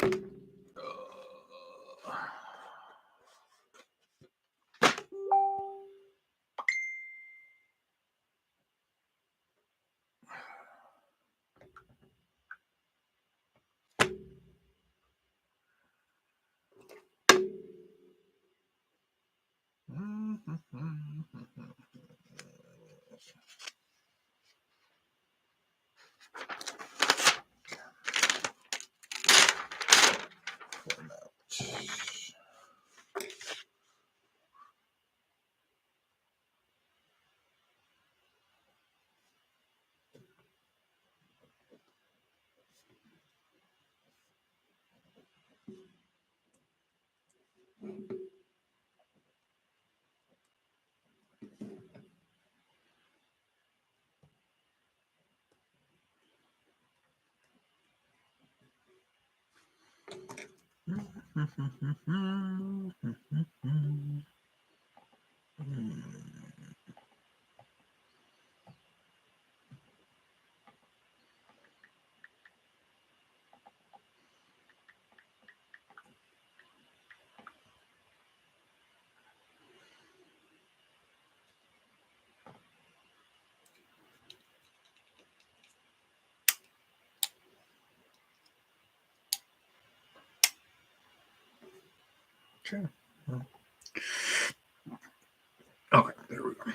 Okay. Okay, there we go.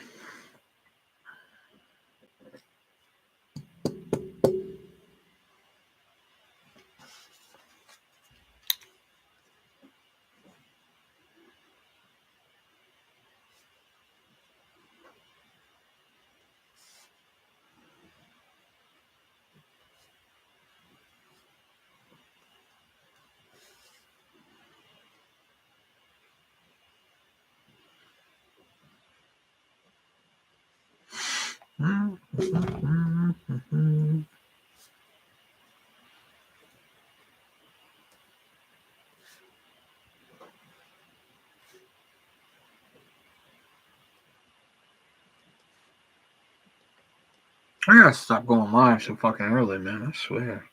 I gotta stop going live so fucking early, man. I swear.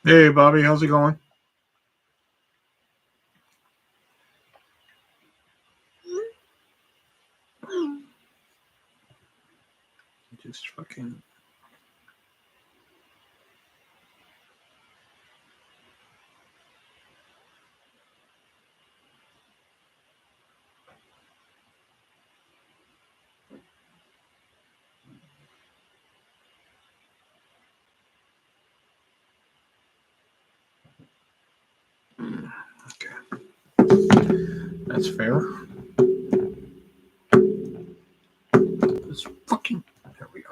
Hey, Bobby, how's it going? Just fucking. Okay. That's fair. It's fucking. There we go.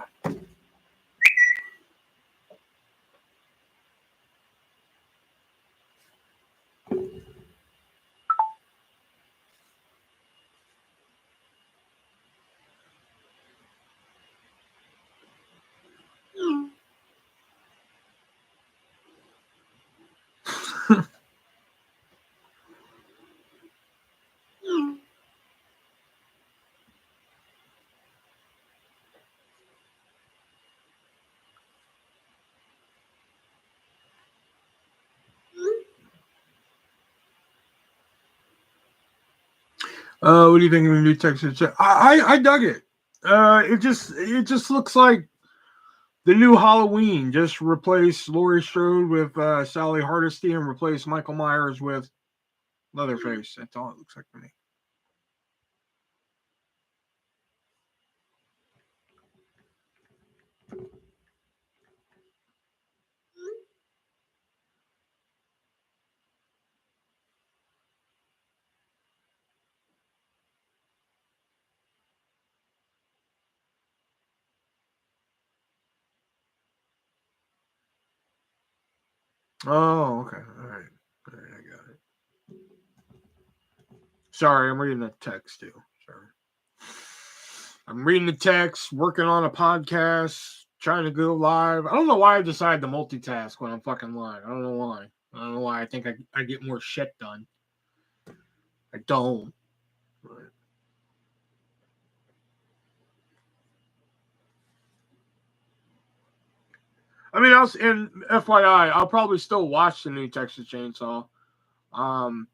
What do you think of the new text? I dug it. It just looks like the new Halloween. Just replace Laurie Strode with Sally Hardesty and replace Michael Myers with Leatherface. That's all it looks like to me. Oh, okay. All right. I got it. Sorry, I'm reading the text too. Sorry. I'm reading the text, working on a podcast, trying to go live. I don't know why I decide to multitask when I'm fucking live. I don't know why. I don't know why. I think I get more shit done. I don't. But I mean, in FYI, I'll probably still watch the new Texas Chainsaw. Um,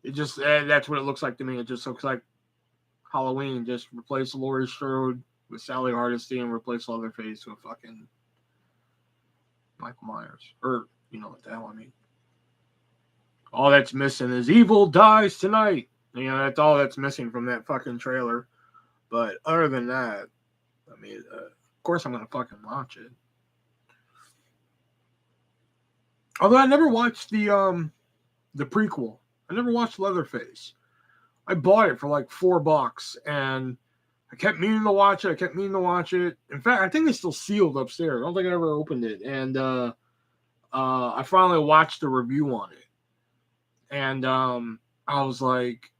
it just that's what it looks like to me. It just looks like Halloween. Just replace Laurie Strode with Sally Hardesty and replace Leatherface with fucking Michael Myers. Or you know what the hell I mean. All that's missing is Evil Dies Tonight. You know, that's all that's missing from that fucking trailer. But other than that, I mean, of course I'm gonna fucking watch it. Although I never watched the prequel. I never watched Leatherface. I bought it for like $4, and I kept meaning to watch it. In fact, I think it's still sealed upstairs. I don't think I ever opened it. And I finally watched the review on it, and I was like,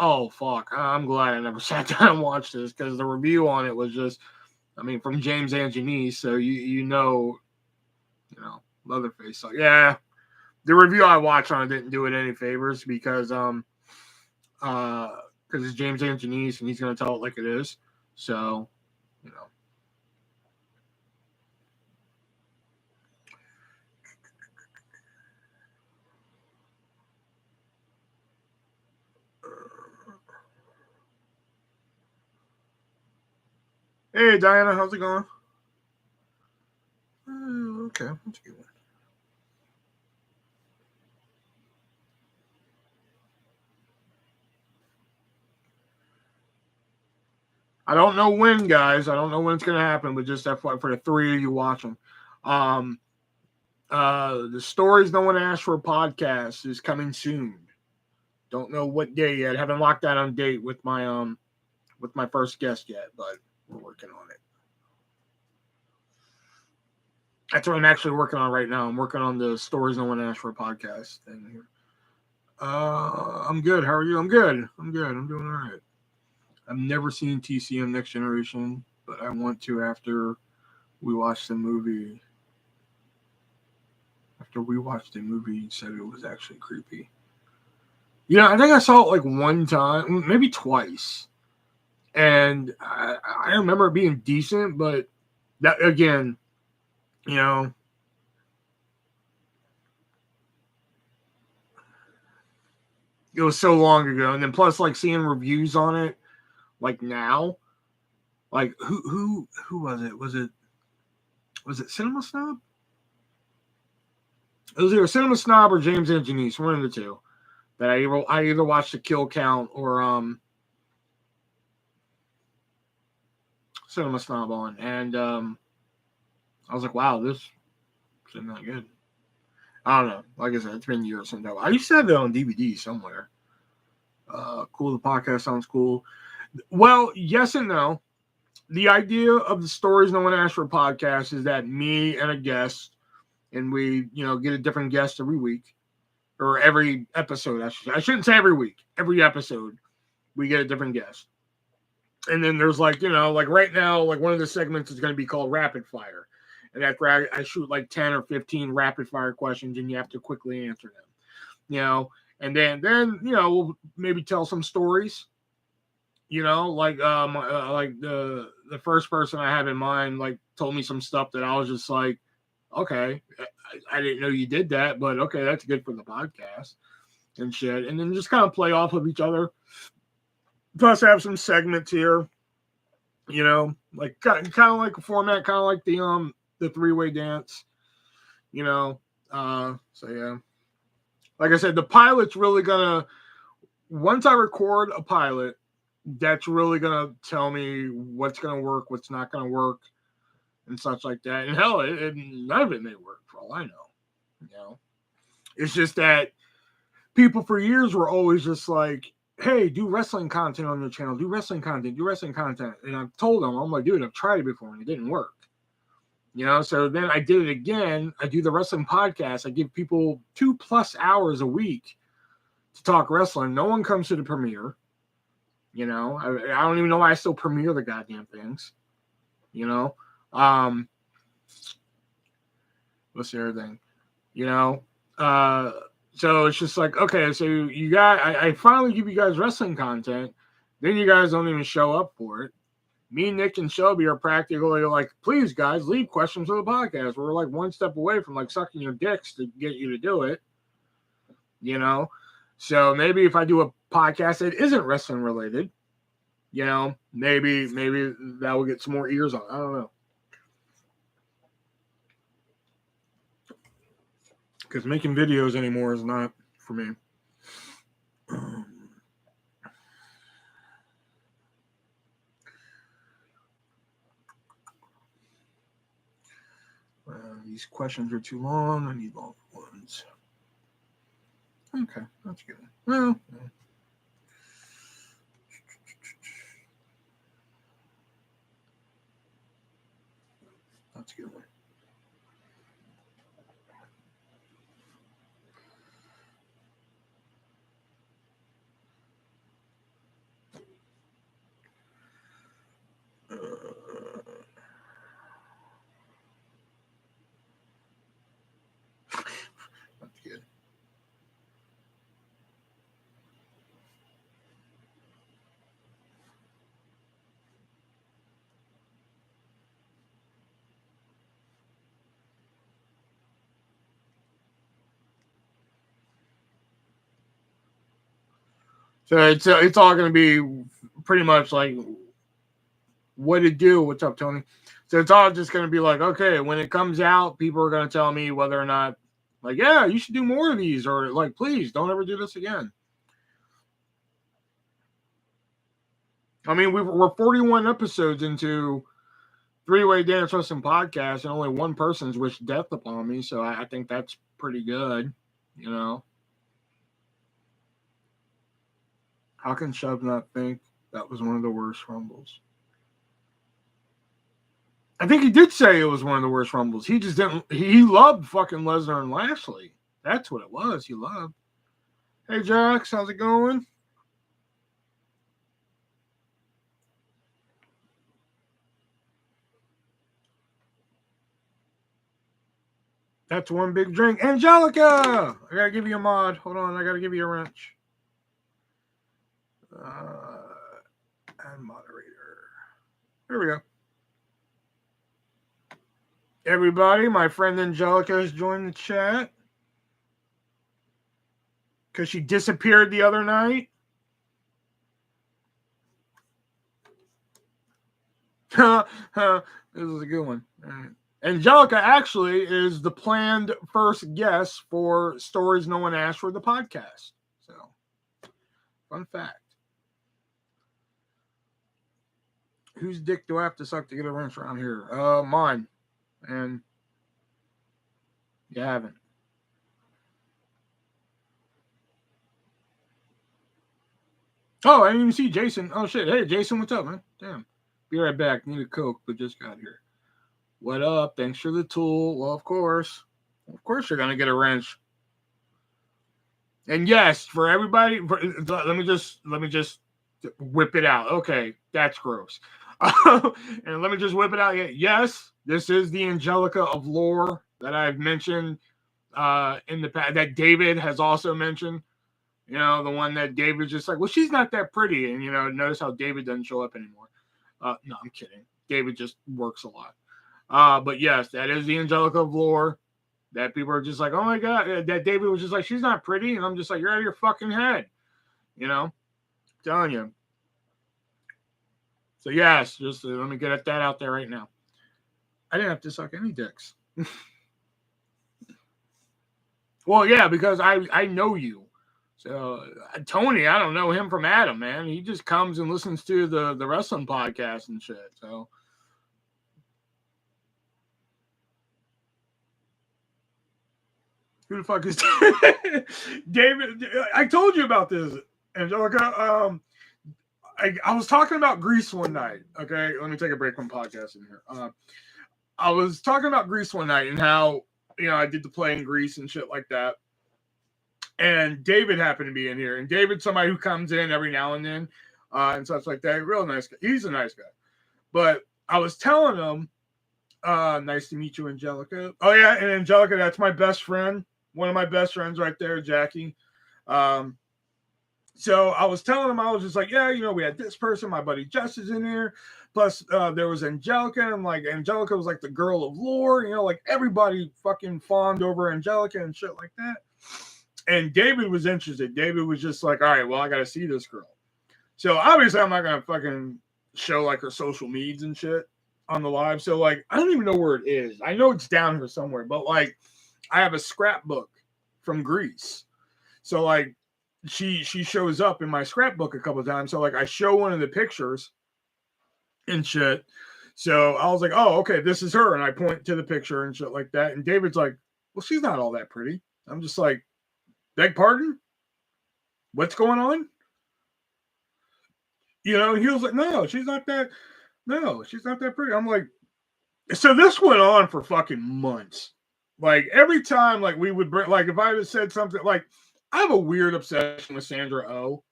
"Oh fuck!" I'm glad I never sat down and watched this because the review on it was just, I mean, from James Anjanese, so you know, Leatherface. So yeah, the review I watched on it didn't do it any favors because it's James Anjanese and he's gonna tell it like it is. So, you know. Hey Diana, how's it going? Okay, that's good. I don't know when, guys. I don't know when it's gonna happen, but just FYI for the three of you watching. Um, the Stories No One Asked For podcast is coming soon. Don't know what day yet. Haven't locked that on date with my first guest yet, but we're working on it. That's what I'm actually working on right now. I'm working on the Stories No One Asked For podcast thing here. I'm good. How are you? I'm good. I'm good. I'm doing all right. I've never seen TCM Next Generation, but I want to after we watched the movie. After we watched the movie, you said it was actually creepy. Yeah, I think I saw it like one time, maybe twice, and I remember it being decent, but that again, you know, it was so long ago, and then plus like seeing reviews on it, like now, like who was it? Was it Cinema Snob? It was either Cinema Snob or James Anjanese, one of the two. That I either watched the Kill Count or Cinema Snob on, and I was like, wow, this isn't that good. I don't know. Like I said, it's been years since I used to have it on DVD somewhere. Cool. The podcast sounds cool. Well, yes and no. The idea of the Stories No One Asked For podcast is that me and a guest, and we, get a different guest every week or every episode. I shouldn't say every week. Every episode, we get a different guest. And then there's like, like right now, like one of the segments is going to be called Rapid Fire. And after I shoot like 10 or 15 rapid fire questions and you have to quickly answer them, and then, we'll maybe tell some stories, like the first person I have in mind, like told me some stuff that I was just like, okay, I didn't know you did that, but okay, that's good for the podcast and shit. And then just kind of play off of each other. Plus have some segments here, like kind of like a format, kind of like the three-way dance, so yeah. Like I said, the pilot's really gonna, once I record a pilot, that's really gonna tell me what's gonna work, what's not gonna work, and such like that. And hell, none of it may work for all I know. It's just that people for years were always just like, hey, do wrestling content on your channel, do wrestling content. And I've told them, I'm like, dude, I've tried it before and it didn't work. So then I did it again. I do the wrestling podcast. I give people 2+ hours a week to talk wrestling. No one comes to the premiere. I don't even know why I still premiere the goddamn things. What's the other thing? So it's just like, okay, so you got, I finally give you guys wrestling content. Then you guys don't even show up for it. Me, Nick, and Shelby are practically like, please, guys, leave questions for the podcast. We're like one step away from like sucking your dicks to get you to do it. So maybe if I do a podcast that isn't wrestling related, maybe that will get some more ears on. I don't know. Because making videos anymore is not for me. These questions are too long. I need long ones. Okay, that's good. Well, that's a good one. That's good. So it's all going to be pretty much like what to do. What's up, Tony? So it's all just going to be like, okay, when it comes out, people are going to tell me whether or not, like, yeah, you should do more of these, or like, please don't ever do this again. I mean, we're 41 episodes into Three-Way Dance Wrestling Podcast, and only one person's wished death upon me, so I think that's pretty good, How can Shub not think that was one of the worst Rumbles? I think he did say it was one of the worst Rumbles. He just didn't. He loved fucking Lesnar and Lashley. That's what it was. He loved. Hey, Jax, how's it going? That's one big drink. Angelica! I gotta give you a mod. Hold on, I gotta give you a wrench. And moderator. There we go. Everybody, my friend Angelica has joined the chat. Because she disappeared the other night. This is a good one. All right. Angelica actually is the planned first guest for Stories No One Asked for the podcast. So, fun fact. Whose dick do I have to suck to get a wrench around here? Mine. And you haven't. Oh, I didn't even see Jason. Oh, shit. Hey, Jason, what's up, man? Damn. Be right back. Need a Coke, but just got here. What up? Thanks for the tool. Well, of course. Of course you're going to get a wrench. And yes, for everybody, let me just whip it out. Okay, that's gross. And let me just whip it out. Yes, this is the Angelica of lore that I've mentioned in the past, that David has also mentioned. The one that David's just like, well, she's not that pretty. And, notice how David doesn't show up anymore. No, I'm kidding. David just works a lot. But yes, that is the Angelica of lore. That people are just like, oh my God, that David was just like, she's not pretty. And I'm just like, you're out of your fucking head. I'm telling you. So yes, just let me get that out there right now. I didn't have to suck any dicks. Well, yeah, because I know you. So Tony, I don't know him from Adam, man. He just comes and listens to the wrestling podcast and shit. So who the fuck is David? I told you about this, Angelica. I was talking about Greece one night. Okay, let me take a break from podcasting here. I was talking about Grease one night and how, I did the play in Grease and shit like that. And David happened to be in here. And David's somebody who comes in every now and then and such like that. Real nice guy. He's a nice guy. But I was telling him, nice to meet you, Angelica. Oh, yeah. And Angelica, that's my best friend. One of my best friends right there, Jackie. So I was telling him, I was just like, yeah, we had this person, my buddy Jess is in here. Plus, there was Angelica, and like Angelica was like the girl of lore, like everybody fucking fawned over Angelica and shit like that. And David was interested. David was just like, all right, well, I got to see this girl. So obviously, I'm not going to fucking show like her social medias and shit on the live. So like, I don't even know where it is. I know it's down here somewhere, but like, I have a scrapbook from Greece. So like, she shows up in my scrapbook a couple of times. So like, I show one of the pictures and shit. So I was like, oh, okay, this is her. And I point to the picture and shit like that. And David's like, well, she's not all that pretty. I'm just like, beg pardon? What's going on? He was like, no, she's not that pretty. I'm like, so this went on for fucking months. Like every time, like we would bring, like if I had said something, like I have a weird obsession with Sandra Oh.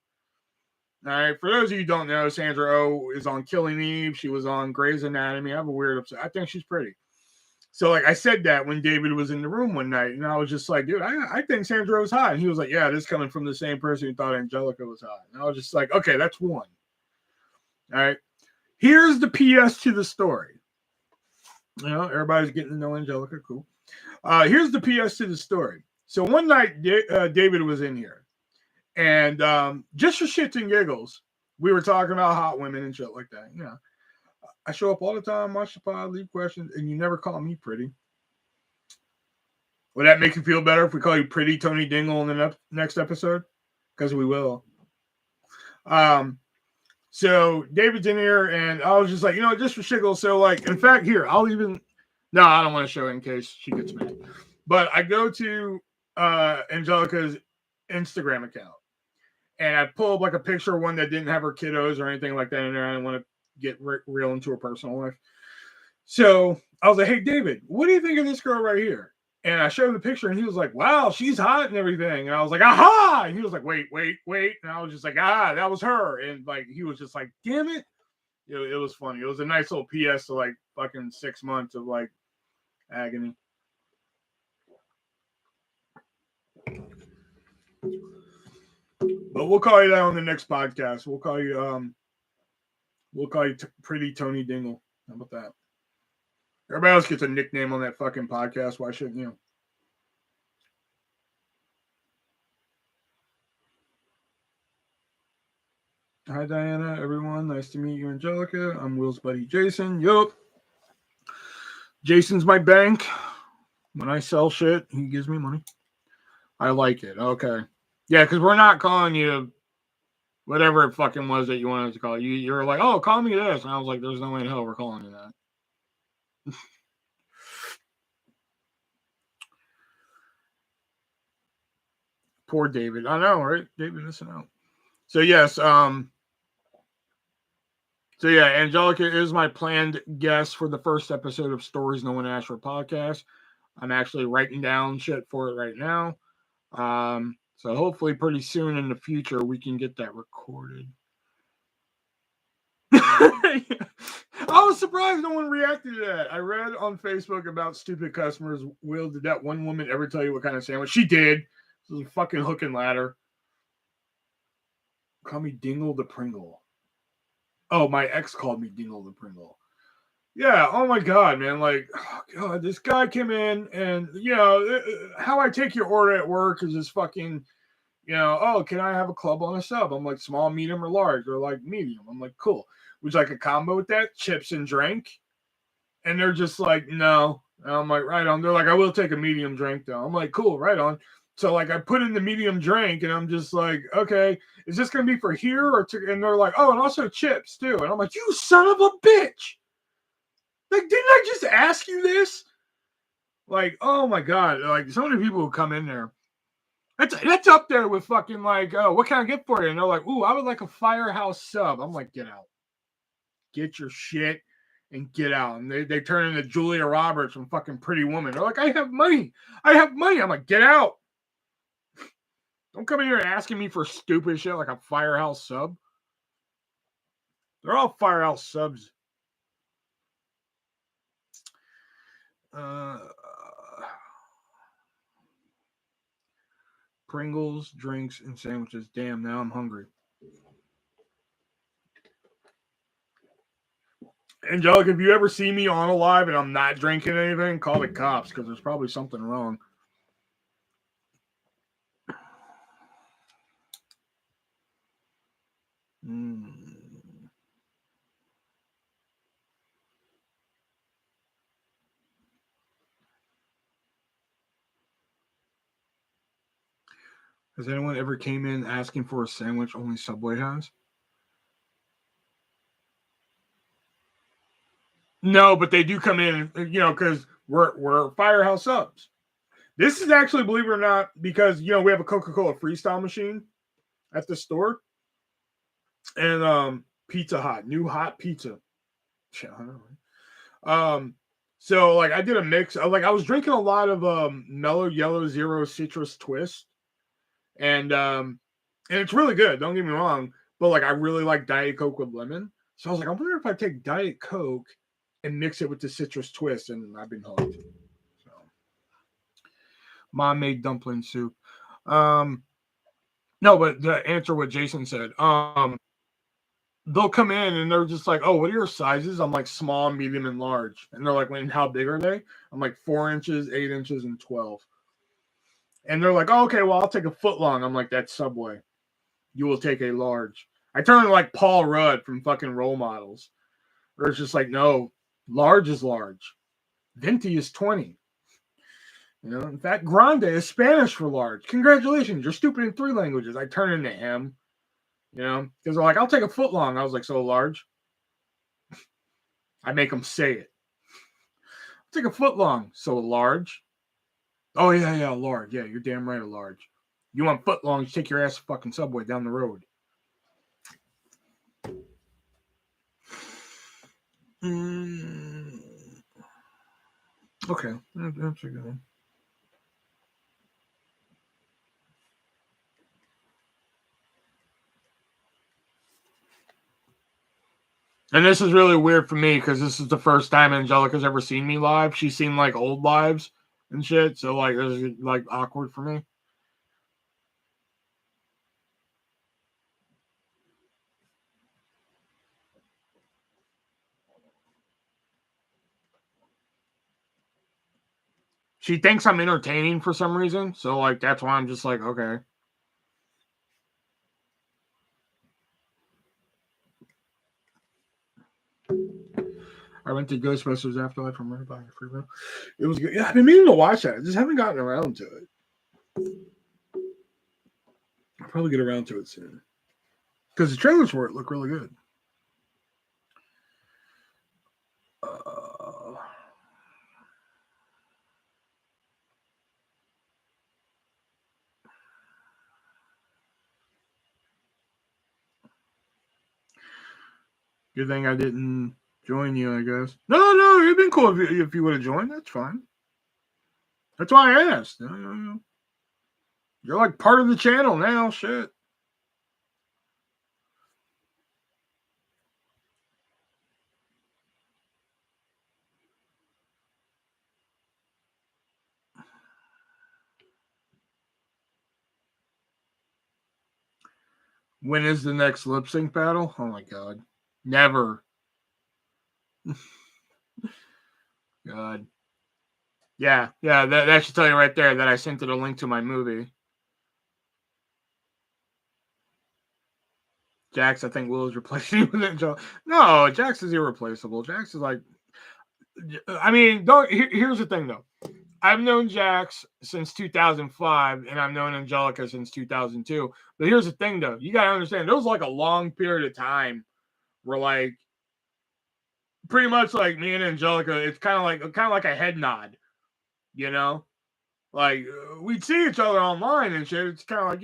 All right, for those of you who don't know, Sandra Oh is on Killing Eve. She was on Grey's Anatomy. I have a weird obsession. I think she's pretty. So like I said that when David was in the room one night, and I was just like, dude, I think Sandra was hot. And he was like, yeah, this is coming from the same person who thought Angelica was hot. And I was just like, okay, that's one. All right. Here's the PS to the story. Everybody's getting to know Angelica. Cool. Here's the PS to the story. So one night, David was in here. And just for shits and giggles, we were talking about hot women and shit like that. I show up all the time, watch the pod, leave questions, and you never call me pretty. Would that make you feel better if we call you Pretty Tony Dingle in the next episode? Because we will. So David's in here, and I was just like, just for shiggles. So like, in fact, here, I don't want to show it in case she gets mad. But I go to Angelica's Instagram account, and I pull up like a picture of one that didn't have her kiddos or anything like that in there. I didn't want to get real into her personal life. So I was like, hey, David, what do you think of this girl right here? And I showed him the picture, and he was like, wow, she's hot and everything. And I was like, aha! And he was like, wait. And I was just like, that was her. And like, he was just like, damn it. It was funny. It was a nice little PS to like fucking 6 months of like agony. But we'll call you that on the next podcast. We'll call you Pretty Tony Dingle. How about that? Everybody else gets a nickname on that fucking podcast. Why shouldn't you? Hi, Diana, everyone. Nice to meet you, Angelica. I'm Will's buddy, Jason. Yup. Jason's my bank. When I sell shit, he gives me money. I like it. Okay. Yeah, because we're not calling you whatever it fucking was that you wanted to call you. You were like, oh, call me this. And I was like, there's no way in hell we're calling you that. Poor David. I know, right? David missing out. So yes, Angelica is my planned guest for the first episode of Stories No One Asked For podcast. I'm actually writing down shit for it right now. So hopefully pretty soon in the future we can get that recorded. I was surprised no one reacted to that. I read on Facebook about stupid customers. Will, did that one woman ever tell you what kind of sandwich? She did. It was a fucking hook and ladder. Call me Dingle the Pringle. Oh, my ex called me Dingle the Pringle. Yeah, oh my God, man. Like, oh God, this guy came in and, how I take your order at work is this fucking, oh, can I have a club on a sub? I'm like, small, medium, or large, or like medium. I'm like, cool. Would you like a combo with that? Chips and drink? And they're just like, no. And I'm like, right on. They're like, I will take a medium drink, though. I'm like, cool, right on. So, like, I put in the medium drink, and I'm just like, okay, is this going to be for here? And they're like, oh, and also chips, too. And I'm like, you son of a bitch. Like, didn't I just ask you this? Like, oh, my God. Like, so many people who come in there. That's up there with fucking, like, oh, what can I get for you? And they're like, ooh, I would like a Firehouse sub. I'm like, get out. Get your shit. and get out. And they turn into Julia Roberts from fucking Pretty Woman. They're like, I have money. I have money. I'm like, get out. Don't come in here asking me for stupid shit like a Firehouse sub. They're all Firehouse subs. Pringles, drinks, and sandwiches. Damn, now I'm hungry. Angelica, if you ever see me on a live and I'm not drinking anything, call the cops because there's probably something wrong. Has anyone ever came in asking for a sandwich only Subway has? No, but they do come in, because we're Firehouse subs. This is actually, believe it or not, because we have a Coca-Cola Freestyle machine at the store, and Pizza Hut, new hot pizza. Yeah, I know. So like I did a mix. I was drinking a lot of Mellow Yellow Zero Citrus Twist, and it's really good. Don't get me wrong, but like I really like Diet Coke with lemon. So I was like, I wonder if I take Diet Coke and mix it with the citrus twist, and I've been hooked. So, Mom made dumpling soup. No, but to answer what Jason said, they'll come in and they're just like, oh, what are your sizes? I'm like small, medium, and large. And they're like, well, how big are they? I'm like 4 inches, 8 inches, and 12. And they're like, oh, okay, well, I'll take a foot long. I'm like, that's Subway. You will take a large. I turn like Paul Rudd from fucking Role Models. Where it's just like, no, large is large. Venti is 20. In fact, grande is Spanish for large. Congratulations, you're stupid in 3 languages. I turn into him. Because they're like, I'll take a foot long. I was like, so large? I make them say it. I'll take a foot long. So large? Oh, yeah, large. Yeah, you're damn right, a large. You want foot long, you take your ass to fucking Subway down the road. Okay, that's a good one. And this is really weird for me because this is the first time Angelica's ever seen me live. She's seen like old lives and shit, so like this is like awkward for me. She thinks I'm entertaining for some reason, so like that's why I'm just like, okay. I went to Ghostbusters Afterlife from Red Body Free Will. It was good. Yeah, I've been meaning to watch that. I just haven't gotten around to it. I'll probably get around to it soon. Because the trailers for it look really good. Good thing I didn't join you, I guess. No, it'd been cool if you would have joined. That's fine. That's why I asked. No. You're like part of the channel now. Shit. When is the next lip sync battle? Oh my god. Never. God. Yeah, that should tell you right there that I sent it a link to my movie. Jax, I think Will is replacing you with it. No, Jax is irreplaceable. Jax is like, I mean, here's the thing though. I've known Jax since 2005, and I've known Angelica since 2002. But here's the thing though. You gotta understand, there was like a long period of time where like pretty much like me and Angelica, it's kind of like a head nod, Like we'd see each other online and shit. It's kind of like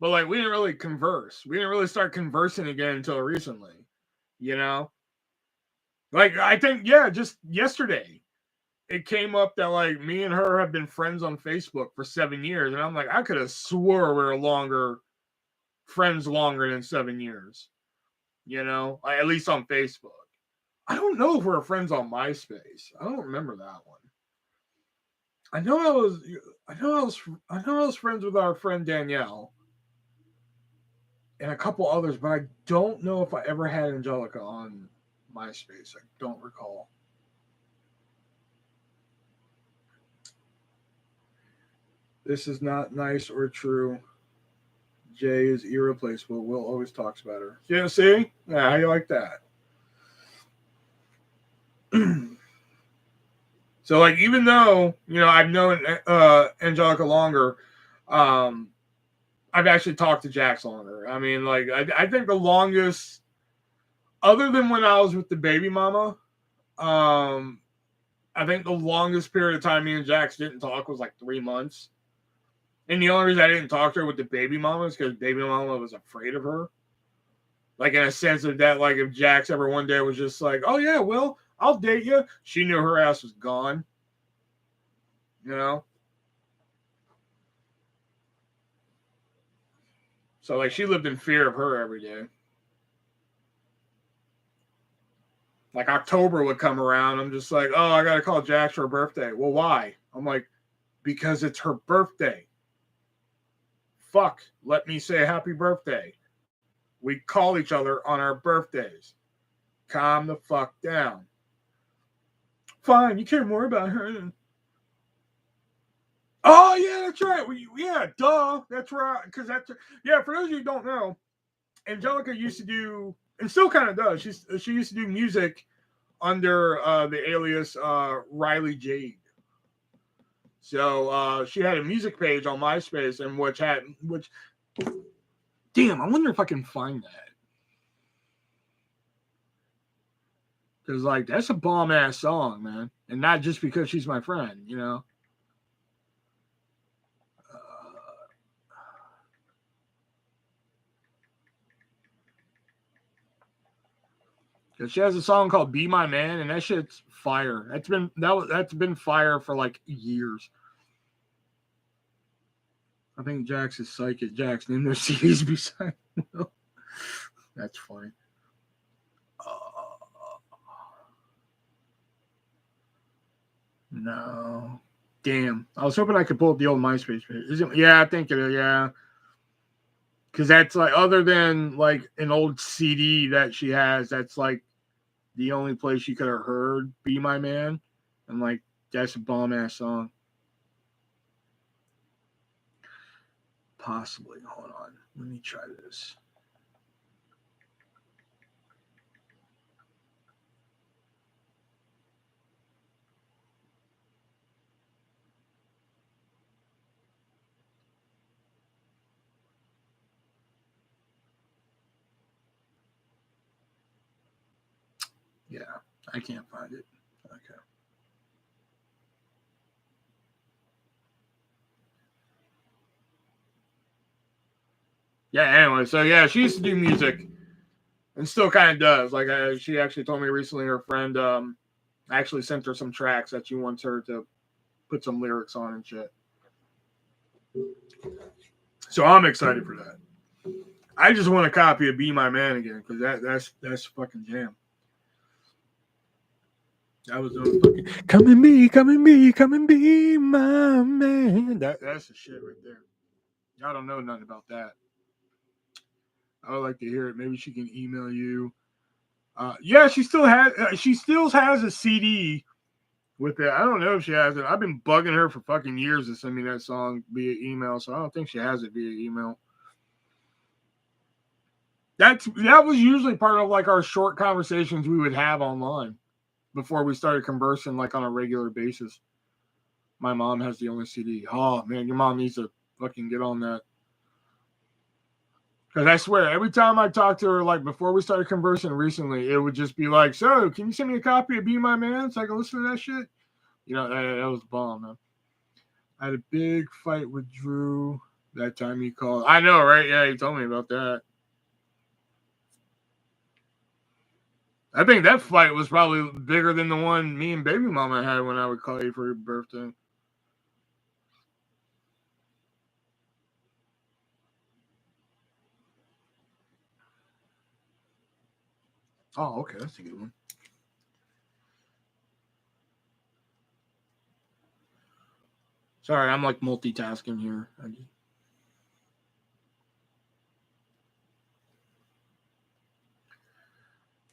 but like we didn't really converse. We didn't really start conversing again until recently, Like, I think, yeah, just yesterday, it came up that, like, me and her have been friends on Facebook for 7 years. And I'm like, I could have swore we're friends longer than 7 years. You know, at least on Facebook. I don't know if we're friends on MySpace. I don't remember that one. I know I was friends with our friend Danielle and a couple others, but I don't know if I ever had Angelica on MySpace. I don't recall. This is not nice or true. Jay is irreplaceable. Will always talks about her. Yeah, see? Yeah, how you like that? So, like, even though, you know, I've known Angelica longer, I've actually talked to Jax longer. I mean, like, I think the longest, other than when I was with the baby mama, I think the longest period of time me and Jax didn't talk was like 3 months. And the only reason I didn't talk to her with the baby mama is because baby mama was afraid of her. Like, in a sense of that, like, if Jax ever one day was just like, oh, yeah, well, I'll date you, she knew her ass was gone. You know? So, like, she lived in fear of her every day. Like, October would come around. I'm just like, oh, I got to call Jax for her birthday. Well, why? I'm like, because it's her birthday. Fuck, let me say happy birthday. We call each other on our birthdays. Calm the fuck down. Fine, you care more about her. Oh, yeah, that's right. Yeah, duh. That's right. Because yeah, for those of you who don't know, Angelica used to do, and still kind of does, she used to do music under the alias Riley Jade. So she had a music page on MySpace, and which damn, I wonder if I can find that. Because, like, that's a bomb ass song, man. And not just because she's my friend, you know. Because she has a song called "Be My Man," and that shit's fire. That's been fire for like years. I think Jax is psychic. Jax named their CDs beside. That's funny. No. Damn. I was hoping I could pull up the old MySpace page. Yeah, I think it is. Yeah. Because that's like, other than like an old CD that she has, that's like the only place you could have heard "Be My Man." And like, that's a bomb ass song. Possibly. Hold on. Let me try this. Yeah, I can't find it. Okay. Yeah, anyway, so yeah, she used to do music and still kind of does. Like, she actually told me recently her friend actually sent her some tracks that she wants her to put some lyrics on and shit. So I'm excited for that. I just want a copy of "Be My Man" again because that's fucking jam. That was fucking come and be my man. That's the shit right there. Y'all don't know nothing about that. I would like to hear it. Maybe she can email you. Yeah, she still has a CD with it. I don't know if she has it. I've been bugging her for fucking years to send me that song via email, so I don't think she has it via email. That was usually part of like our short conversations we would have online before we started conversing like on a regular basis. My mom has the only CD. Oh man, your mom needs to fucking get on that. Because I swear, every time I talked to her, like before we started conversing recently, it would just be like, "So, can you send me a copy of "Be My Man" so I can listen to that shit?" You know, that was bomb, man. I had a big fight with Drew that time he called. I know, right? Yeah, he told me about that. I think that fight was probably bigger than the one me and baby mama had when I would call you for your birthday. Oh, okay. That's a good one. Sorry, I'm like multitasking here.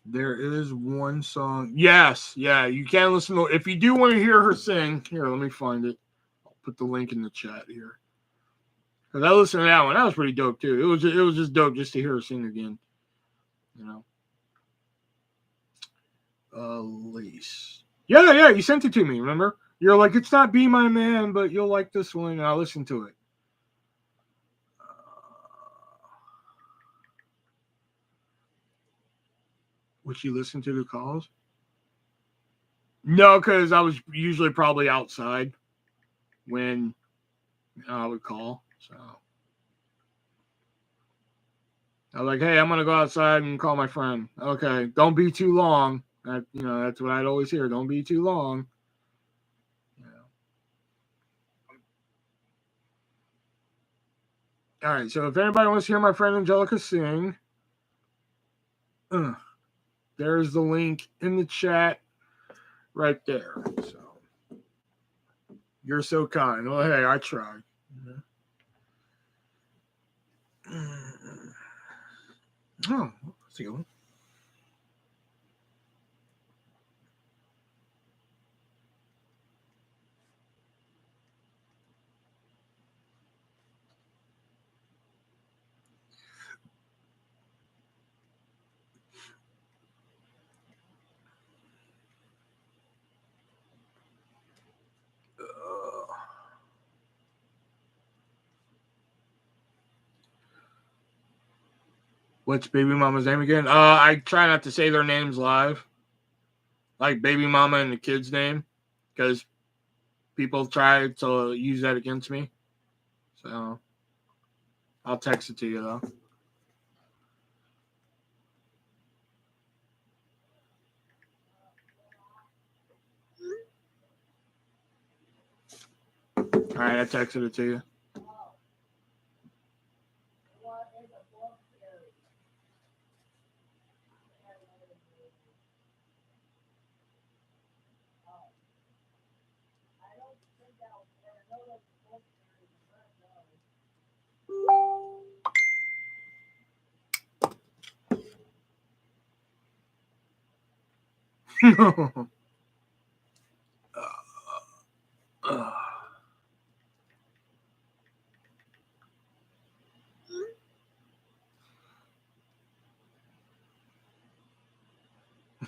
There is one song. Yes, yeah, you can listen to it. If you do want to hear her sing, here, let me find it. I'll put the link in the chat here. Because I listened to that one. That was pretty dope too. It was just dope just to hear her sing again. You know. Lace. Yeah, you sent it to me, remember? You're like, it's not Be My Man, but you'll like this one, and I'll listen to it. Would you listen to the calls? No, because I was usually probably outside when I would call. So I was like, hey, I'm gonna go outside and call my friend. Okay, don't be too long. That's what I'd always hear. Don't be too long. All right, so if anybody wants to hear my friend Angelica sing, there's the link in the chat right there. So you're so kind. Well, hey, I tried. Oh, that's a good one. What's baby mama's name again? I try not to say their names live, like baby mama and the kid's name, because people try to use that against me. So I'll text it to you though. All right, I texted it to you.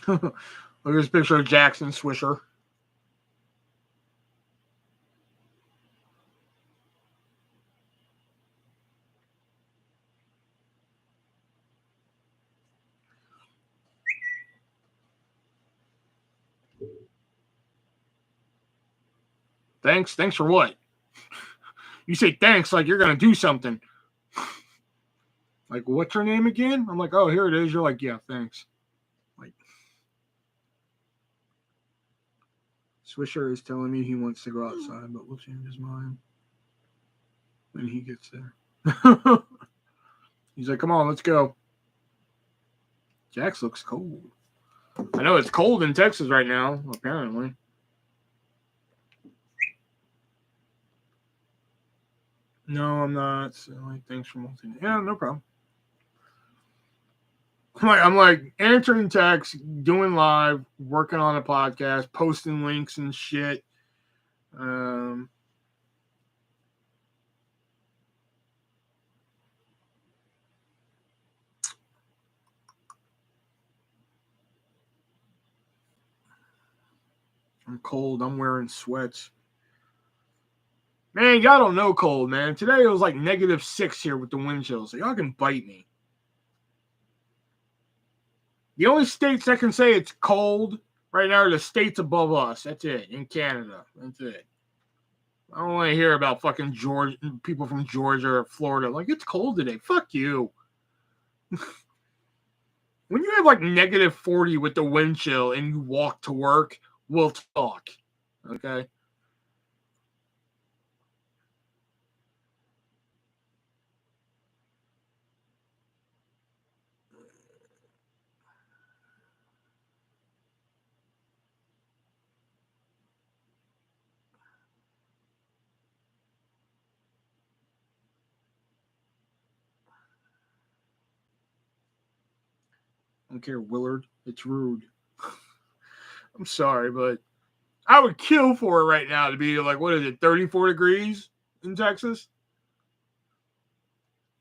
Look at this picture of Jackson Swisher. Thanks for what? You say thanks like you're gonna do something. Like, what's your name again? I'm like, oh, here it is. You're like, yeah, thanks. Like, Swisher is telling me he wants to go outside, but we'll change his mind when he gets there. He's like, come on, let's go. Jax looks cold. I know it's cold in Texas right now, apparently. No, I'm not. So, like, thanks for multi. Yeah, no problem. I'm like answering texts, doing live, working on a podcast, posting links and shit. I'm cold. I'm wearing sweats. Man, y'all don't know cold, man. Today it was like -6 here with the wind chill, so y'all can bite me. The only states that can say it's cold right now are the states above us. That's it. In Canada. That's it. I don't want to hear about fucking Georgia, people from Georgia or Florida. Like, it's cold today. Fuck you. When you have like -40 with the wind chill and you walk to work, we'll talk. Okay. I don't care, Willard. It's rude. I'm sorry, but I would kill for it right now to be like, what is it, 34 degrees in Texas?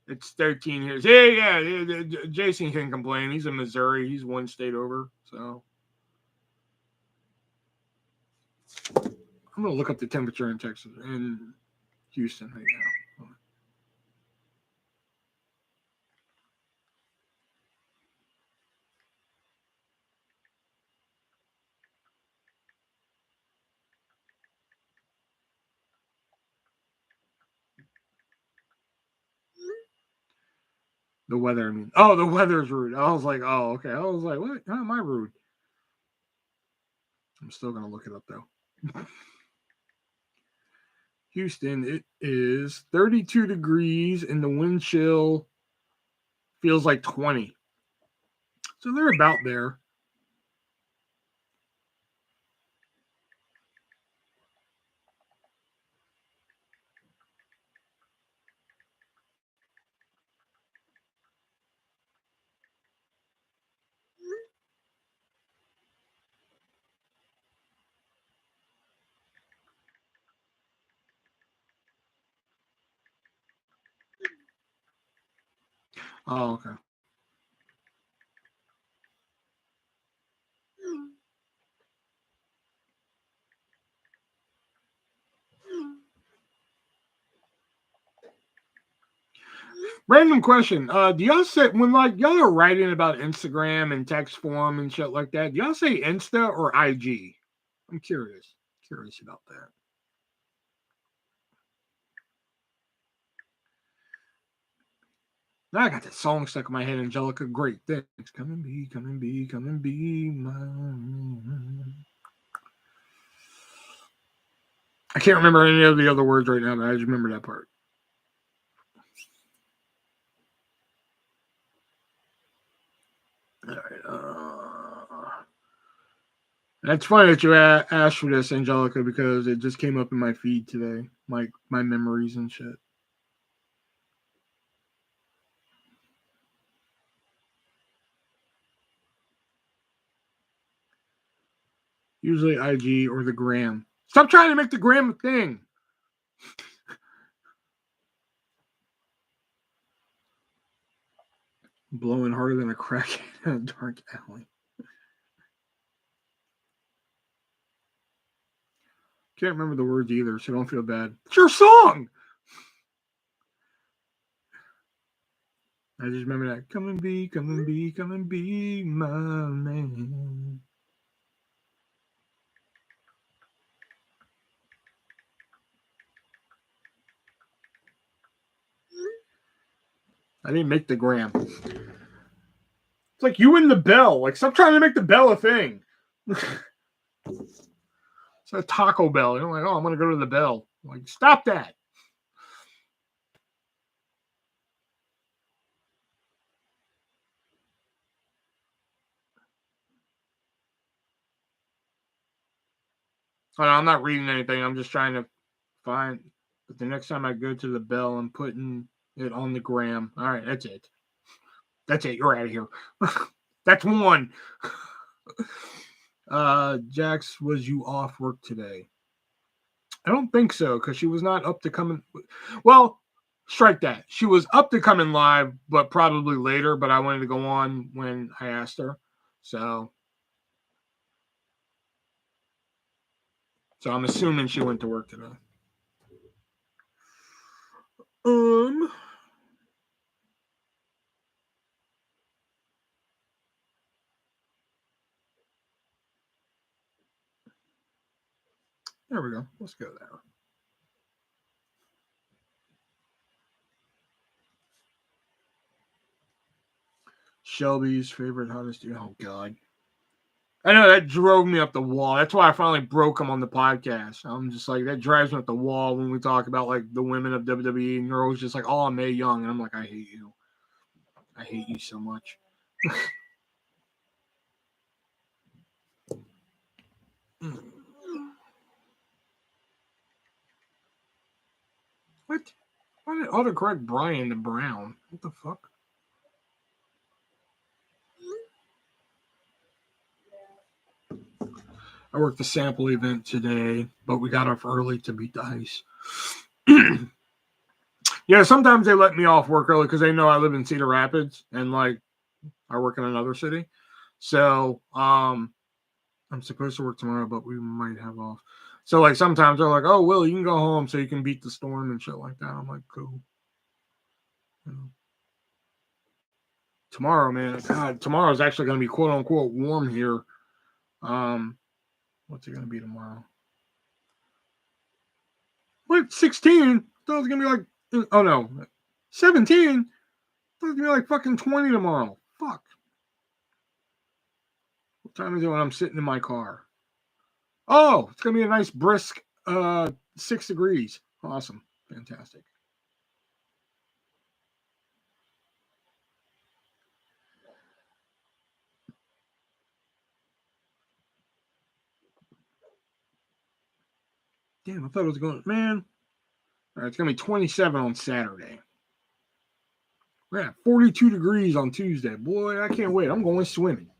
It's 13 here. Yeah. Jason can complain. He's in Missouri. He's one state over. So I'm going to look up the temperature in Texas, in Houston right now. The weather, I mean. Oh, the weather's rude. I was like, oh, okay. I was like, what? How am I rude? I'm still going to look it up, though. Houston, it is 32 degrees, and the wind chill feels like 20. So they're about there. Oh, okay. Random question. Do y'all say, when like y'all are writing about Instagram and text form and shit like that, do y'all say Insta or IG? I'm curious. Curious about that. Now I got that song stuck in my head, Angelica. Great. Thanks. Come and be, come and be, come and be my. I can't remember any of the other words right now, but I just remember that part. All right. That's funny that you asked for this, Angelica, because it just came up in my feed today, my memories and shit. Usually IG or the gram. Stop trying to make the gram a thing. Blowing harder than a crack in a dark alley. Can't remember the words either, so don't feel bad. It's your song. I just remember that. Come and be, come and be, come and be my man. I didn't make the gram. It's like you and the bell. Like, stop trying to make the bell a thing. It's a Taco Bell. You're like, oh, I'm going to go to the bell. I'm like, stop that. Oh, no, I'm not reading anything. I'm just trying to find. But the next time I go to the bell, I'm putting it on the gram. All right, that's it. That's it. You're out of here. That's one. Jax, was you off work today? I don't think so, because she was not up to coming. Well, strike that. She was up to coming live, but probably later. But I wanted to go on when I asked her. So I'm assuming she went to work today. Um. There we go. Let's go there. Shelby's favorite hottest. Oh God. I know that drove me up the wall. That's why I finally broke him on the podcast. I'm just like, that drives me up the wall when we talk about like the women of WWE, and you're always just like, oh, Mae Young, and I'm like, I hate you. I hate you so much. What? Why did autocorrect Brian to Brown? What the fuck? I worked the sample event today, but we got off early to beat the ice. Yeah, sometimes they let me off work early because they know I live in Cedar Rapids and like I work in another city. So I'm supposed to work tomorrow, but we might have off. So like sometimes they're like, "Oh, Will, you can go home so you can beat the storm and shit like that." I'm like, "Cool." You know. Tomorrow, man, God, tomorrow's actually going to be quote unquote warm here. What's it going to be tomorrow? What, 16? I thought it was going to be like, oh no, 17? I thought it was going to be like fucking 20 tomorrow. Fuck. What time is it when I'm sitting in my car? Oh, it's going to be a nice brisk 6 degrees. Awesome. Fantastic. Damn, I thought it was going, man. All right, it's going to be 27 on Saturday. We're at 42 degrees on Tuesday. Boy, I can't wait. I'm going swimming.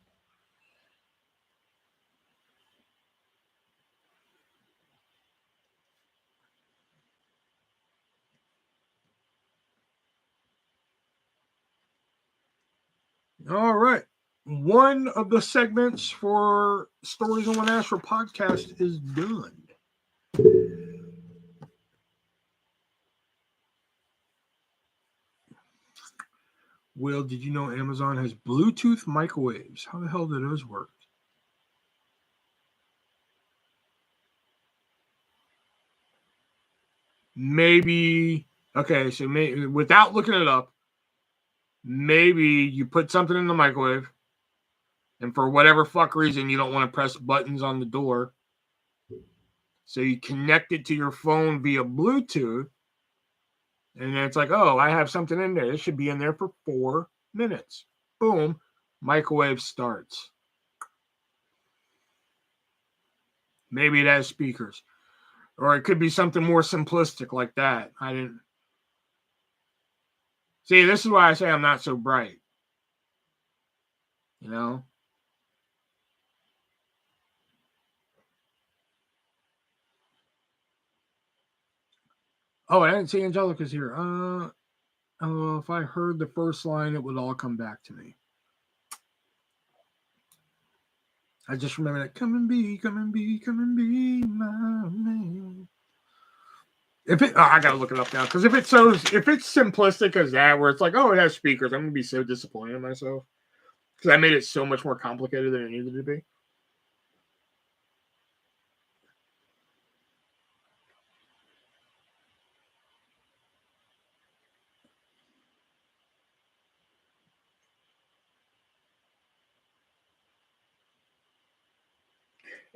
All right. One of the segments for Stories on One Astro podcast is done. Will, did you know Amazon has Bluetooth microwaves? How the hell do those work? Maybe, okay, so maybe, without looking it up, maybe you put something in the microwave, and for whatever fuck reason, you don't want to press buttons on the door. So you connect it to your phone via Bluetooth, and then it's like, oh, I have something in there. It should be in there for 4 minutes. Boom, microwave starts. Maybe it has speakers. Or it could be something more simplistic like that. I didn't. See, this is why I say I'm not so bright. You know? Oh, I didn't see Angelica's here. If I heard the first line, it would all come back to me. I just remember that, come and be my man. If it, I gotta look it up now, because if it's simplistic as that, where it's like, oh, it has speakers, I'm gonna be so disappointed in myself because I made it so much more complicated than it needed to be.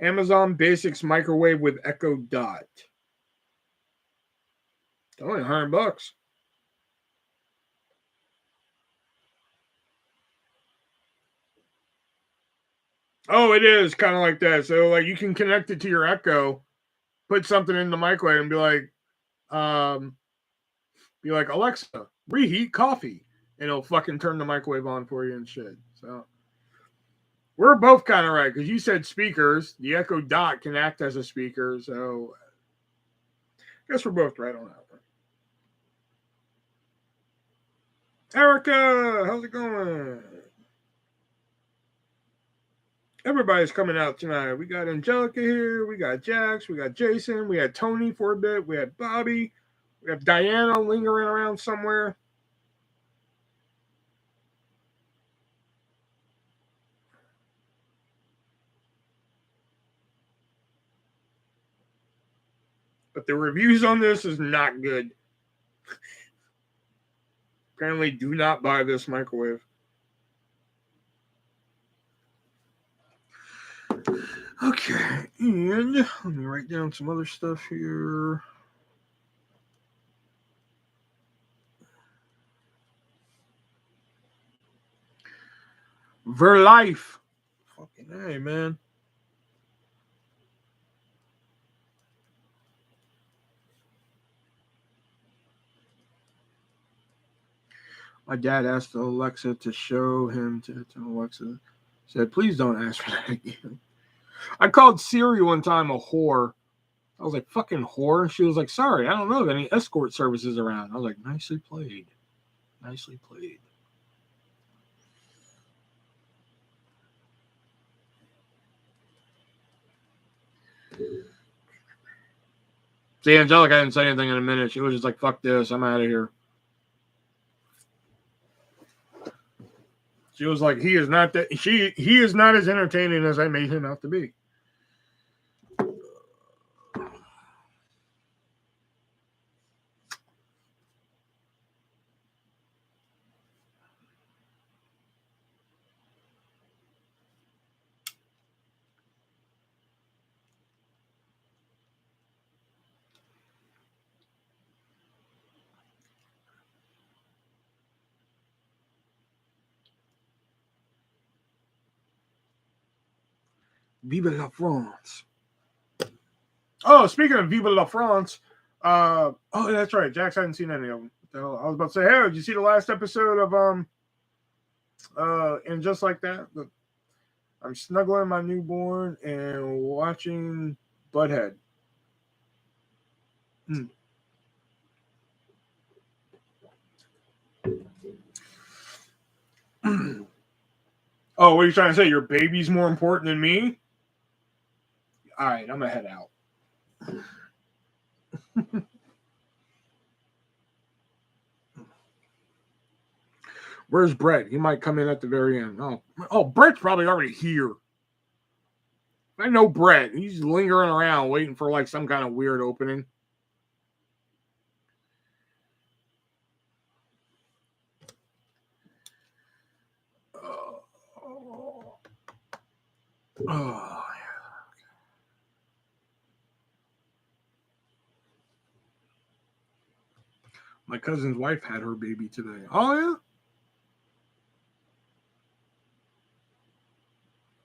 Amazon Basics microwave with Echo Dot. It's only $100. Oh, it is kind of like that. So like you can connect it to your Echo, put something in the microwave, and be like, Alexa, reheat coffee, and it'll fucking turn the microwave on for you and shit. So we're both kind of right because you said speakers. The Echo Dot can act as a speaker, so I guess we're both right on that one. Erica, how's it going? Everybody's coming out tonight. We got Angelica here. We got Jax. We got Jason. We had Tony for a bit. We had Bobby. We have Diana lingering around somewhere. But the reviews on this is not good. Apparently, do not buy this microwave. Okay, and let me write down some other stuff here. Verlife. Fucking hey, man. My dad asked Alexa to show him to Alexa. Said, please don't ask for that again. I called Siri one time a whore. I was like, fucking whore. And she was like, sorry, I don't know of any escort services around. I was like, nicely played. Nicely played. See, Angelica didn't say anything in a minute. She was just like, fuck this. I'm out of here. She was like, he is not as entertaining as I made him out to be. Vive la France. Oh, speaking of Vive la France, oh, that's right. Jax hadn't seen any of them. I was about to say, hey, did you see the last episode of and just like that? I'm snuggling my newborn and watching Butthead. Oh, what are you trying to say? Your baby's more important than me? All right, I'm gonna head out. Where's Brett? He might come in at the very end. Oh, Brett's probably already here. I know Brett. He's lingering around waiting for like some kind of weird opening. Oh, my cousin's wife had her baby today. Oh, yeah?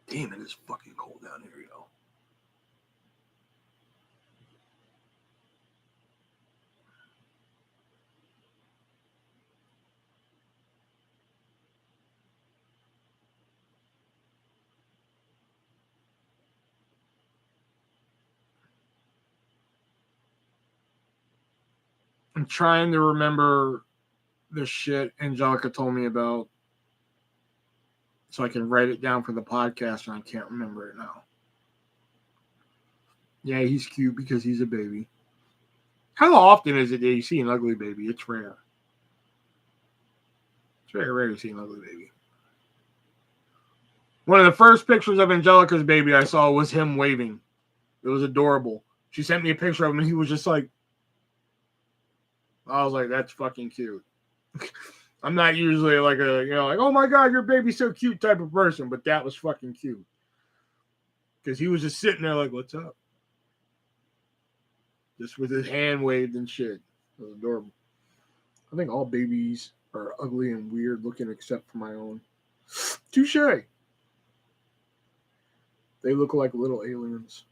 Damn, it is fucking cold down here, yo. I'm trying to remember the shit Angelica told me about so I can write it down for the podcast, and I can't remember it now. Yeah, he's cute because he's a baby. How often is it that you see an ugly baby? It's rare. It's very rare to see an ugly baby. One of the first pictures of Angelica's baby I saw was him waving. It was adorable. She sent me a picture of him, and he was just like, I was like, that's fucking cute. I'm not usually like like, oh my God, your baby's so cute type of person, but that was fucking cute. Because he was just sitting there like, what's up? Just with his hand waved and shit. It was adorable. I think all babies are ugly and weird looking except for my own. Touche. They look like little aliens.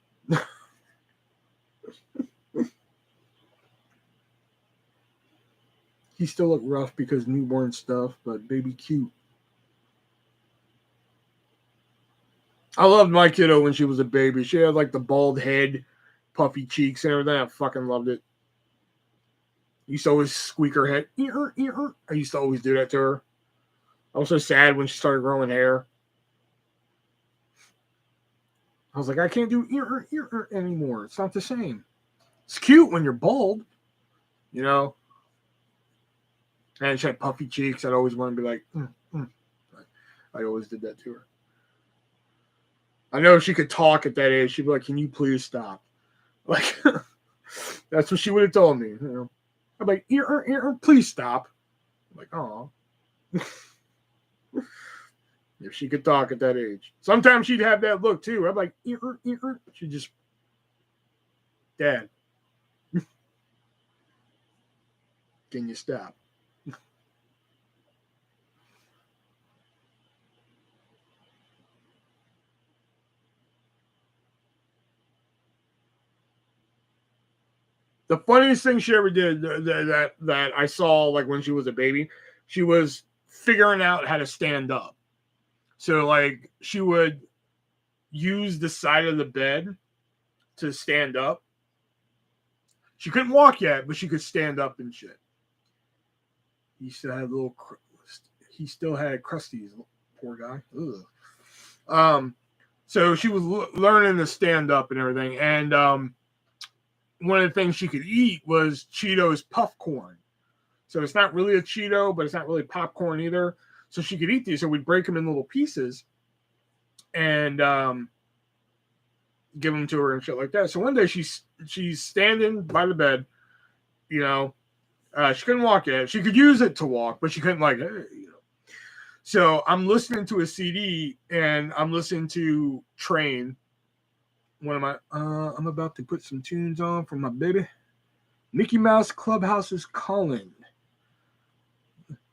He still look rough because newborn stuff, but baby cute. I loved my kiddo when she was a baby. She had like the bald head, puffy cheeks and everything. I fucking loved it. I used to always squeak her head. I used to always do that to her. I was so sad when she started growing hair. I was like, I can't do anymore. It's not the same. It's cute when you're bald, you know. And she had puffy cheeks. I'd always want to be like, I always did that to her. I know if she could talk at that age, she'd be like, can you please stop? Like, that's what she would have told me. You know, I'm like, please stop. I'm like, oh. If she could talk at that age. Sometimes she'd have that look too. I'm like, she just, Dad, can you stop? The funniest thing she ever did that I saw, like when she was a baby, she was figuring out how to stand up. So like she would use the side of the bed to stand up. She couldn't walk yet, but she could stand up and shit. He still had crusties, poor guy. Ugh. So she was learning to stand up and everything, and one of the things she could eat was Cheetos puff corn. So it's not really a Cheeto, but it's not really popcorn either. So she could eat these. So we'd break them in little pieces and give them to her and shit like that. So one day she's standing by the bed, you know, she couldn't walk yet. She could use it to walk, but she couldn't like, you know. So I'm listening to a CD and I'm listening to Train. I'm about to put some tunes on for my baby. Mickey Mouse Clubhouse is calling.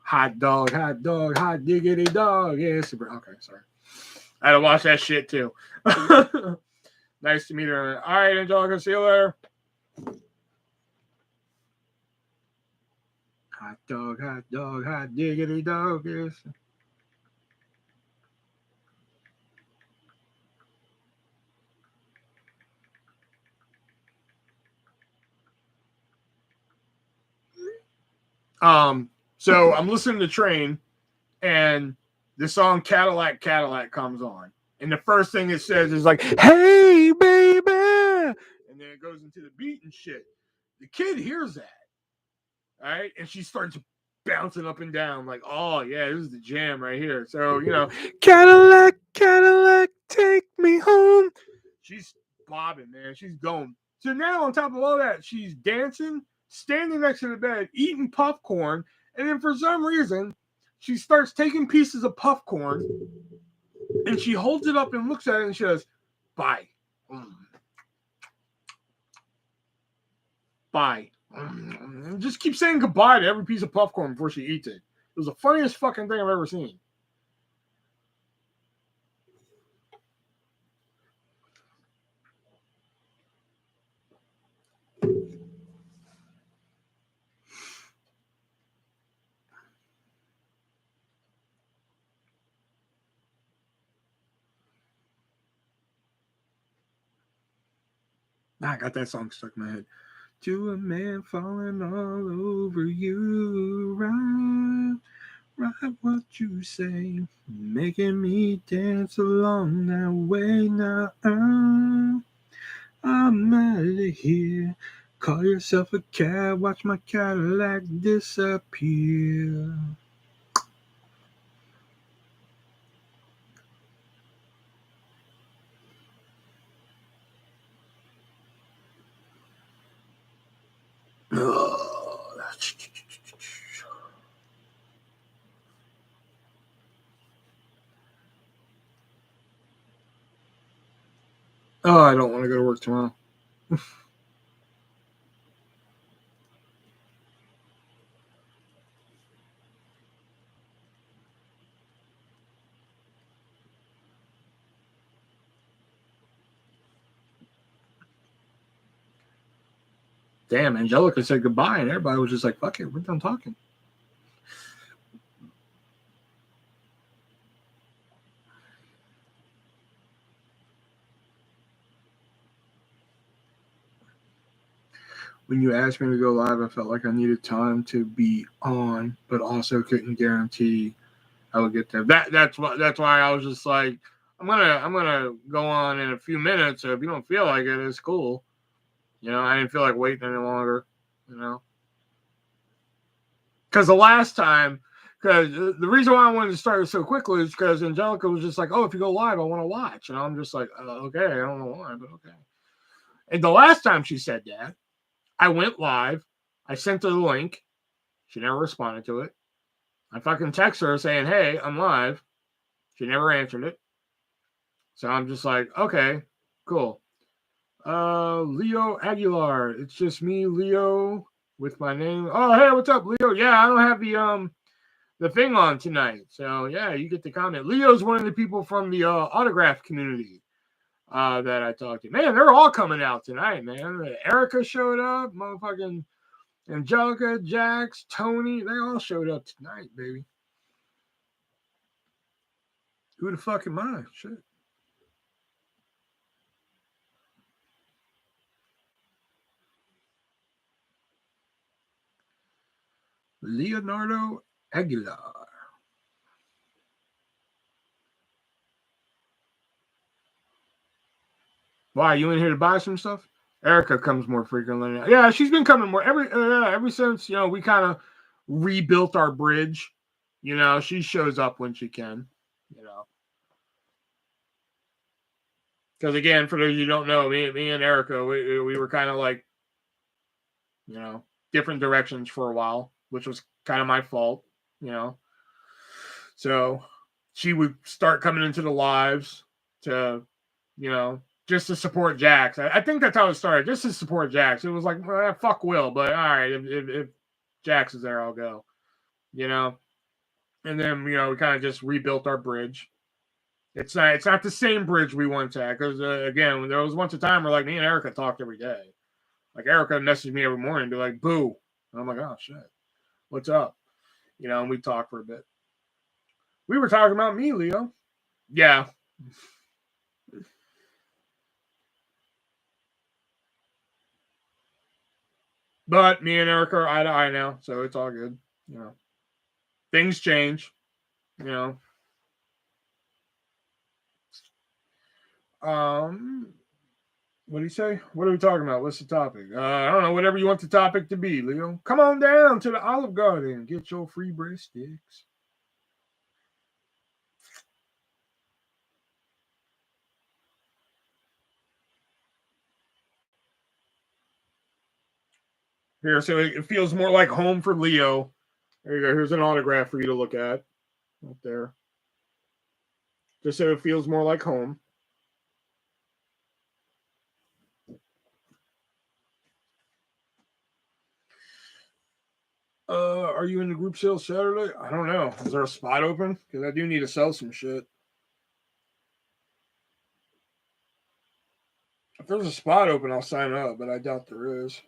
Hot dog, hot diggity dog. Yeah, super. Okay, sorry. I had to watch that shit too. Nice to meet her. All right, Angelica, see you later. Hot dog, hot diggity dog. Yes. So I'm listening to Train, and the song Cadillac comes on. And the first thing it says is like, hey, baby. And then it goes into the beat and shit. The kid hears that. All right. And she starts bouncing up and down like, oh, yeah, this is the jam right here. So, you know, Cadillac, take me home. She's bobbing, man. She's going. So now on top of all that, she's dancing, standing next to the bed, eating popcorn. And then for some reason, she starts taking pieces of popcorn and she holds it up and looks at it and she goes, bye. Bye. And just keep saying goodbye to every piece of popcorn before she eats it. It was the funniest fucking thing I've ever seen. I got that song stuck in my head. To a man falling all over you, right what you say, making me dance along that way now. I'm out of here. Call yourself a cab, watch my Cadillac disappear. Oh, I don't want to go to work tomorrow. Damn, Angelica said goodbye, and everybody was just like, fuck it, we're done talking. When you asked me to go live, I felt like I needed time to be on, but also couldn't guarantee I would get there. That's why I was just like, I'm gonna go on in a few minutes. So if you don't feel like it, it's cool. You know, I didn't feel like waiting any longer. You know, because the last time, because the reason why I wanted to start it so quickly is because Angelica was just like, oh, if you go live, I want to watch, and I'm just like, okay, I don't know why, but okay. And the last time she said that, I went live. I sent her the link. She never responded to it. I fucking text her saying, hey, I'm live. She never answered it. So I'm just like, okay, cool. Leo Aguilar. It's just me, Leo, with my name. Oh, hey, what's up, Leo? Yeah, I don't have the thing on tonight. So yeah, you get the comment. Leo's one of the people from the autograph community that I talked to. Man, they're all coming out tonight, man. Erica showed up, motherfucking Angelica, Jax, Tony, they all showed up tonight, baby. Who the fuck am I? Shit. Leonardo Aguilar. Why, you in here to buy some stuff? Erica comes more frequently now. Yeah, she's been coming more ever since, we kind of rebuilt our bridge. She shows up when she can, Because again, for those you don't know, me and Erica, we were kind of like, different directions for a while, which was kind of my fault, So she would start coming into the lives to, just to support Jax. I think that's how it started, just to support Jax. It was like, well, fuck Will, but all right, if Jax is there, I'll go, And then, we kind of just rebuilt our bridge. It's not the same bridge we once had, because, again, there was once a time where, like, me and Erica talked every day. Like, Erica messaged me every morning and be like, boo. And I'm like, oh, shit. What's up? And we talked for a bit. We were talking about me, Leo. Yeah. But me and Erica are eye to eye now, so it's all good. Things change. What do you say? What are we talking about? What's the topic? I don't know. Whatever you want the topic to be, Leo. Come on down to the Olive Garden. Get your free breadsticks. Here, so it feels more like home for Leo. There you go. Here's an autograph for you to look at. Up there. Just so it feels more like home. Are you in the group sale Saturday? I don't know. Is there a spot open? Because I do need to sell some shit. If there's a spot open, I'll sign up, but I doubt there is.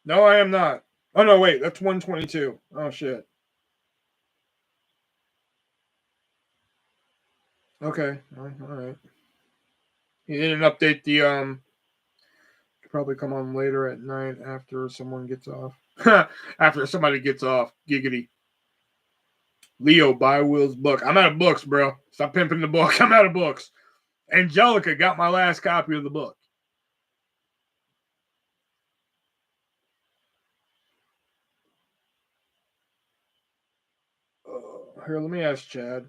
No, I am not. Oh, no, wait. That's 122. Oh, shit. Okay. All right. He didn't update the probably come on later at night after someone gets off. After somebody gets off. Giggity. Leo, buy Will's book. I'm out of books, bro. Stop pimping the book. I'm out of books. Angelica got my last copy of the book. Here, let me ask Chad.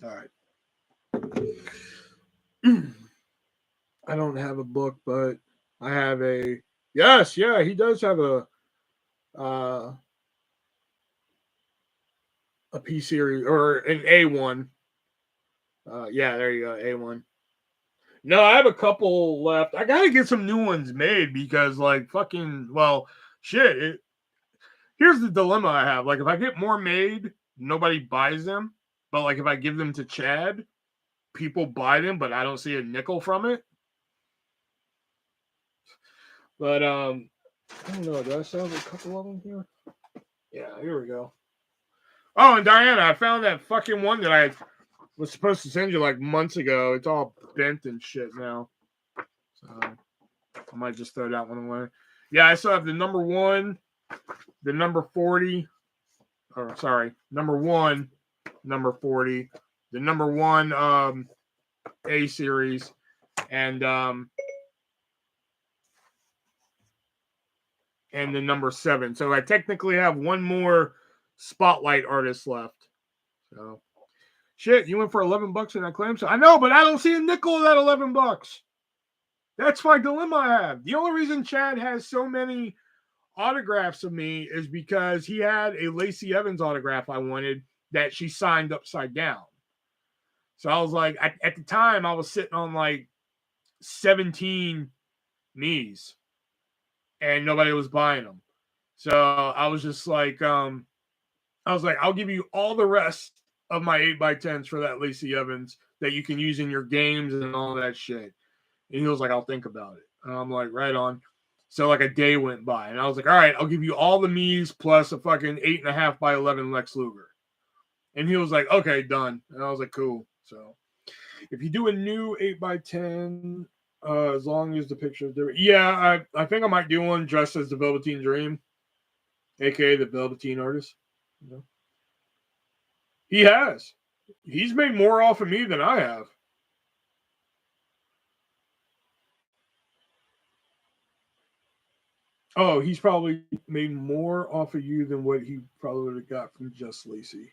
All right. I don't have a book, but I have a. Yes, yeah, he does have a P series or an A1. Yeah, there you go, A1. No, I have a couple left. I gotta get some new ones made because, like, fucking, well, shit. Here's the dilemma I have. Like, if I get more made, nobody buys them. But, like, if I give them to Chad, people buy them, but I don't see a nickel from it. But, I don't know. Do I still have a couple of them here? Yeah, here we go. Oh, and Diana, I found that fucking one that I was supposed to send you like months ago. It's all bent and shit now. So I might just throw that one away. Yeah, I still have the number 1, the number 40. or sorry, number 1, number 40, the number 1 A series, and the number 7. So I technically have one more spotlight artist left. So shit, you went for $11 in that claim. So I know, but I don't see a nickel of that $11. That's my dilemma I have. The only reason Chad has so many autographs of me is because he had a Lacey Evans autograph I wanted that she signed upside down. So I was like, at the time, I was sitting on like 17 me's and nobody was buying them. So I was just like, I'll give you all the rest of my 8x10s for that Lacey Evans that you can use in your games and all that shit. And he was like, I'll think about it. And I'm like, right on. So like a day went by, and I was like, all right, I'll give you all the me's plus a fucking 8.5x11 Lex Luger. And he was like, okay, done. And I was like, cool. So if you do a new 8x10, as long as the picture's there. Yeah, I think I might do one dressed as the Velveteen Dream, aka the Velveteen Artist. You know? He has. He's made more off of me than I have. Oh, he's probably made more off of you than what he probably would have got from just Lacey.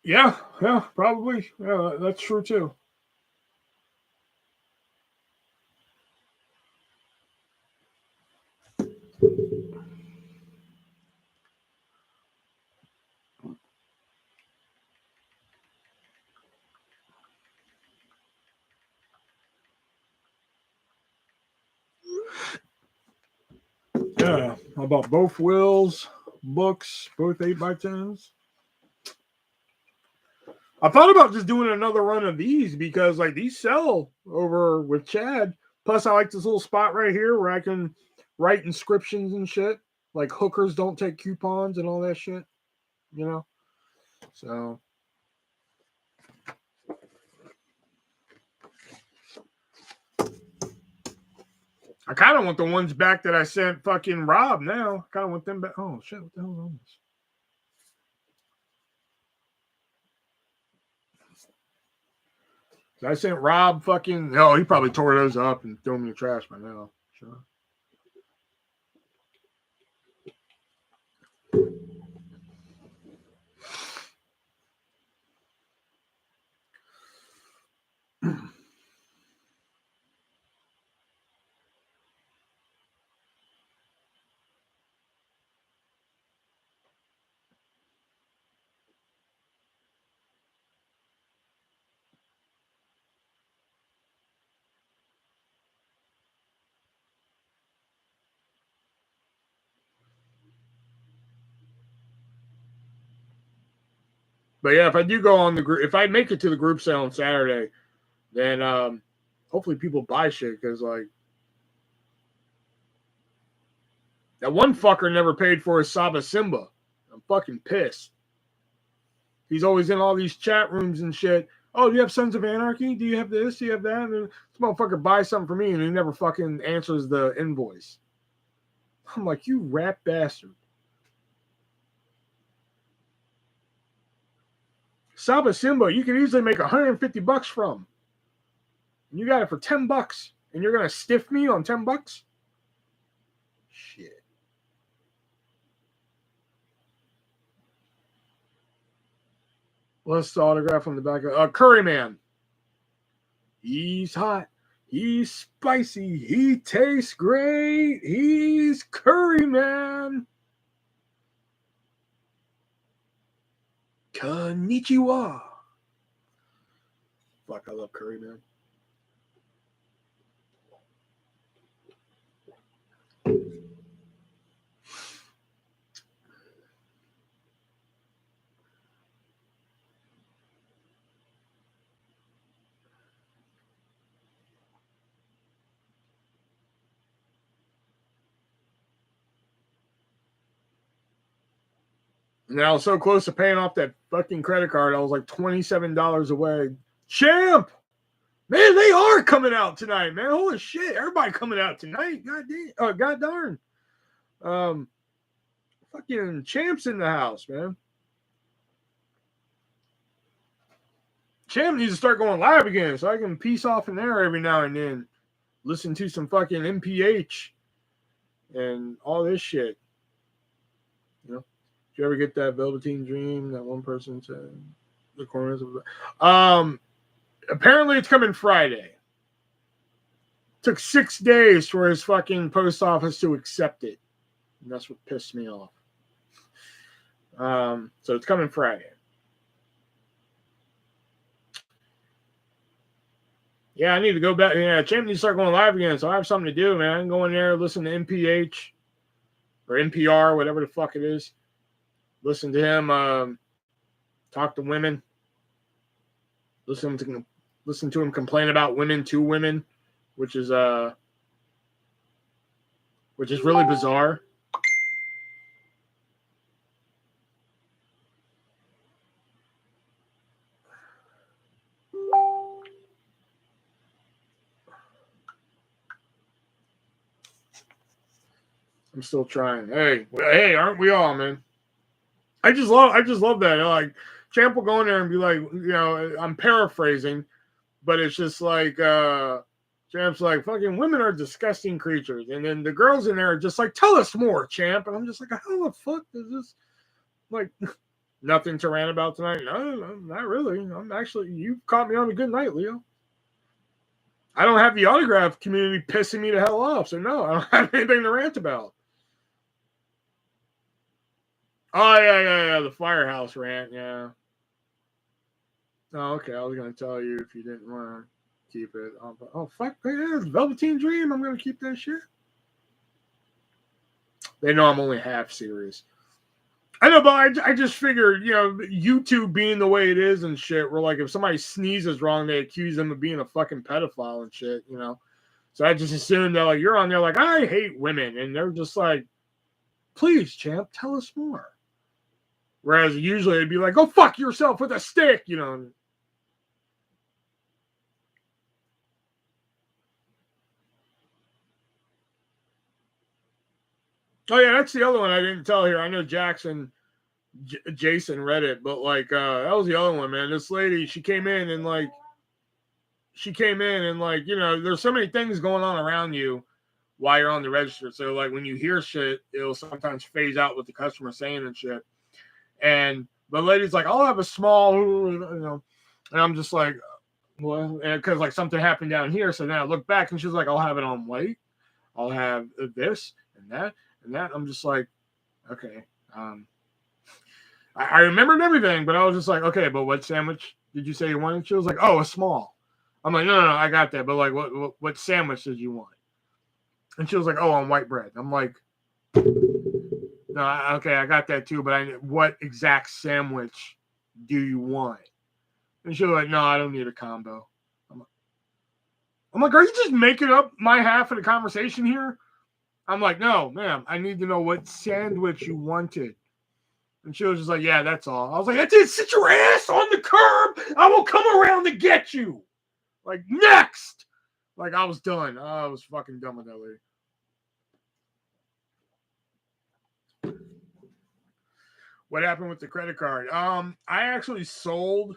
Yeah, probably. Yeah, that's true too. Yeah, I bought both wheels, books, both 8x10s. I thought about just doing another run of these because like these sell over with Chad. Plus, I like this little spot right here where I can write inscriptions and shit. Like hookers don't take coupons and all that shit. You know? So I kind of want the ones back that I sent fucking Rob now. I kind of want them back. Oh, shit. What the hell is on this? I sent Rob fucking. No, he probably tore those up and threw them in the trash by now. Sure. But yeah, if I do go on the group, if I make it to the group sale on Saturday, then hopefully people buy shit because like that one fucker never paid for his Saba Simba. I'm fucking pissed. He's always in all these chat rooms and shit. Oh, do you have Sons of Anarchy? Do you have this? Do you have that? And this motherfucker buys something for me and he never fucking answers the invoice. I'm like, you rat bastard. Saba Simba, you can easily make $150 from. And you got it for $10. And you're gonna stiff me on $10? Shit. What's the autograph on the back of Curry Man? He's hot. He's spicy. He tastes great. He's Curry Man. Konnichiwa. Fuck, I love Curry Man. And I was so close to paying off that fucking credit card. I was like $27 away. Champ! Man, they are coming out tonight, man. Holy shit. Everybody coming out tonight. God damn. God darn. Fucking Champ's in the house, man. Champ needs to start going live again so I can piece off in there every now and then. Listen to some fucking MPH and all this shit. You know, did you ever get that Velveteen Dream that one person said? The corners of the... Apparently it's coming Friday. Took 6 days for his fucking post office to accept it. And that's what pissed me off. So it's coming Friday. Yeah, I need to go back. Yeah, Champ needs to start going live again, so I have something to do, man. I can go in there, listen to MPH or NPR, whatever the fuck it is. Listen to him talk to women. Listen to him complain about women to women, which is really bizarre. I'm still trying. Hey, aren't we all, man? I just love that. Like, Champ will go in there and be like, you know, I'm paraphrasing, but it's just like Champ's like, fucking women are disgusting creatures. And then the girls in there are just like, tell us more, Champ. And I'm just like, how the fuck does this, like, nothing to rant about tonight? No, not really. I'm actually, you caught me on a good night, Leo. I don't have the autograph community pissing me the hell off. So no, I don't have anything to rant about. Oh, yeah. The Firehouse rant, yeah. Oh, okay. I was going to tell you if you didn't want to keep it. Oh, fuck. Yeah, Velveteen Dream. I'm going to keep that shit. They know I'm only half serious. I know, but I just figured, you know, YouTube being the way it is and shit, where, like, if somebody sneezes wrong, they accuse them of being a fucking pedophile and shit, you know? So I just assumed that, like, you're on there like, I hate women. And they're just like, please, Champ, tell us more. Whereas usually it'd be like, go fuck yourself with a stick, you know. Oh, yeah, that's the other one I didn't tell here. I know Jason read it, but, like, that was the other one, man. This lady, she came in and, you know, there's so many things going on around you while you're on the register. So, like, when you hear shit, it'll sometimes phase out what the customer's saying and shit. And the lady's like, I'll have a small, you know, and I'm just like, well, because like something happened down here. So then I look back and she's like, I'll have it on white. I'll have this and that and that. I'm just like, okay. I remembered everything, but I was just like, okay, but what sandwich did you say you wanted? She was like, oh, a small. I'm like, no, I got that. But like, what sandwich did you want? And she was like, oh, on white bread. I'm like, no, okay, I got that too, but what exact sandwich do you want? And she was like, no, I don't need a combo. I'm like, are you just making up my half of the conversation here? I'm like, no, ma'am, I need to know what sandwich you wanted. And she was just like, yeah, that's all. I was like, that's it, sit your ass on the curb. I will come around to get you. Like, next. Like, I was done. I was fucking done with that lady. What happened with the credit card? I actually sold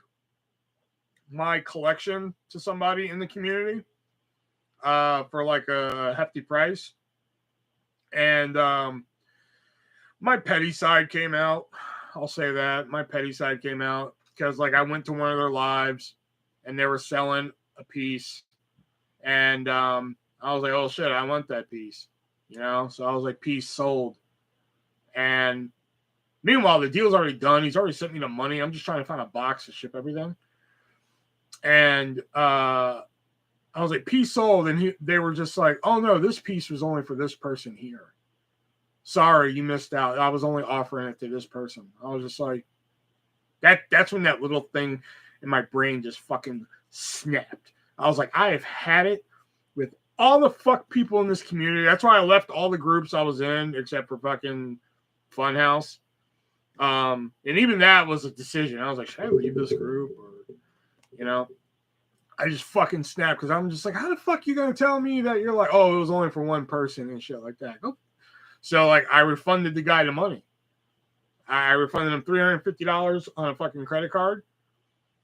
my collection to somebody in the community for like a hefty price. And my petty side came out. I'll say that. My petty side came out because like I went to one of their lives and they were selling a piece. And I was like, oh shit, I want that piece. You know? So I was like, piece sold. And meanwhile, the deal's already done. He's already sent me the money. I'm just trying to find a box to ship everything. And I was like, piece sold. And they were just like, oh, no, this piece was only for this person here. Sorry, you missed out. I was only offering it to this person. I was just like, that's when that little thing in my brain just fucking snapped. I was like, I have had it with all the fuck people in this community. That's why I left all the groups I was in except for fucking Funhouse. And even that was a decision. I was like, should I leave this group? Or, you know, I just fucking snapped because I'm just like, how the fuck you gonna tell me that you're like, oh, it was only for one person and shit like that? So like, I refunded the guy the money. I refunded them $350 on a fucking credit card.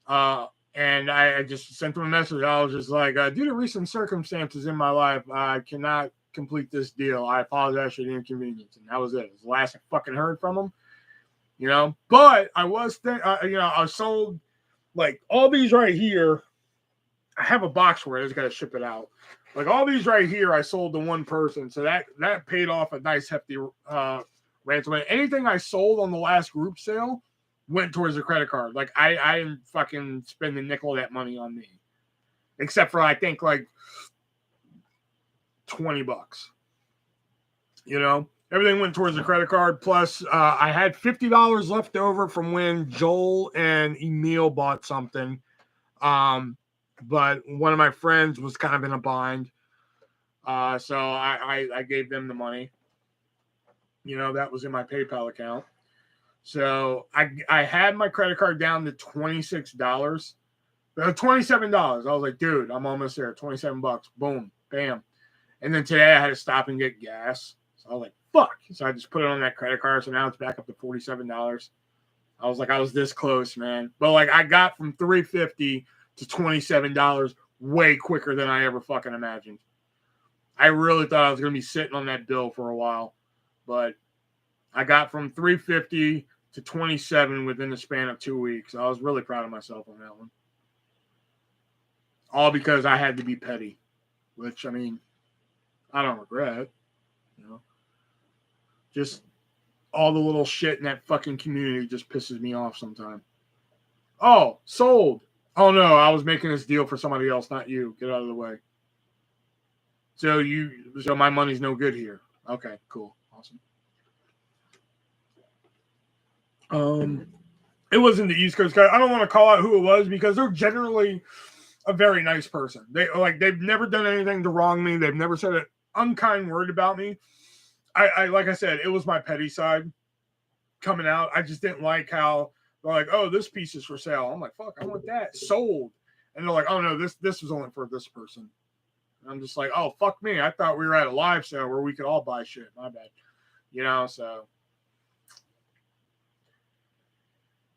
And I just sent them a message. I was just like, due to recent circumstances in my life, I cannot complete this deal. I apologize for the inconvenience. And that was it. It was the last I fucking heard from them. You know, but I was, I sold like all these right here. I have a box where I just got to ship it out. Like all these right here, I sold to one person. So that paid off a nice hefty ransom. Anything I sold on the last group sale went towards the credit card. Like I didn't fucking spend a nickel of that money on me. Except for I think like $20. You know? Everything went towards the credit card. Plus, I had $50 left over from when Joel and Emil bought something. But one of my friends was kind of in a bind. So I gave them the money. You know, that was in my PayPal account. So I had my credit card down to $26. $27. I was like, dude, I'm almost there. $27. Boom. Bam. And then today I had to stop and get gas. So I was like, fuck. So I just put it on that credit card. So now it's back up to $47. I was like, I was this close, man. But like I got from $350 to $27 way quicker than I ever fucking imagined. I really thought I was going to be sitting on that bill for a while. But I got from $350 to $27 within the span of 2 weeks. I was really proud of myself on that one. All because I had to be petty. Which, I mean, I don't regret. You know? Just all the little shit in that fucking community just pisses me off sometimes. Oh, sold. Oh no, I was making this deal for somebody else, not you. Get out of the way. So my money's no good here. Okay, cool. Awesome. It wasn't the East Coast guy. I don't want to call out who it was because they're generally a very nice person. They've never done anything to wrong me. They've never said an unkind word about me. I like I said, it was my petty side coming out. I just didn't like how they're like, oh, this piece is for sale. I'm like, fuck, I want that sold. And they're like, oh no, this was only for this person. And I'm just like, oh, fuck me. I thought we were at a live sale where we could all buy shit. My bad. You know, so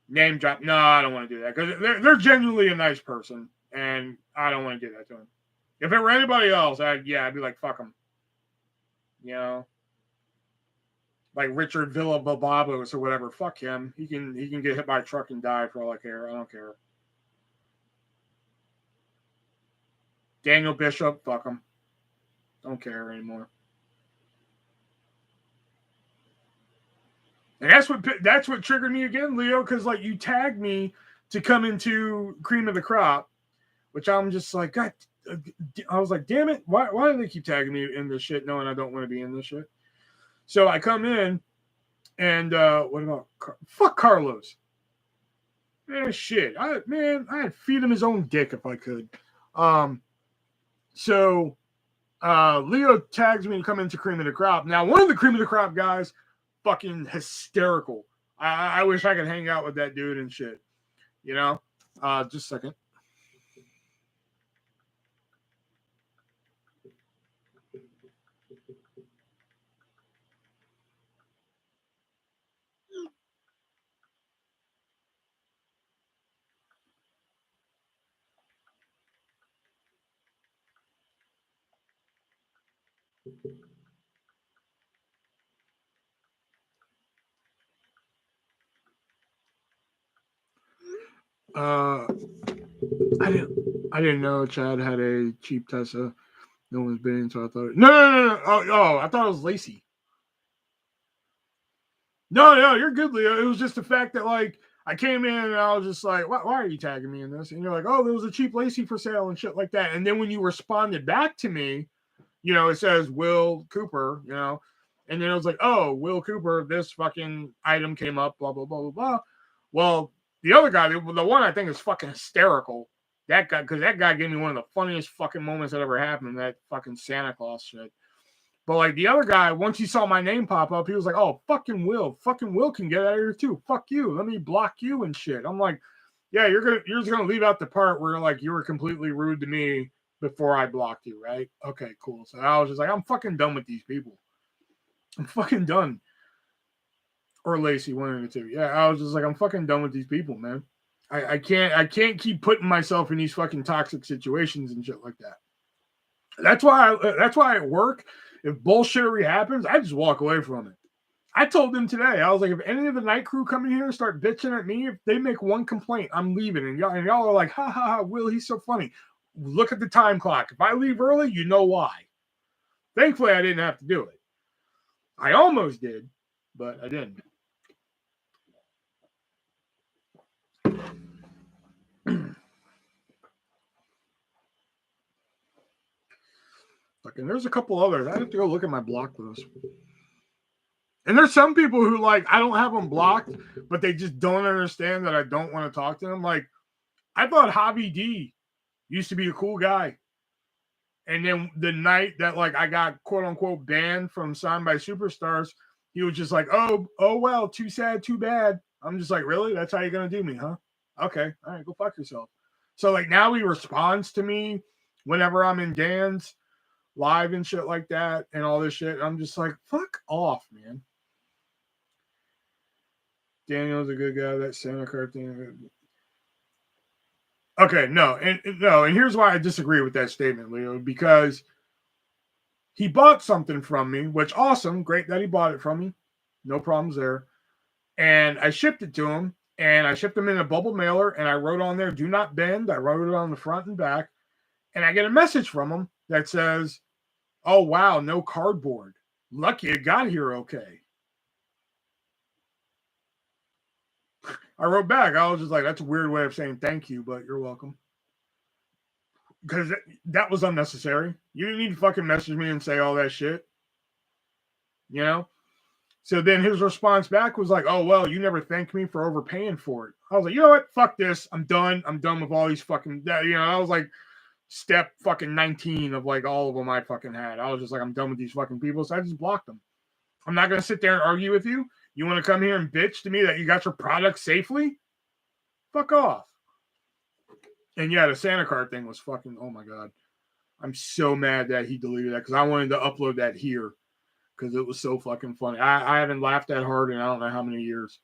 name drop. No, I don't want to do that because they're genuinely a nice person, and I don't want to do that to them. If it were anybody else, I'd be like, fuck them. You know, like Richard Villalobos or whatever. Fuck him. He can get hit by a truck and die for all I care. I don't care. Daniel Bishop, fuck him. Don't care anymore. And that's what triggered me again, Leo, because like you tagged me to come into Cream of the Crop, which I'm just like, God, I was like, damn it, why do they keep tagging me in this shit knowing I don't want to be in this shit? So I come in, and what about fuck Carlos? Man, shit, I'd feed him his own dick if I could. So Leo tags me to come into Cream of the Crop. Now, one of the Cream of the Crop guys, fucking hysterical. I wish I could hang out with that dude and shit. You know? Just a second. I didn't know Chad had a cheap Tesla. No one's been, so I thought no. Oh, I thought it was Lacey. No, you're good, Leo. It was just the fact that like I came in and I was just like, why are you tagging me in this? And you're like, oh, there was a cheap Lacey for sale and shit like that. And then when you responded back to me, you know, it says Will Cooper, you know, and then it was like, oh, Will Cooper, this fucking item came up, blah, blah, blah, blah, blah. Well, the other guy, the one I think is fucking hysterical, that guy, because that guy gave me one of the funniest fucking moments that ever happened, that fucking Santa Claus shit. But like the other guy, once he saw my name pop up, he was like, oh, fucking Will can get out of here too. Fuck you. Let me block you and shit. I'm like, yeah, you're just gonna leave out the part where like you were completely rude to me before I blocked you, right? Okay, cool. So I was just like, I'm fucking done with these people. I'm fucking done. Or Lacey, one of the two. Yeah, I was just like, I'm fucking done with these people, man. I can't keep putting myself in these fucking toxic situations and shit like that. That's why at work, if bullshittery happens, I just walk away from it. I told them today, I was like, if any of the night crew come in here and start bitching at me, if they make one complaint, I'm leaving. And y'all are like, ha ha ha, Will, he's so funny. Look at the time clock. If I leave early, you know why. Thankfully, I didn't have to do it. I almost did, but I didn't. And there's a couple others. I have to go look at my block list. And there's some people who, like, I don't have them blocked, but they just don't understand that I don't want to talk to them. Like, I thought Javi D used to be a cool guy. And then the night that, like, I got quote-unquote banned from Signed by Superstars, he was just like, oh, well, too sad, too bad. I'm just like, really? That's how you're going to do me, huh? Okay. All right, go fuck yourself. So, like, now he responds to me whenever I'm in Dan's live and shit like that and all this shit. I'm just like, fuck off, man. Daniel's a good guy. That Santa card thing. Okay, no. And here's why I disagree with that statement, Leo, because he bought something from me, which awesome. Great that he bought it from me. No problems there. And I shipped it to him, and I shipped him in a bubble mailer, and I wrote on there, do not bend. I wrote it on the front and back. And I get a message from him that says, oh, wow, no cardboard. Lucky it got here okay. I wrote back. I was just like, that's a weird way of saying thank you, but you're welcome. Because that was unnecessary. You didn't need to fucking message me and say all that shit. You know? So then his response back was like, oh, well, you never thanked me for overpaying for it. I was like, you know what? Fuck this. I'm done. I'm done with all these fucking, I was like step fucking 19 of like all of them I fucking had. I was just like, I'm done with these fucking people. So I just blocked them. I'm not going to sit there and argue with you. You want to come here and bitch to me that you got your product safely? Fuck off. And yeah, the Santa card thing was fucking, oh my God. I'm so mad that he deleted that because I wanted to upload that here because it was so fucking funny. I haven't laughed that hard in I don't know how many years.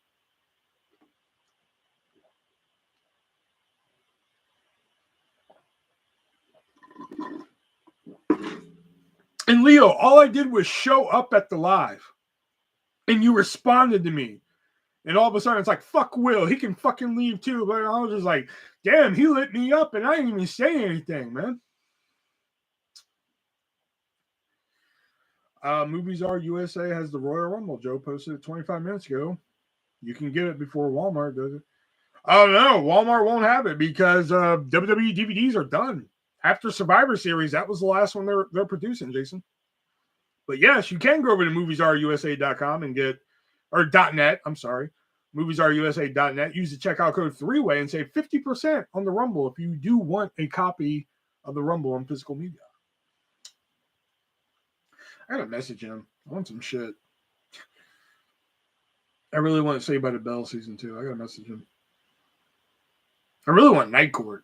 And Leo, all I did was show up at the live. And you responded to me. And all of a sudden, it's like, fuck Will. He can fucking leave too. But I was just like, damn, he lit me up. And I didn't even say anything, man. Movies Are USA has the Royal Rumble. Joe posted it 25 minutes ago. You can get it before Walmart does it. Oh, no. Walmart won't have it because WWE DVDs are done. After Survivor Series, that was the last one they're producing, Jason. But yes, you can go over to moviesarusa.com and get, or .net, I'm sorry, moviesarusa.net. Use the checkout code 3-way and save 50% on the Rumble if you do want a copy of the Rumble on physical media. I gotta message him. I want some shit. I really want Saved by the Bell season 2. I gotta message him. I really want Night Court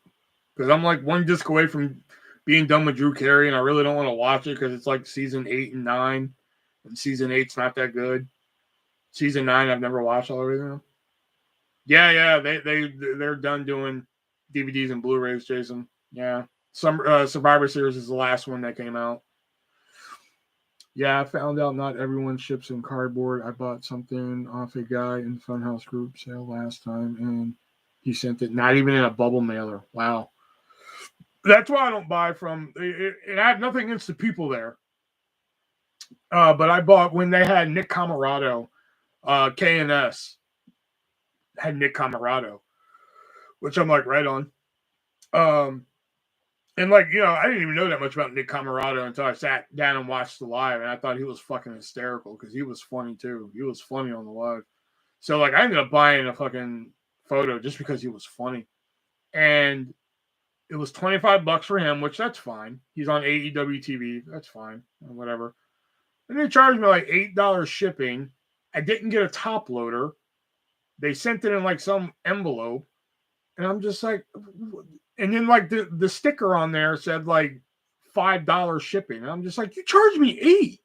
because I'm like one disc away from being done with Drew Carey, and I really don't want to watch it because it's like season 8 and 9, and season 8's not that good. Season 9 I've never watched all of it. Yeah, they're done doing DVDs and Blu-rays, Jason. Yeah, some Survivor Series is the last one that came out. Yeah, I found out not everyone ships in cardboard. I bought something off a guy in the Funhouse group sale last time, and he sent it not even in a bubble mailer. Wow. That's why I don't buy from, and I have nothing against the people there. But I bought when they had Nick Camarado, K&S had Nick Camarado, which I'm like, right on. And like, I didn't even know that much about Nick Camarado until I sat down and watched the live, and I thought he was fucking hysterical because he was funny too. He was funny on the live. So like I ended up buying a fucking photo just because he was funny. And it was $25 for him, which that's fine. He's on AEW TV. That's fine. Whatever. And they charged me like $8 shipping. I didn't get a top loader. They sent it in like some envelope. And I'm just like, and then like the sticker on there said like $5 shipping. And I'm just like, you charged me $8.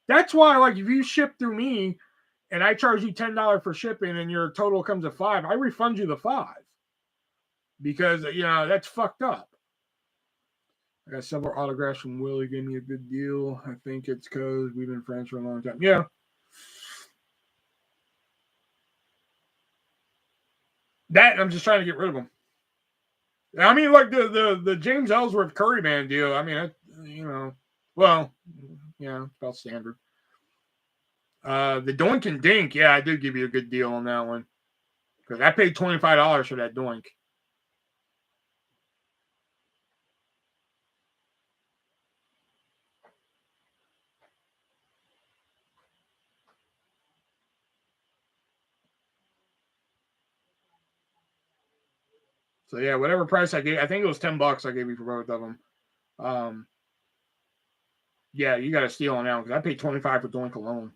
That's why, like, if you ship through me, and I charge you $10 for shipping and your total comes to $5, I refund you the $5 because, you know, that's fucked up. I got several autographs from Willie. Gave me a good deal. I think it's because we've been friends for a long time. Yeah. That, I'm just trying to get rid of them. I mean, like the James Ellsworth Curry Man deal. I mean, you know, well, yeah, it's about standard. The Doink and Dink, yeah, I did give you a good deal on that one because I paid $25 for that Doink. So yeah, whatever price I gave, I think it was $10 I gave you for both of them. Yeah, you got to steal on that because I paid $25 for Doink alone.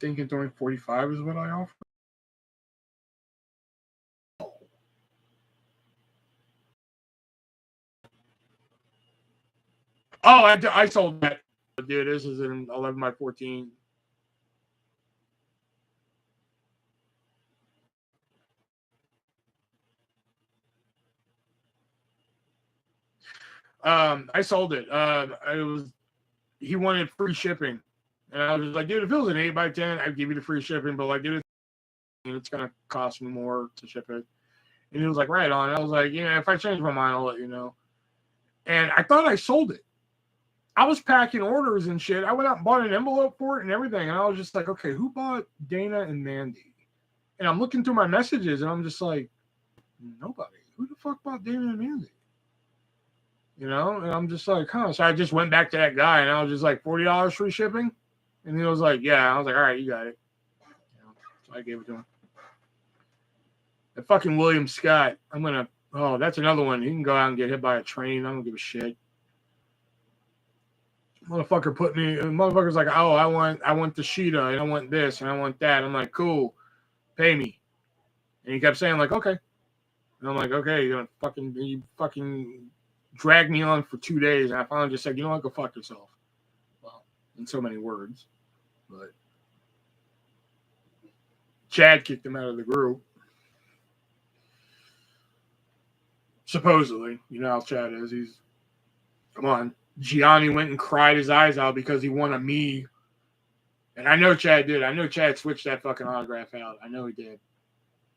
Thinking Doink 45 is what I offer. Oh, I sold that. Dude, this is an 11 by 14. I sold it. He wanted free shipping, and I was like, dude, if it was an 8 by 10, I'd give you the free shipping, but like, dude, it's gonna cost me more to ship it. And he was like, right on. I was like, yeah, if I change my mind, I'll let you know. And I thought I sold it. I was packing orders and shit. I went out and bought an envelope for it and everything, and I was just like, okay, who bought Dana and Mandy? And I'm looking through my messages, and I'm just like, nobody. Who the fuck bought Dana and Mandy? You know, and I'm just like, huh. So I just went back to that guy, and I was just like, $40 free shipping, and he was like, yeah. I was like, all right, you got it. You know, so I gave it to him. The fucking William Scott. That's another one. He can go out and get hit by a train. I don't give a shit. Motherfucker's like, oh, I want the Sheeta, and I want this, and I want that. I'm like, cool, pay me. And he kept saying, like, okay. And I'm like, okay, you fucking dragged me on for 2 days, and I finally just said, you know what, go fuck yourself. Well, in so many words. But Chad kicked him out of the group. Supposedly. You know how Chad is. Come on. Gianni went and cried his eyes out because he won a me. And I know Chad did. I know Chad switched that fucking autograph out. I know he did.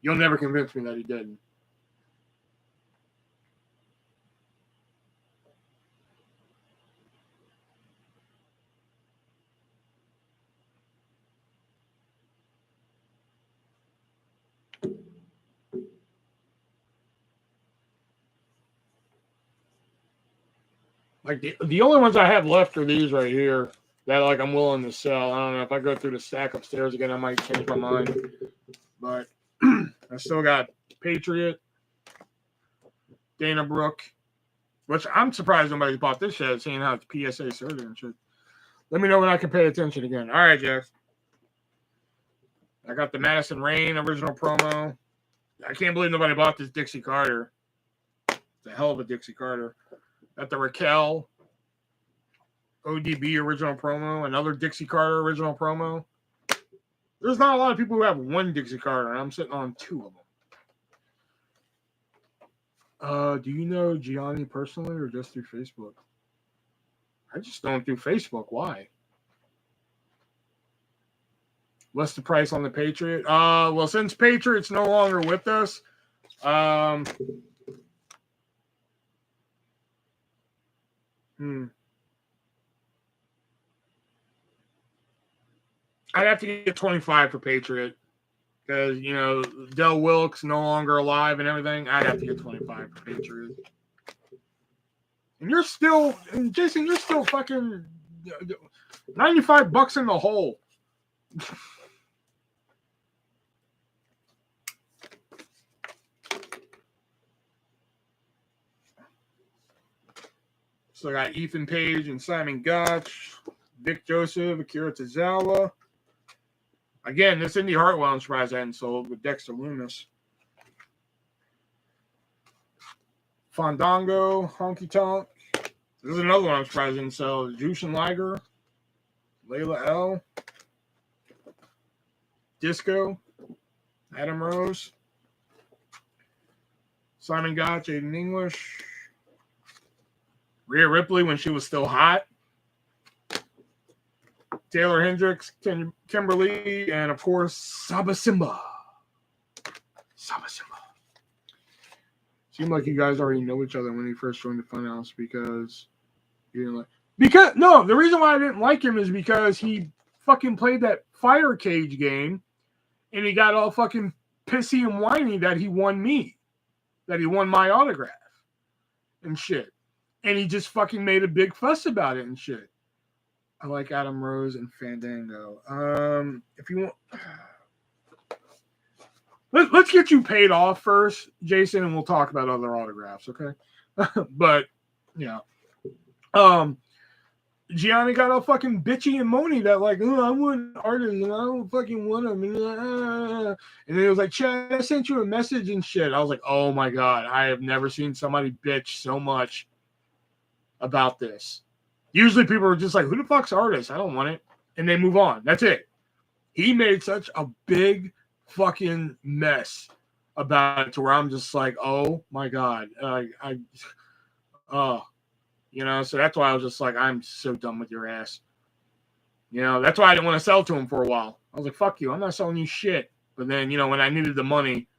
You'll never convince me that he didn't. Like the only ones I have left are these right here that like I'm willing to sell. I don't know if I go through the stack upstairs again, I might change my mind. But I still got Patriot, Dana Brooke, which I'm surprised nobody bought this yet, seeing how it's PSA certified and shit. Let me know when I can pay attention again. All right, Jeff. I got the Madison Rain original promo. I can't believe nobody bought this Dixie Carter. It's a hell of a Dixie Carter. Got the Raquel ODB original promo, another Dixie Carter original promo. There's not a lot of people who have one Dixie Carter, and I'm sitting on 2 of them. Do you know Gianni personally or just through Facebook? I just know him through Facebook. Why? What's the price on the Patriot? Well, since Patriot's no longer with us, I'd have to get 25 for Patriot because, you know, Del Wilkes no longer alive and everything. I'd have to get 25 for Patriot. And Jason, you're still fucking $95 in the hole. So I got Ethan Page and Simon Gotch, Vic Joseph, Akira Tozawa. Again, this Indie Hartwell, I'm surprised I hadn't sold, with Dexter Lumis. Fandango, Honky Tonk. This is another one I'm surprised I didn't sell. Jushin Liger, Layla L, Disco, Adam Rose, Simon Gotch, Aiden English, Rhea Ripley when she was still hot, Taylor Hendricks, Kimberly, and of course, Saba Simba. Saba Simba. Seemed like you guys already know each other when he first joined the Funhouse because you didn't like. Because no, the reason why I didn't like him is because he fucking played that fire cage game, and he got all fucking pissy and whiny that he won me, that he won my autograph, and shit, and he just fucking made a big fuss about it and shit. I like Adam Rose and Fandango. If you want. Let's get you paid off first, Jason, and we'll talk about other autographs, okay? But, yeah. Gianni got all fucking bitchy and moany that, like, oh, I want an artist and I don't fucking want him. And then it was like, Chad, I sent you a message and shit. I was like, oh my God, I have never seen somebody bitch so much about this. Usually people are just like, who the fuck's artist? I don't want it. And they move on. That's it. He made such a big fucking mess about it to where I'm just like, oh my God. You know, so that's why I was just like, I'm so done with your ass. You know, that's why I didn't want to sell to him for a while. I was like, fuck you. I'm not selling you shit. But then, you know, when I needed the money,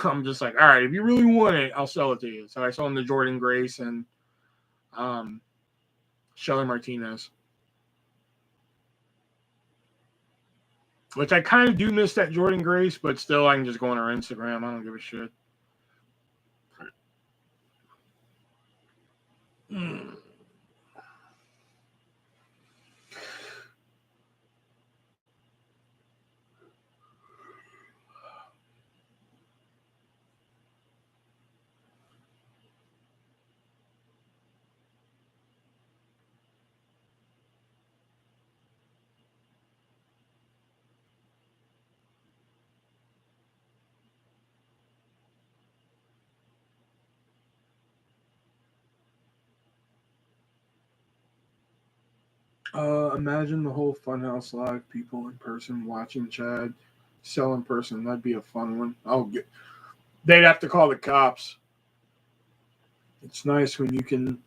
I'm just like, all right, if you really want it, I'll sell it to you. So I sold him to Jordan Grace and Shelly Martinez. Which I kind of do miss that Jordan Grace, but still I can just go on her Instagram. I don't give a shit. Imagine the whole Funhouse Live people in person watching Chad sell in person. That'd be a fun one. They'd have to call the cops. It's nice when you can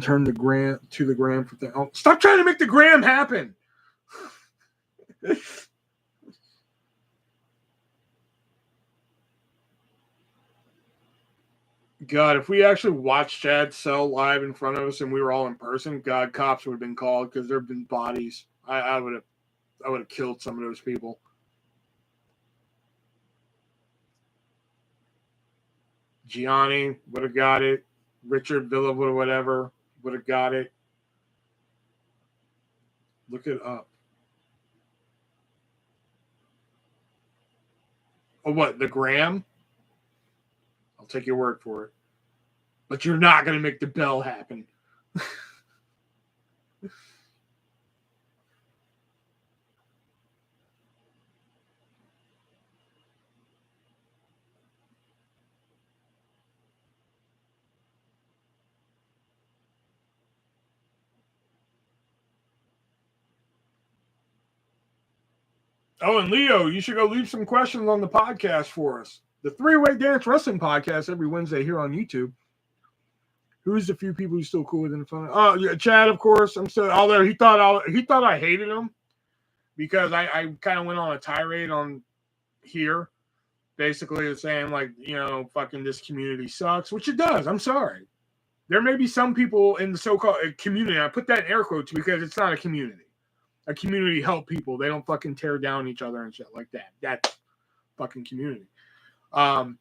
turn the gram to the gram for things. Oh, stop trying to make the gram happen. God, if we actually watched Chad sell live in front of us and we were all in person, God, cops would have been called because there have been bodies. I would have killed some of those people. Gianni would have got it. Richard Villa would have got it. Look it up. Oh, what? The gram? I'll take your word for it. But you're not going to make the bell happen. Oh, and Leo, you should go leave some questions on the podcast for us. The Three-Way Dance Wrestling Podcast every Wednesday here on YouTube. Who's the few people who's still cool with in the fun? Oh, yeah, Chad, of course. I'm still. Although he thought I hated him because I kind of went on a tirade on here, basically saying like, you know, fucking this community sucks, which it does. I'm sorry. There may be some people in the so-called community. I put that in air quotes because it's not a community. A community help people. They don't fucking tear down each other and shit like that. That's fucking community. And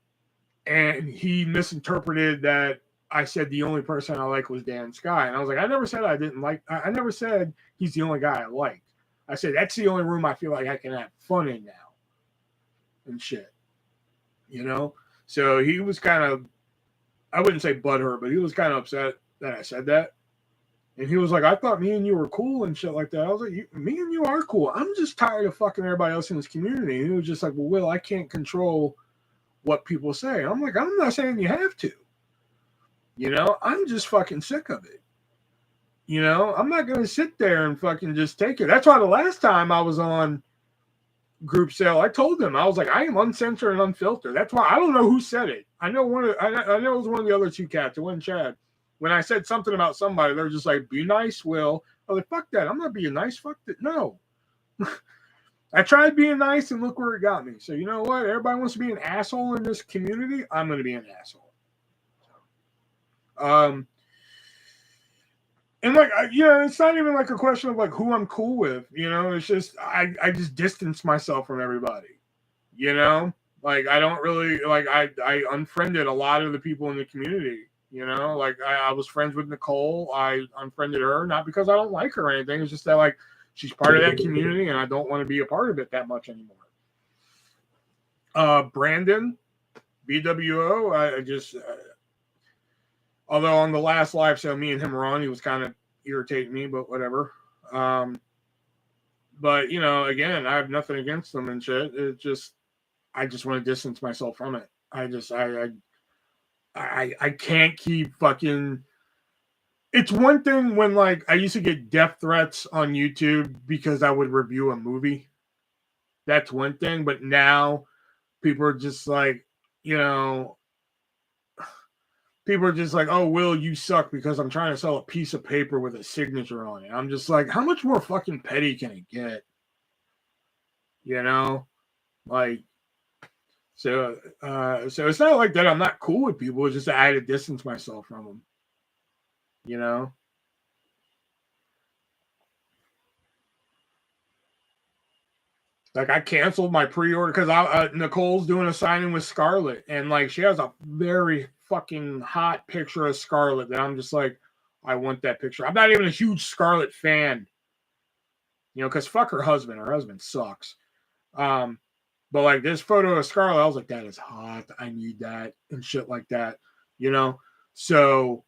he misinterpreted that I said the only person I like was Dan Sky. And I was like, I never said I didn't like. I never said he's the only guy I like. I said that's the only room I feel like I can have fun in now. And shit. You know? So he was kind of, I wouldn't say butthurt, but he was kind of upset that I said that. And he was like, I thought me and you were cool and shit like that. I was like, me and you are cool. I'm just tired of fucking everybody else in this community. And he was just like, well, Will, I can't control what people say. I'm like, I'm not saying you have to. I'm just fucking sick of it. I'm not going to sit there and fucking just take it. That's why the last time I was on Group Sale, I told them, I was like, I am uncensored and unfiltered. That's why I don't know who said it. I know I know it was one of the other two cats. It wasn't Chad. When I said something about somebody, they're just like, be nice, Will. I was like, fuck that. I'm not being nice. Fuck that. No. I tried being nice and look where it got me. So you know what? Everybody wants to be an asshole in this community. I'm going to be an asshole. And like, it's not even like a question of like who I'm cool with. It's just I just distance myself from everybody. Like I don't really like I unfriended a lot of the people in the community. Like I was friends with Nicole. I unfriended her, not because I don't like her or anything. It's just that like she's part of that community and I don't want to be a part of it that much anymore. Brandon, BWO, I just, although on the last live show, me and him were on, he was kind of irritating me, but whatever. But, again, I have nothing against them and shit. It's just, I just want to distance myself from it. I can't keep fucking. It's one thing when like I used to get death threats on YouTube because I would review a movie. That's one thing, but now people are just like, people are just like, oh, Will, you suck because I'm trying to sell a piece of paper with a signature on it. I'm just like, how much more fucking petty can it get? Like. So it's not like that I'm not cool with people. It's just that I had to distance myself from them. Like I canceled my pre-order because Nicole's doing a signing with Scarlett, and like she has a very fucking hot picture of Scarlett that I'm just like, I want that picture. I'm not even a huge Scarlett fan, because fuck her husband. Her husband sucks. But like this photo of Scarlett, I was like, that is hot. I need that and shit like that, So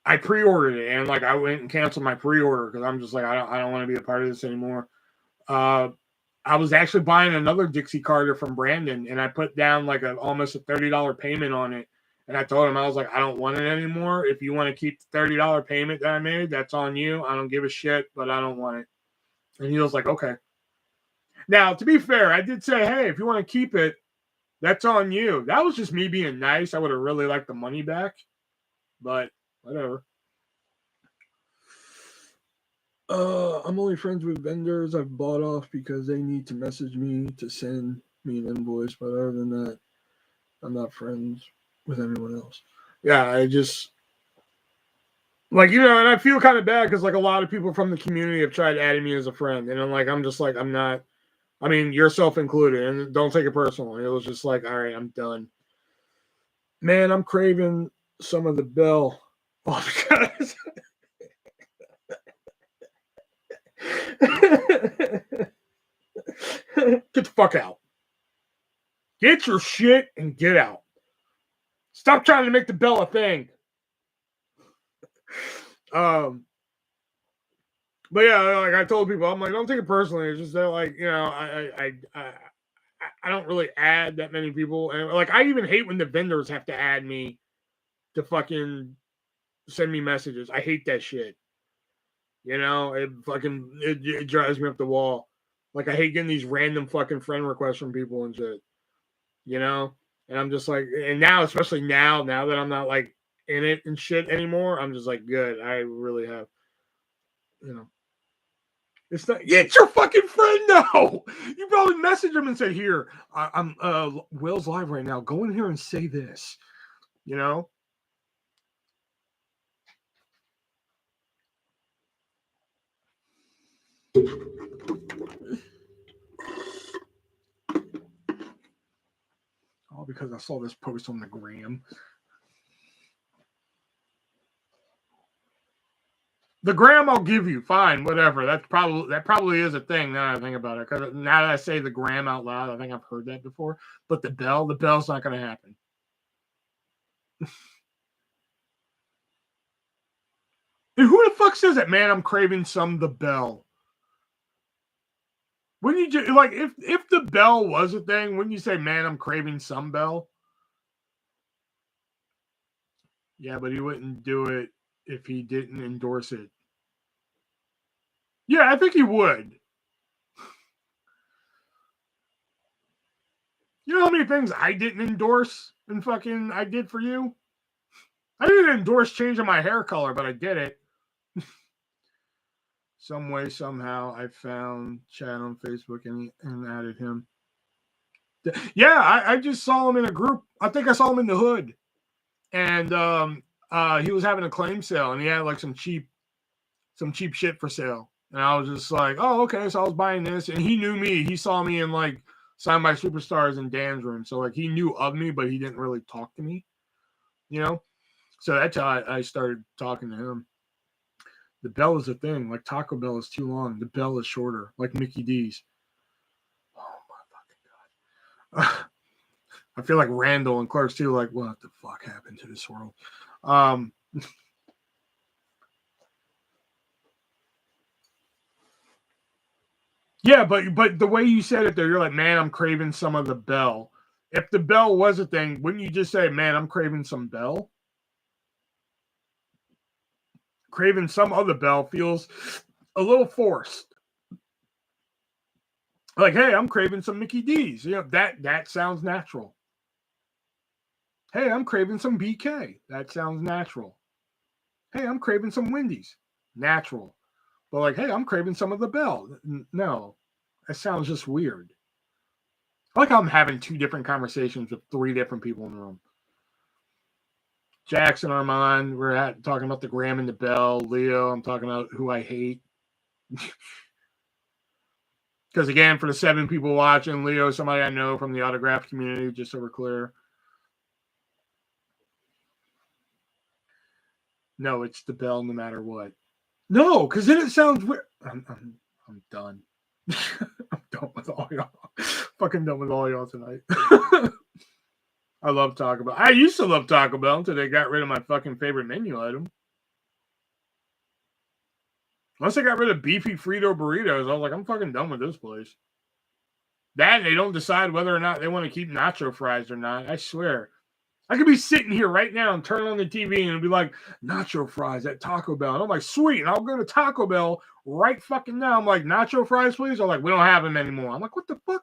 I pre-ordered it and like I went and canceled my pre-order because I'm just like, I don't want to be a part of this anymore. I was actually buying another Dixie Carter from Brandon and I put down like almost a $30 payment on it. And I told him, I was like, I don't want it anymore. If you want to keep the $30 payment that I made, that's on you. I don't give a shit, but I don't want it. And he was like, okay. Now, to be fair, I did say, hey, if you want to keep it, that's on you. That was just me being nice. I would have really liked the money back, but whatever. I'm only friends with vendors I've bought off because they need to message me to send me an invoice. But other than that, I'm not friends with anyone else. Yeah, I just like, and I feel kind of bad because like a lot of people from the community have tried adding me as a friend. And I'm just like, I'm not. I mean, yourself included, and don't take it personally. It was just like, all right, I'm done. Man, I'm craving some of the Bell. Oh, because get the fuck out. Get your shit and get out. Stop trying to make the Bell a thing. But yeah, like I told people, I'm like, don't take it personally. It's just that, like, I don't really add that many people, and like I even hate when the vendors have to add me to fucking send me messages. I hate that shit. It drives me up the wall. Like I hate getting these random fucking friend requests from people and shit. And I'm just like, and now, especially now that I'm not like in it and shit anymore, I'm just like, good. I really have, It's not. It's your fucking friend now. You probably messaged him and said, "Here, I'm Will's live right now. Go in here and say this." All because I saw this post on the gram. The gram I'll give you, fine, whatever. That probably is a thing now that I think about it. Because now that I say the gram out loud, I think I've heard that before. But the bell's not going to happen. Dude, who the fuck says that? Man, I'm craving some the bell. Wouldn't you just, like, if the bell was a thing, wouldn't you say, man, I'm craving some bell? Yeah, but he wouldn't do it if he didn't endorse it. Yeah, I think he would. You know how many things I didn't endorse and fucking I did for you? I didn't endorse changing my hair color, but I did it. Some way, somehow, I found Chad on Facebook and added him. Yeah, I just saw him in a group. I think I saw him in the hood. And he was having a claim sale, and he had like some cheap shit for sale. And I was just like, oh, okay. So I was buying this, and he knew me. He saw me in like Signed by Superstars in Dan's room. So like he knew of me, but he didn't really talk to me, you know? So that's how I started talking to him. The bell is a thing. Like Taco Bell is too long. The bell is shorter, like Mickey D's. Oh my fucking God. I feel like Randall and Clerks too, like, what the fuck happened to this world? Yeah, but the way you said it there, you're like, man, I'm craving some of the bell. If the bell was a thing, wouldn't you just say, man, I'm craving some bell? Craving some other bell feels a little forced. Like, hey, I'm craving some Mickey D's. You know, that sounds natural. Hey, I'm craving some BK. That sounds natural. Hey, I'm craving some Wendy's. Natural. But like, hey, I'm craving some of the bell. No, that sounds just weird. Like I'm having two different conversations with three different people in the room. Jackson, Armand, we're talking about the Graham and the Bell. Leo, I'm talking about who I hate. Because again, for the 7 people watching, Leo is somebody I know from the autograph community, just so we're clear. No, it's the Bell no matter what. No, because then it sounds weird. I'm done. I'm done with all y'all. Fucking done with all y'all tonight. I love Taco Bell. I used to love Taco Bell until they got rid of my fucking favorite menu item. Once they got rid of beefy Frito burritos, I was like, I'm fucking done with this place. That they don't decide whether or not they want to keep nacho fries or not. I swear. I could be sitting here right now and turn on the TV and it'll be like, nacho fries at Taco Bell. And I'm like, sweet. And I'll go to Taco Bell right fucking now. I'm like, nacho fries, please? I'm like, we don't have them anymore. I'm like, what the fuck?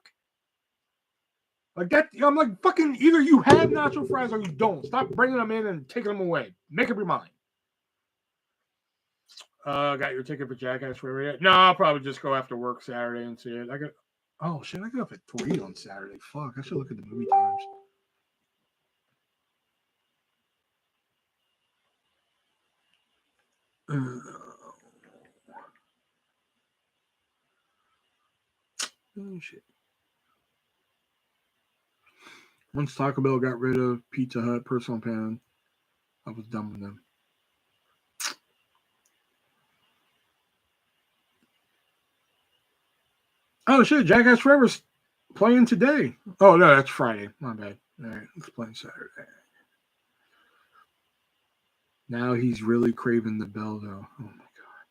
Like that, I'm like, fucking either you have nacho fries or you don't. Stop bringing them in and taking them away. Make up your mind. Got your ticket for Jackass Forever yet? No, I'll probably just go after work Saturday and see it. I get up at 3 on Saturday. Fuck, I should look at the movie times. Oh shit. Once Taco Bell got rid of Pizza Hut personal pan, I was done with them. Oh shit, Jackass Forever's playing today. Oh no, that's Friday. My bad. All right, it's playing Saturday. Now he's really craving the bell though. Oh my god.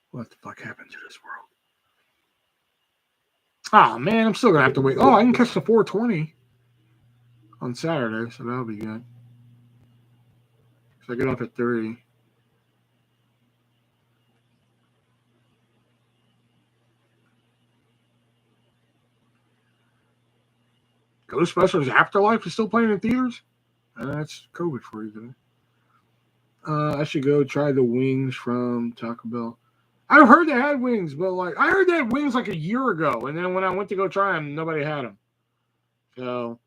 What the fuck happened to this world? Ah man, I'm still gonna have to wait. Oh, I can catch the 420 on Saturday, so that'll be good. So I get off at 3. Ghostbusters Afterlife is still playing in theaters? That's COVID for you, today. I should go try the wings from Taco Bell. I've heard they had wings, but like I heard they had wings like a year ago, and then when I went to go try them, nobody had them. So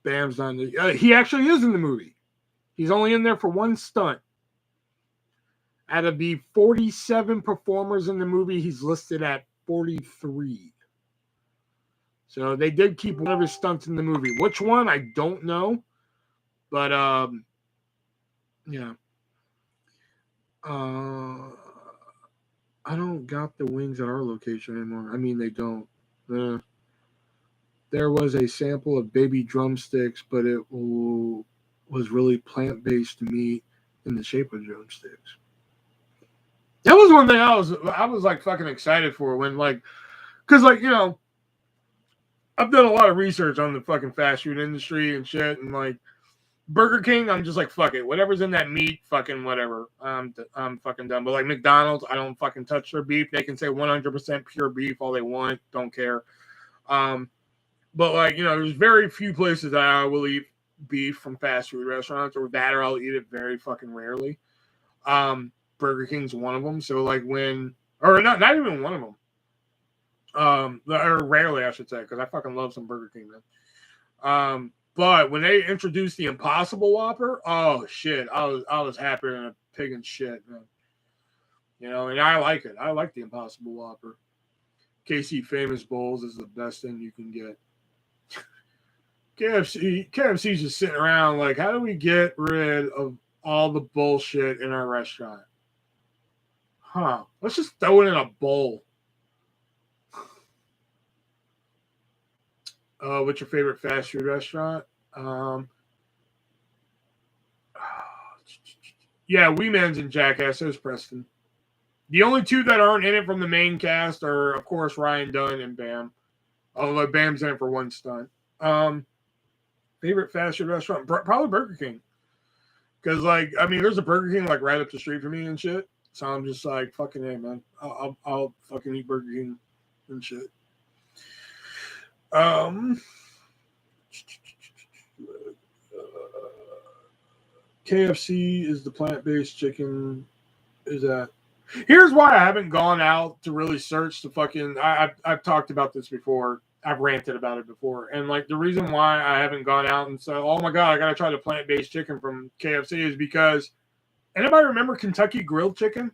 Bam's not in the, he actually is in the movie. He's only in there for one stunt. Out of the 47 performers in the movie, he's listed at 43. So they did keep one of his stunts in the movie. Which one? I don't know. But yeah. I don't got the wings at our location anymore. I mean, they don't. There was a sample of baby drumsticks, but it was really plant-based meat in the shape of drumsticks. That was one thing I was like fucking excited for when because I've done a lot of research on the fucking fast food industry and shit, and like Burger King, I'm just like, fuck it. Whatever's in that meat, fucking whatever. I'm fucking done. But like McDonald's, I don't fucking touch their beef. They can say 100% pure beef all they want. Don't care. But like, there's very few places that I will eat beef from fast food restaurants, or I'll eat it very fucking rarely. Burger King's one of them. So like or not even one of them. Or rarely, I should say, because I fucking love some Burger King, man. But when they introduced the Impossible Whopper, oh shit, I was happier than a pig in shit, man. And I like it. I like the Impossible Whopper. KC Famous Bowls is the best thing you can get. KFC's just sitting around like, how do we get rid of all the bullshit in our restaurant? Let's just throw it in a bowl. What's your favorite fast food restaurant? Yeah, Wee Man's and Jackass. There's Preston. The only two that aren't in it from the main cast are, of course, Ryan Dunn and Bam. Although Bam's in it for one stunt. Favorite fast food restaurant? Probably Burger King. Because, there's a Burger King, right up the street from me and shit. So I'm just like, fucking hey, man. I'll fucking eat Burger King and shit. KFC is the plant-based chicken. Is that? Here's why I haven't gone out to really search the fucking. I've talked about this before. I've ranted about it before, and the reason why I haven't gone out and said, "Oh my god, I gotta try the plant-based chicken from KFC," is because anybody remember Kentucky Grilled Chicken?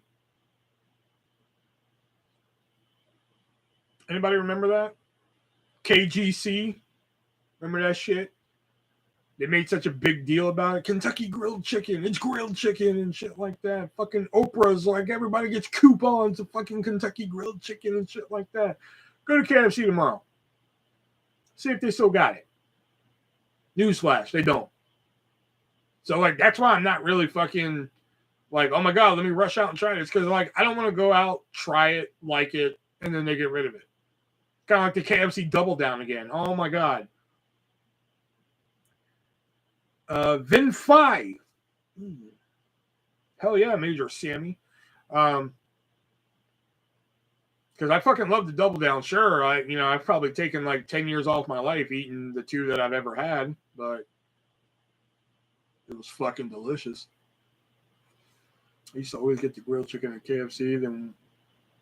Anybody remember that? KGC, remember that shit? They made such a big deal about it. Kentucky Grilled Chicken. It's grilled chicken and shit like that. Fucking Oprah's like, everybody gets coupons of fucking Kentucky Grilled Chicken and shit like that. Go to KFC tomorrow. See if they still got it. Newsflash, they don't. So, that's why I'm not really fucking oh my god, let me rush out and try this. Because, I don't want to go out, try it, like it, and then they get rid of it. Kind of like the KFC Double Down again. Oh my god. VEN5. Hell yeah, Major Sammy. Because I fucking love the Double Down. Sure, I've probably taken 10 years off my life eating the two that I've ever had, but it was fucking delicious. I used to always get the grilled chicken at KFC, then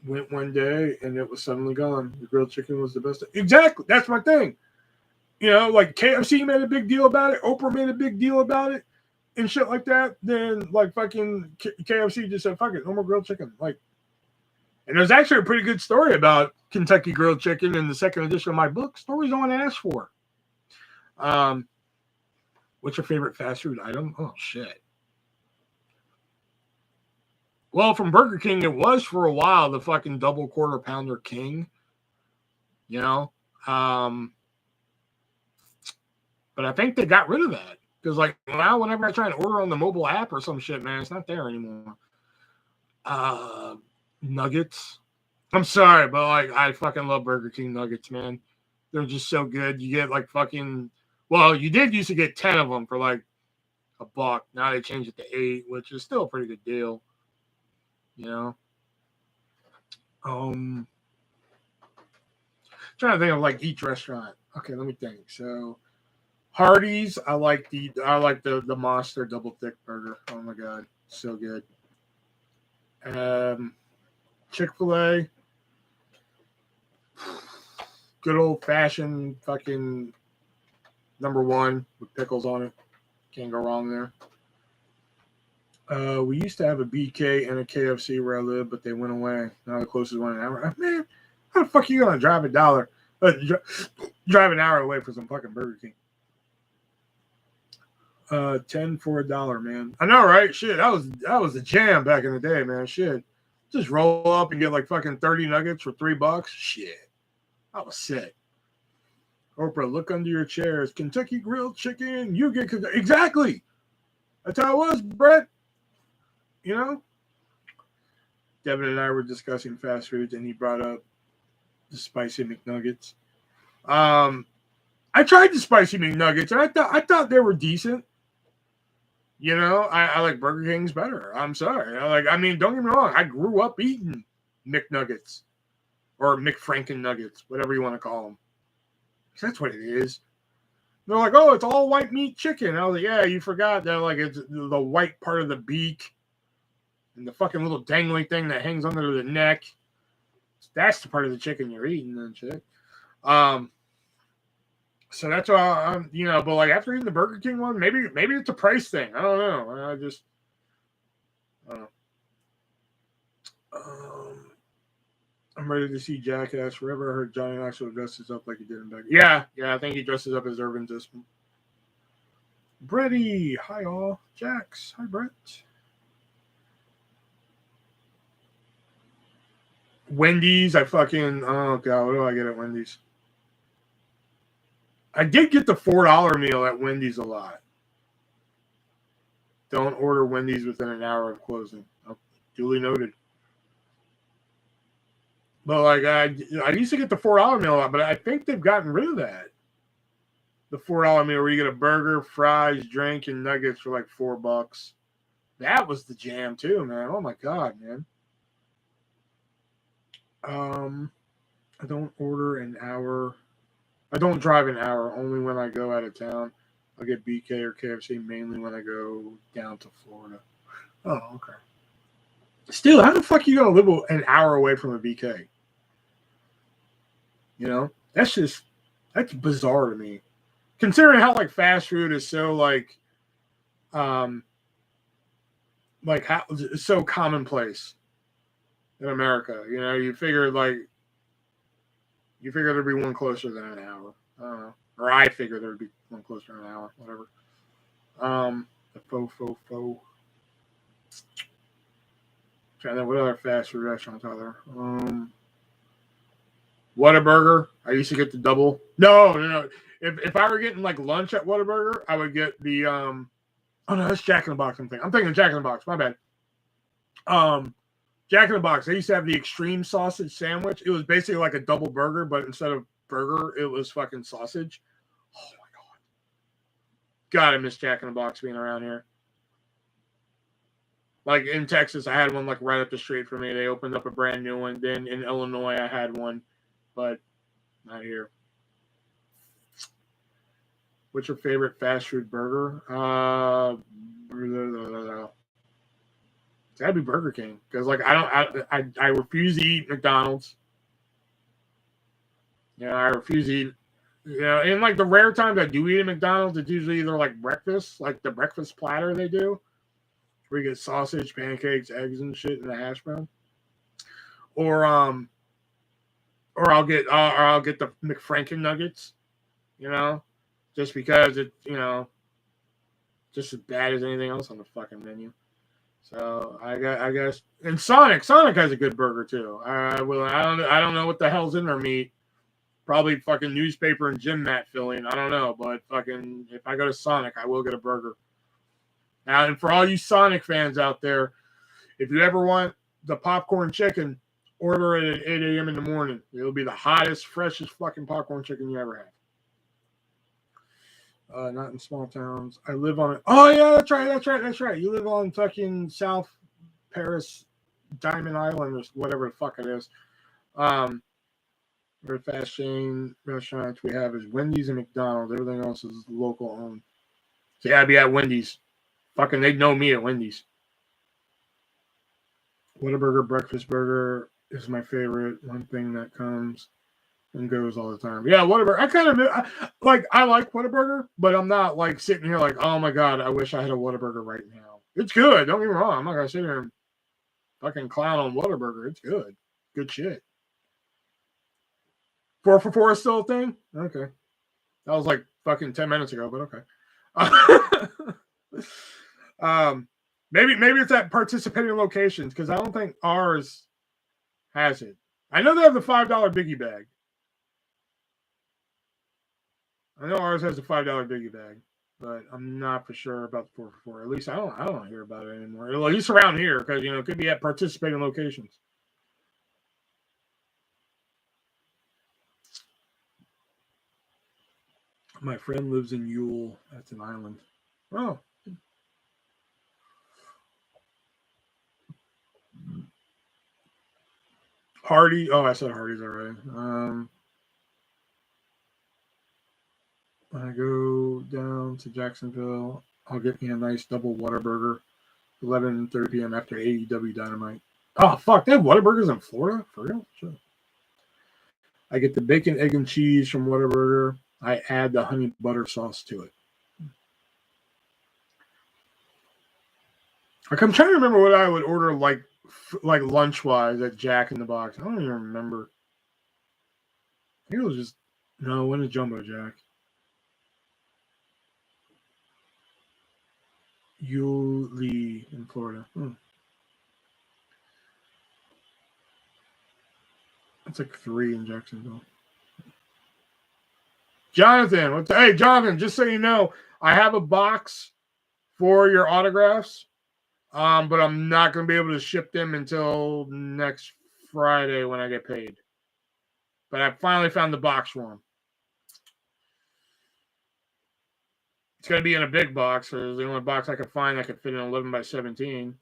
went one day and it was suddenly gone. The grilled chicken was the best. Exactly. That's my thing. KFC made a big deal about it. Oprah made a big deal about it and shit like that. Then, fucking KFC just said, fuck it, no more grilled chicken. And there's actually a pretty good story about Kentucky Grilled Chicken in the second edition of my book, Stories No One Asked For. What's your favorite fast food item? Oh, shit. Well, from Burger King, it was for a while the fucking double quarter pounder king. But I think they got rid of that. Because, now whenever I try and order on the mobile app or some shit, man, it's not there anymore. Nuggets. I'm sorry, but, I fucking love Burger King nuggets, man. They're just so good. You get, fucking... Well, you did used to get 10 of them for, $1. Now they changed it to 8, which is still a pretty good deal. Trying to think of, each restaurant. Okay, let me think. So... Hardee's, I like the Monster Double Thick Burger. Oh my god, so good. Chick-fil-A, good old fashioned fucking #1 with pickles on it. Can't go wrong there. We used to have a BK and a KFC where I live, but they went away. Now the closest one an hour. Man, how the fuck are you gonna drive drive an hour away for some fucking Burger King? 10 for $1, man. I know, right? Shit, that was the jam back in the day, man. Shit. Just roll up and get like fucking 30 nuggets for $3. Shit. I was sick. Oprah, look under your chairs. Kentucky grilled chicken. You get exactly. That's how it was, Brett. You know? Devin and I were discussing fast foods, and he brought up the spicy McNuggets. I tried the spicy McNuggets, and I thought they were decent. You know, I like Burger King's better. I'm sorry. I mean, don't get me wrong. I grew up eating McNuggets or McFranken nuggets, whatever you want to call them. That's what it is. They're like, oh, it's all white meat chicken. I was like, yeah, you forgot that like it's the white part of the beak and the fucking little dangly thing that hangs under the neck. That's the part of the chicken you're eating and shit. So that's why I'm, you know, but like after eating the Burger King one, maybe it's a price thing. I don't know. I don't know. I'm ready to see Jackass Forever. I heard Johnny Knoxville dresses up like he did in back. Yeah, I think he dresses up as Irvin Disman. Bretty, hi all. Jax, hi Brett. Wendy's, I fucking, oh god, what do I get at Wendy's? I did get the $4 meal at Wendy's a lot. Don't order Wendy's within an hour of closing. Oh, duly noted. But like I used to get the $4 meal a lot, but I think they've gotten rid of that. The $4 meal where you get a burger, fries, drink, and nuggets for like $4. That was the jam too, man. Oh my god, man. I don't order an hour. I don't drive an hour, only when I go out of town. I'll get BK or KFC mainly when I go down to Florida. Oh, okay. Still, how the fuck are you going to live an hour away from a BK? You know? That's bizarre to me. Considering how, like, fast food is so, like how it's so commonplace in America. You know, you figure there'd be one closer than an hour. I don't know. Or I figured there'd be one closer than an hour. Whatever. The faux. Trying to think, what other fast food restaurants are there? Whataburger. I used to get the double. No. If I were getting like lunch at Whataburger, I would get the oh no, that's Jack in the Box. I'm thinking Jack in the Box. My bad. Jack in the Box. They used to have the extreme sausage sandwich. It was basically like a double burger, but instead of burger, it was fucking sausage. Oh my god. God, I miss Jack in the Box being around here. Like in Texas, I had one like right up the street from me. They opened up a brand new one. Then in Illinois, I had one, but not here. What's your favorite fast food burger? It's gotta be Burger King because like I refuse to eat McDonald's. You know, I refuse to eat. You know, and like the rare times I do eat at McDonald's, it's usually either like breakfast, like the breakfast platter they do, where you get sausage, pancakes, eggs, and shit in a hash brown, or I'll get the McFranken nuggets. You know, just because it's just as bad as anything else on the fucking menu. So I guess, and Sonic has a good burger too. I don't know what the hell's in their meat. Probably fucking newspaper and gym mat filling. I don't know, but fucking if I go to Sonic, I will get a burger. Now, and for all you Sonic fans out there, if you ever want the popcorn chicken, order it at 8 a.m. in the morning. It'll be the hottest, freshest fucking popcorn chicken you ever had. Not in small towns. I live on it. Oh yeah, that's right. You live on fucking South Paris, Diamond Island, or whatever the fuck it is. The fast chain restaurants we have is Wendy's and McDonald's. Everything else is local owned. So yeah, I'd be at Wendy's. Fucking, they'd know me at Wendy's. Whataburger breakfast burger is my favorite. One thing that comes and goes all the time. Yeah, Whataburger. I like Whataburger, but I'm not like sitting here like, oh my god, I wish I had a Whataburger right now. It's good. Don't get me wrong. I'm not gonna sit here and fucking clown on Whataburger. It's good. Good shit. 4 for $4 is still a thing? Okay. That was like fucking 10 minutes ago, but okay. Maybe it's at participating locations because I don't think ours has it. I know they have the $5 biggie bag. I know ours has a $5 biggie bag, but I'm not for sure about the 4 for 4. At least I don't hear about it anymore. At least around here, because it could be at participating locations. My friend lives in Yule. That's an island. Oh. Hardy. Oh, I said Hardy's already. When I go down to Jacksonville, I'll get me a nice double Whataburger. 11:30 p.m. after AEW Dynamite. Oh, fuck. They have Whataburgers in Florida? For real? Sure. I get the bacon, egg, and cheese from Whataburger. I add the honey butter sauce to it. Like, I'm trying to remember what I would order like lunch-wise at Jack in the Box. I don't even remember. I think it was just... No, it wasn't a Jumbo Jack. Yulee in Florida. It's like 3 in Jacksonville. Jonathan, hey, Jonathan, just so you know, I have a box for your autographs, but I'm not going to be able to ship them until next Friday when I get paid. But I finally found the box for them. It's going to be in a big box. So it's the only box I could find that could fit in 11 by 17.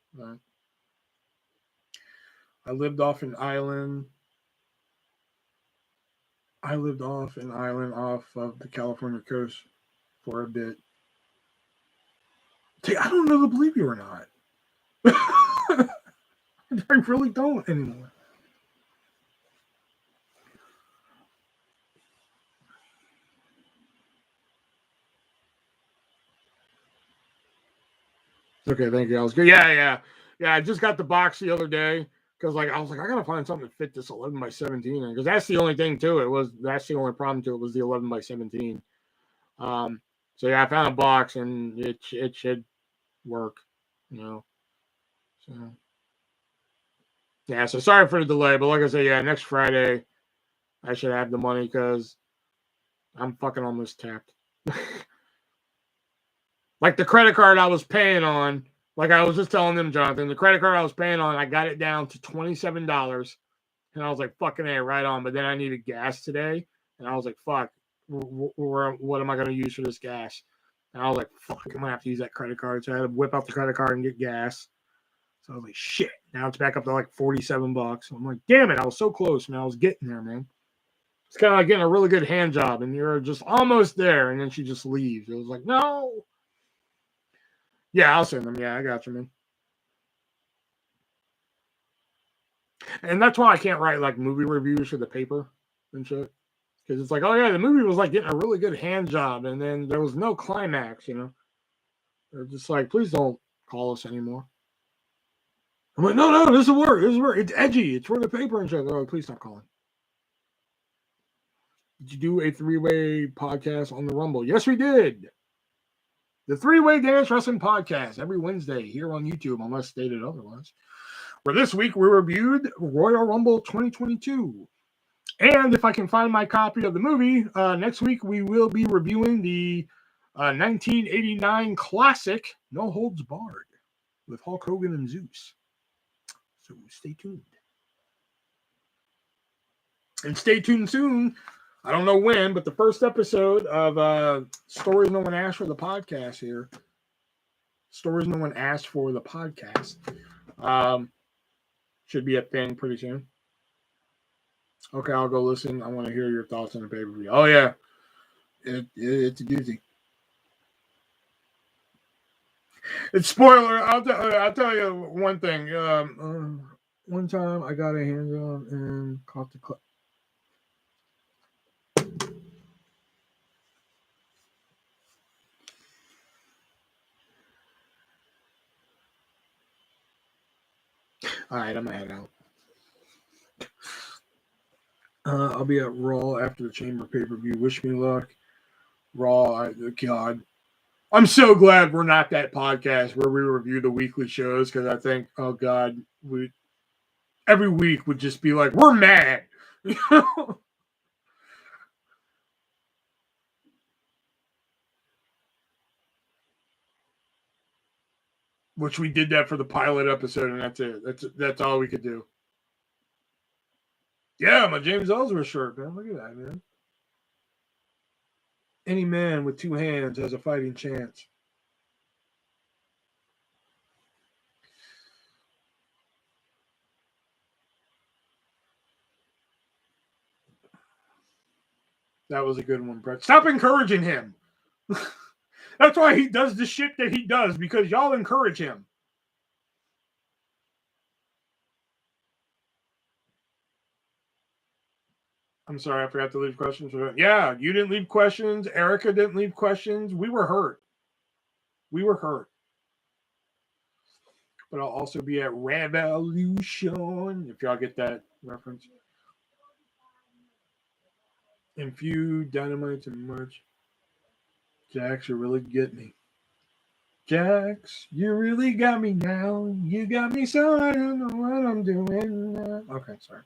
I lived off an island. I lived off an island off of the California coast for a bit. I don't know to believe you or not. I really don't anymore. Okay, thank you. I was good. Yeah. I just got the box the other day because I was like, I gotta find something to fit this 11 by 17 because that's the only thing to it. That's the only problem to it was the 11 by 17. So yeah, I found a box and it should work, So yeah, so sorry for the delay, but like I said, yeah, next Friday I should have the money because I'm fucking almost tapped. Like the credit card I was paying on, like I was just telling them, Jonathan, the credit card I was paying on, I got it down to $27. And I was like, fucking A, right on. But then I needed gas today. And I was like, fuck, what am I going to use for this gas? And I was like, fuck, I'm going to have to use that credit card. So I had to whip out the credit card and get gas. So I was like, shit. Now it's back up to like $47. So I'm like, damn it. I was so close, man. I was getting there, man. It's kind of like getting a really good hand job. And you're just almost there. And then she just leaves. It was like, no. Yeah, I'll send them. Yeah, I got you, man. And that's why I can't write like movie reviews for the paper and shit. Because it's like, oh yeah, the movie was like getting a really good hand job, and then there was no climax, They're just like, please don't call us anymore. I'm like, no, this will work. It's edgy. It's for the paper and shit. They're like, please stop calling. Did you do a 3-way podcast on the Rumble? Yes, we did. The 3-way Dance Wrestling Podcast every Wednesday here on YouTube, unless stated otherwise. For this week, we reviewed Royal Rumble 2022. And if I can find my copy of the movie, next week we will be reviewing the 1989 classic No Holds Barred with Hulk Hogan and Zeus. So stay tuned. And stay tuned soon. I don't know when, but the first episode of Stories No One Asked for the podcast here. Stories No One Asked for the podcast. Should be a thing pretty soon. Okay, I'll go listen. I want to hear your thoughts on the pay-per-view. Oh, yeah. It's a doozy. It's spoiler. I'll tell you one thing. One time I got a hand job and caught the clip. All right, I'm going to head out. I'll be at Raw after the Chamber pay-per-view. Wish me luck. Raw, God. I'm so glad we're not that podcast where we review the weekly shows, because I think, oh God, every week would just be like, we're mad. Which we did that for the pilot episode, and that's it. That's all we could do. Yeah, my James Ellsworth shirt, man. Look at that, man. Any man with two hands has a fighting chance. That was a good one, Brett. Stop encouraging him. That's why he does the shit that he does, because y'all encourage him. I'm sorry, I forgot to leave questions. Yeah, you didn't leave questions. Erica didn't leave questions. We were hurt. But I'll also be at Revolution, if y'all get that reference. And few dynamites and much. Jax, you really get me. Jax, you really got me now. You got me so I don't know what I'm doing now. Okay, sorry.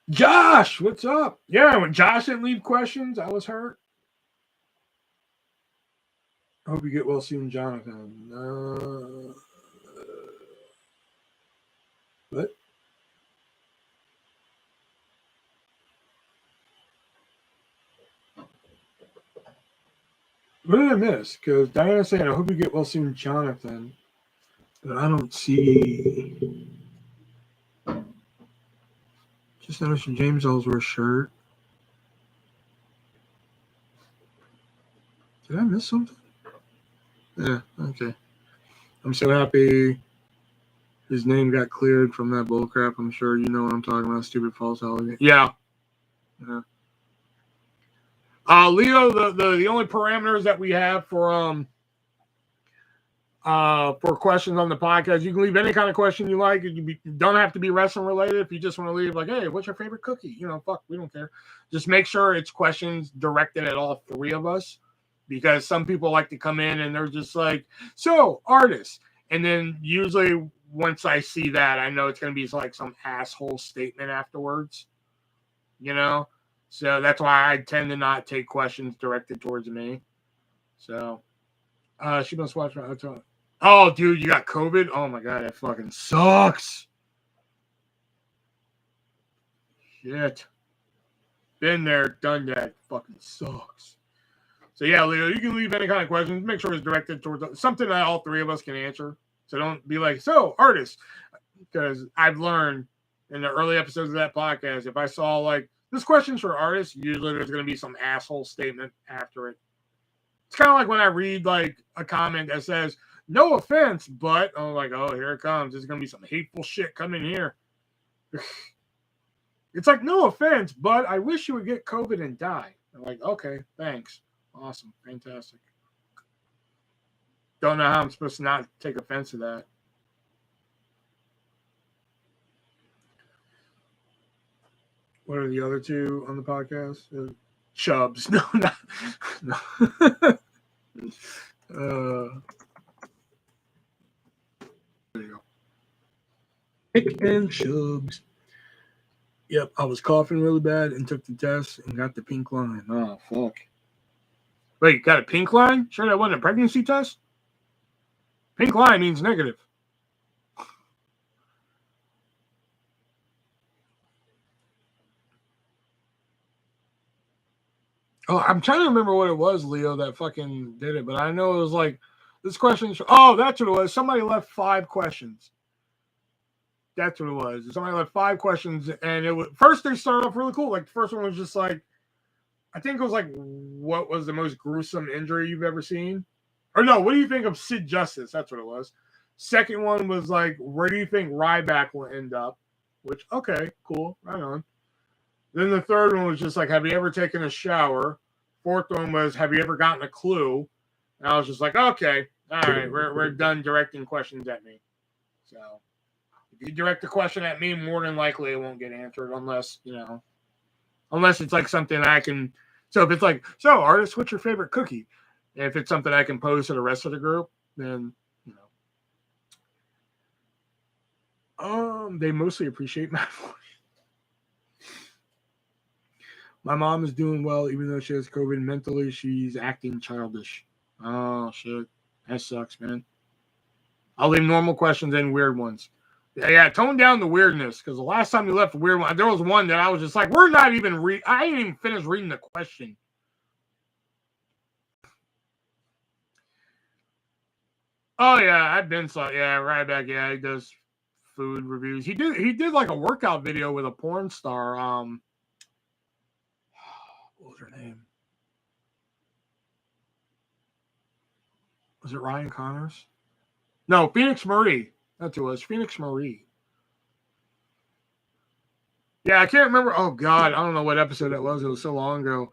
Josh, what's up? Yeah, when Josh didn't leave questions, I was hurt. I hope you get well soon, Jonathan. What? What did I miss? Because Diana's saying, I hope you get well soon, Jonathan. But I don't see. Just noticed a James Ellsworth shirt. Did I miss something? Yeah, okay. I'm so happy his name got cleared from that bullcrap. I'm sure you know what I'm talking about. Stupid false allegation. Yeah. Leo, the only parameters that we have for questions on the podcast, you can leave any kind of question you like. You don't have to be wrestling related. If you just want to leave like, hey, what's your favorite cookie? Fuck, we don't care. Just make sure it's questions directed at all three of us, because some people like to come in and they're just like, so artists. And then usually once I see that, I know it's going to be like some asshole statement afterwards, So that's why I tend to not take questions directed towards me. So she must watch my time. Oh, dude, you got COVID? Oh, my God, that fucking sucks. Shit. Been there, done that. Fucking sucks. So, yeah, Leo, you can leave any kind of questions. Make sure it's directed towards something that all three of us can answer. So don't be like, so, artists. Because I've learned in the early episodes of that podcast, if I saw, like, this question's for artists, usually there's going to be some asshole statement after it. It's kind of like when I read, like, a comment that says, no offense, but I'm like, oh, here it comes. There's going to be some hateful shit coming here. It's like, no offense, but I wish you would get COVID and die. I'm like, okay, thanks. Awesome. Fantastic. Don't know how I'm supposed to not take offense to that. What are the other two on the podcast? Chubs. No, not. No. There you go. Pick and Chubs. Yep, I was coughing really bad and took the test and got the pink line. Oh, fuck. Wait, got a pink line? Sure that wasn't a pregnancy test? Pink line means negative. Oh, I'm trying to remember what it was, Leo, that fucking did it, but I know it was like, this question. Oh, that's what it was. Somebody left 5 questions. That's what it was. Somebody left 5 questions, and it was first they started off really cool. Like the first one was just like, I think it was like, what was the most gruesome injury you've ever seen? Or no, what do you think of Sid Justice? That's what it was. Second one was like, where do you think Ryback will end up? Which, okay, cool, right on. Then the third one was just like, have you ever taken a shower? Fourth one was, have you ever gotten a clue? And I was just like, okay, all right, we're done directing questions at me. So if you direct a question at me, more than likely it won't get answered unless, Unless it's like something I can. So if it's like, so artist, what's your favorite cookie? If it's something I can pose to the rest of the group, then they mostly appreciate my voice. My mom is doing well, even though she has COVID. Mentally, she's acting childish. Oh shit, that sucks, man. I'll leave normal questions and weird ones. Yeah, tone down the weirdness, because the last time you left a weird one, there was one that I was just like, we're not even I didn't even finish reading the question. Oh yeah, I've been Ryback, yeah, he does food reviews. He did like a workout video with a porn star. What was her name? Was it Ryan Connors? No, Phoenix Marie. That's who it was. Phoenix Marie. Yeah, I can't remember. Oh God, I don't know what episode that was. It was so long ago.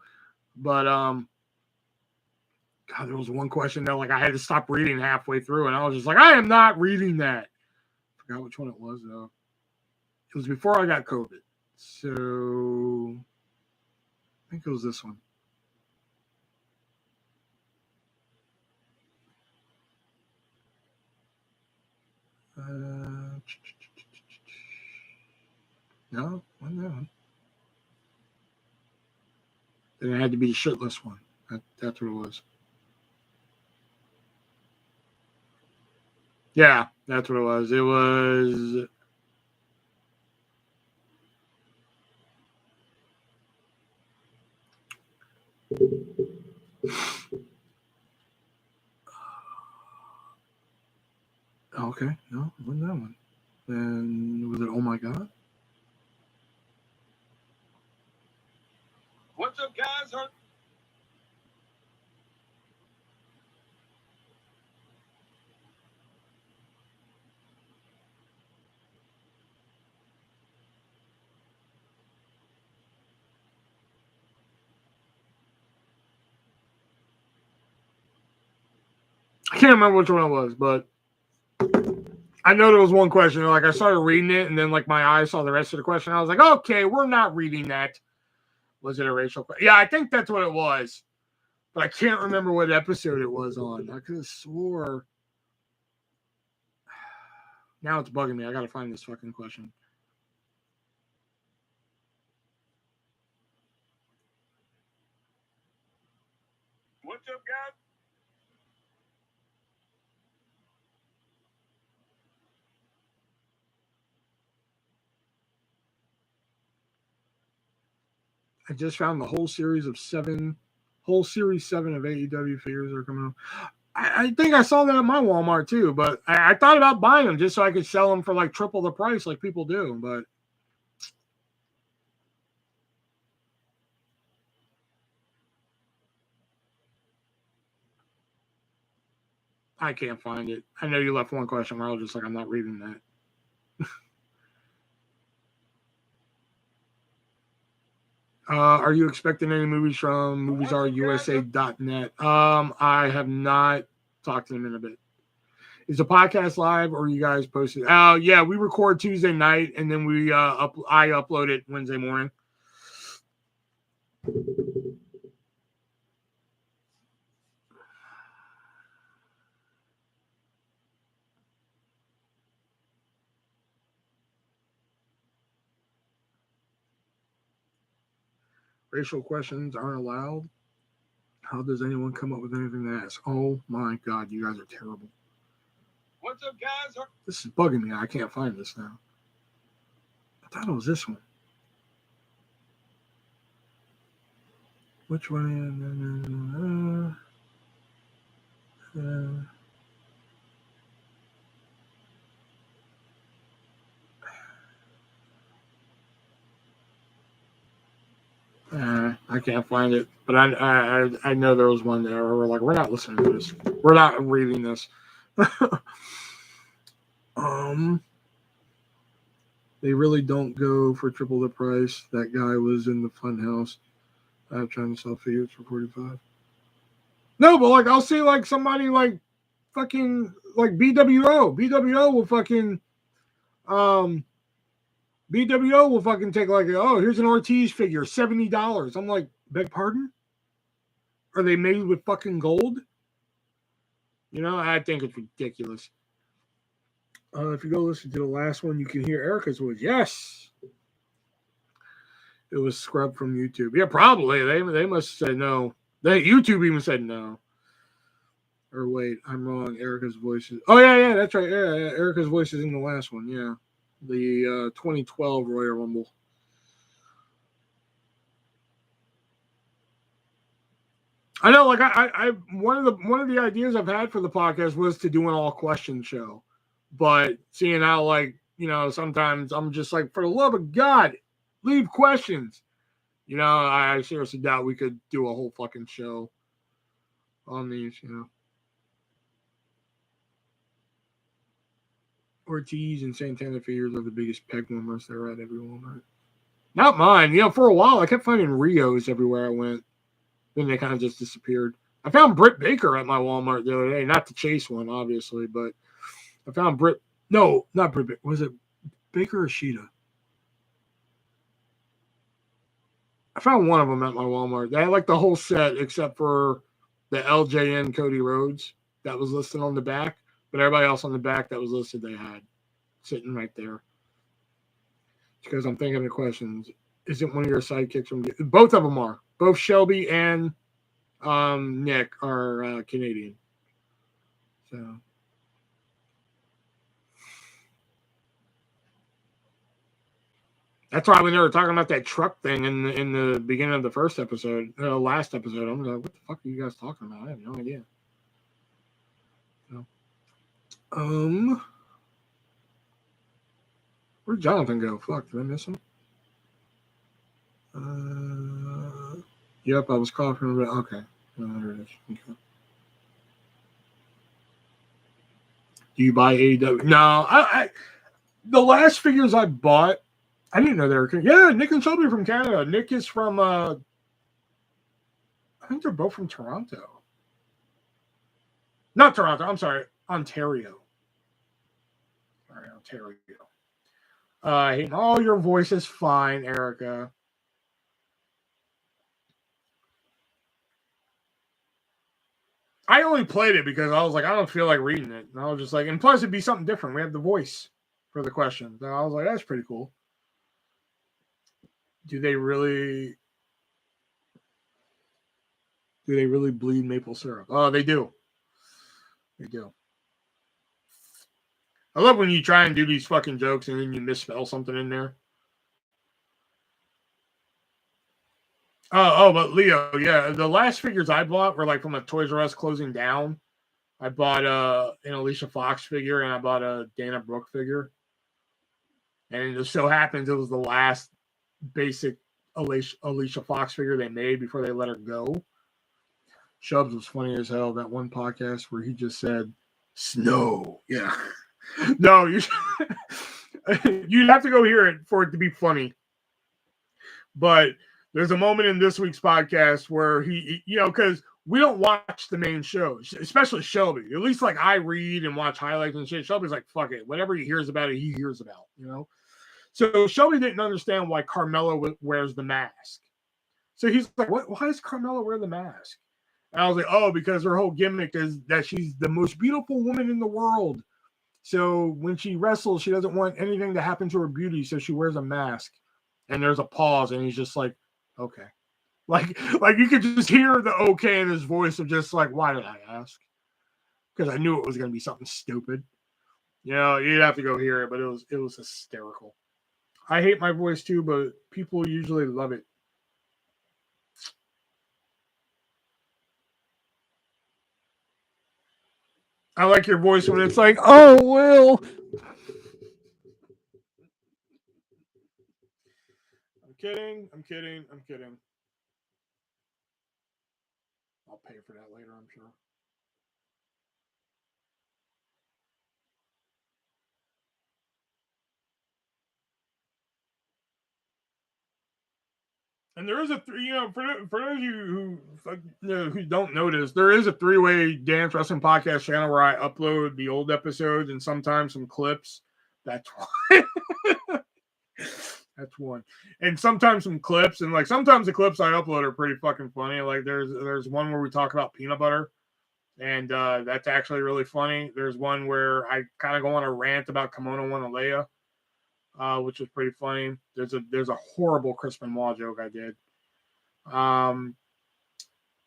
But God, there was one question that like I had to stop reading halfway through, and I was just like, I am not reading that. I forgot which one it was though. It was before I got COVID, so I think it was this one. No, wasn't that one. Then it had to be the shitless one. That's what it was. Yeah, that's what it was. It was. Okay, no, it wasn't that one. Then was it Oh My God? What's up, guys? I can't remember which one it was, but I know there was one question. Like I started reading it, and then like my eyes saw the rest of the question. I was like, okay, we're not reading that. Was it a racial question? Yeah, I think that's what it was, but I can't remember what episode it was on. I could have swore. Now it's bugging me. I got to find this fucking question. What's up, guys? I just found the whole series 7 of AEW figures are coming out. I think I saw that at my Walmart too, but I thought about buying them just so I could sell them for like triple the price like people do, but I can't find it. I know you left one question where I was just like, I'm not reading that. Are you expecting any movies from moviesaureusa.net? I have not talked to them in a bit. Is the podcast live or you guys posted? Yeah, we record Tuesday night and then I upload it Wednesday morning. Racial questions aren't allowed. How does anyone come up with anything to ask? Oh my God, you guys are terrible. What's up, guys? This is bugging me. I can't find this now. I thought it was this one. Which one? I can't find it, but I know there was one there where we're like, we're not listening to this. We're not reading this. They really don't go for triple the price. That guy was in the fun house. I'm trying to sell figures for 45. No, but like I'll see like somebody like fucking like BWO. BWO will fucking BWO will fucking take like, oh, here's an Ortiz figure, $70. I'm like, beg pardon? Are they made with fucking gold? You know, I think it's ridiculous. If you go listen to the last one, you can hear Erica's voice. Yes. It was scrubbed from YouTube. Yeah, probably. They must have said no. YouTube even said no. Or wait, I'm wrong. Erica's voice is... Oh, yeah, that's right. Yeah, Erica's voice is in the last one. Yeah. The 2012 Royal Rumble. I know, like I one of the ideas I've had for the podcast was to do an all question show, but seeing how, like, you know, sometimes I'm just like, for the love of God, leave questions. You know, I seriously doubt we could do a whole fucking show on these. You know, Ortiz and Santana figures are the biggest peg warmers there at every Walmart. Not mine. You know, for a while I kept finding Rios everywhere I went. Then they kind of just disappeared. I found Britt Baker at my Walmart the other day. Not the Chase one, obviously, but I found Britt. No, not Britt Baker. Was it Baker or Sheeta? I found one of them at my Walmart. They had like the whole set except for the LJN Cody Rhodes that was listed on the back. But everybody else on the back that was listed, they had sitting right there. Because I'm thinking of questions. Is it one of your sidekicks from... Both of them are. Both Shelby and Nick are Canadian. So... That's why when they were talking about that truck thing in the beginning of the first episode, last episode, I'm like, what the fuck are you guys talking about? I have no idea. So, where'd Jonathan go? Fuck, did I miss him? Yep, I was coughing. Okay. There it is. Okay. Do you buy AEW? No, I the last figures I bought, I didn't know they were... Yeah, Nick and Shelby from Canada. Nick is from, I think they're both from Toronto. Not Toronto, I'm sorry, Ontario. Sorry, Ontario. Oh, your voice is fine, Erica. I only played it because I was like, I don't feel like reading it. And I was just like, and plus it'd be something different. We have the voice for the question. And I was like, that's pretty cool. Do they really bleed maple syrup? Oh, they do. They do. I love when you try and do these fucking jokes and then you misspell something in there. But Leo, yeah, the last figures I bought were like from a Toys R Us closing down. I bought an Alicia Fox figure and I bought a Dana Brooke figure. And it just so happens it was the last basic Alicia Fox figure they made before they let her go. Shubs was funny as hell, that one podcast where he just said, snow. Yeah. No, you'd have to go hear it for it to be funny. But there's a moment in this week's podcast where he you know, because we don't watch the main shows, especially Shelby. At least like I read and watch highlights and shit. Shelby's like, fuck it. Whatever he hears about it, he hears about, you know? So Shelby didn't understand why Carmella wears the mask. So he's like, why does Carmella wear the mask? And I was like, oh, because her whole gimmick is that she's the most beautiful woman in the world. So when she wrestles, she doesn't want anything to happen to her beauty, so she wears a mask. And there's a pause, and he's just like, okay. Like you could just hear the okay in his voice of just like, why did I ask? Because I knew it was going to be something stupid. You know, you'd have to go hear it, but it was hysterical. I hate my voice too, but people usually love it. I like your voice when it's like, oh, Will. I'm kidding. I'll pay for that later, I'm sure. And there is a for those of you who don't notice, there is a 3-way dance wrestling podcast channel where I upload the old episodes and sometimes some clips. That's why. That's one. And sometimes some clips, and like sometimes the clips I upload are pretty fucking funny. Like there's one where we talk about peanut butter, and that's actually really funny. There's one where I kind of go on a rant about Kimono Wanalea, which is pretty funny. There's a horrible Chris Benoit joke I did.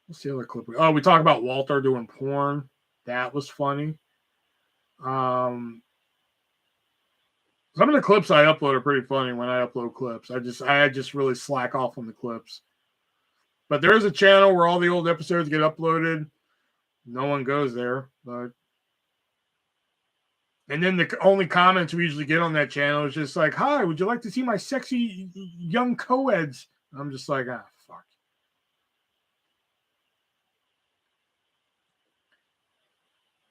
What's the other clip? We talk about Walter doing porn. That was funny. Some of the clips I upload are pretty funny when I upload clips. I just really slack off on the clips. But there is a channel where all the old episodes get uploaded. No one goes there, but and then the only comments we usually get on that channel is just like, "Hi, would you like to see my sexy young co-eds?" I'm just like, fuck.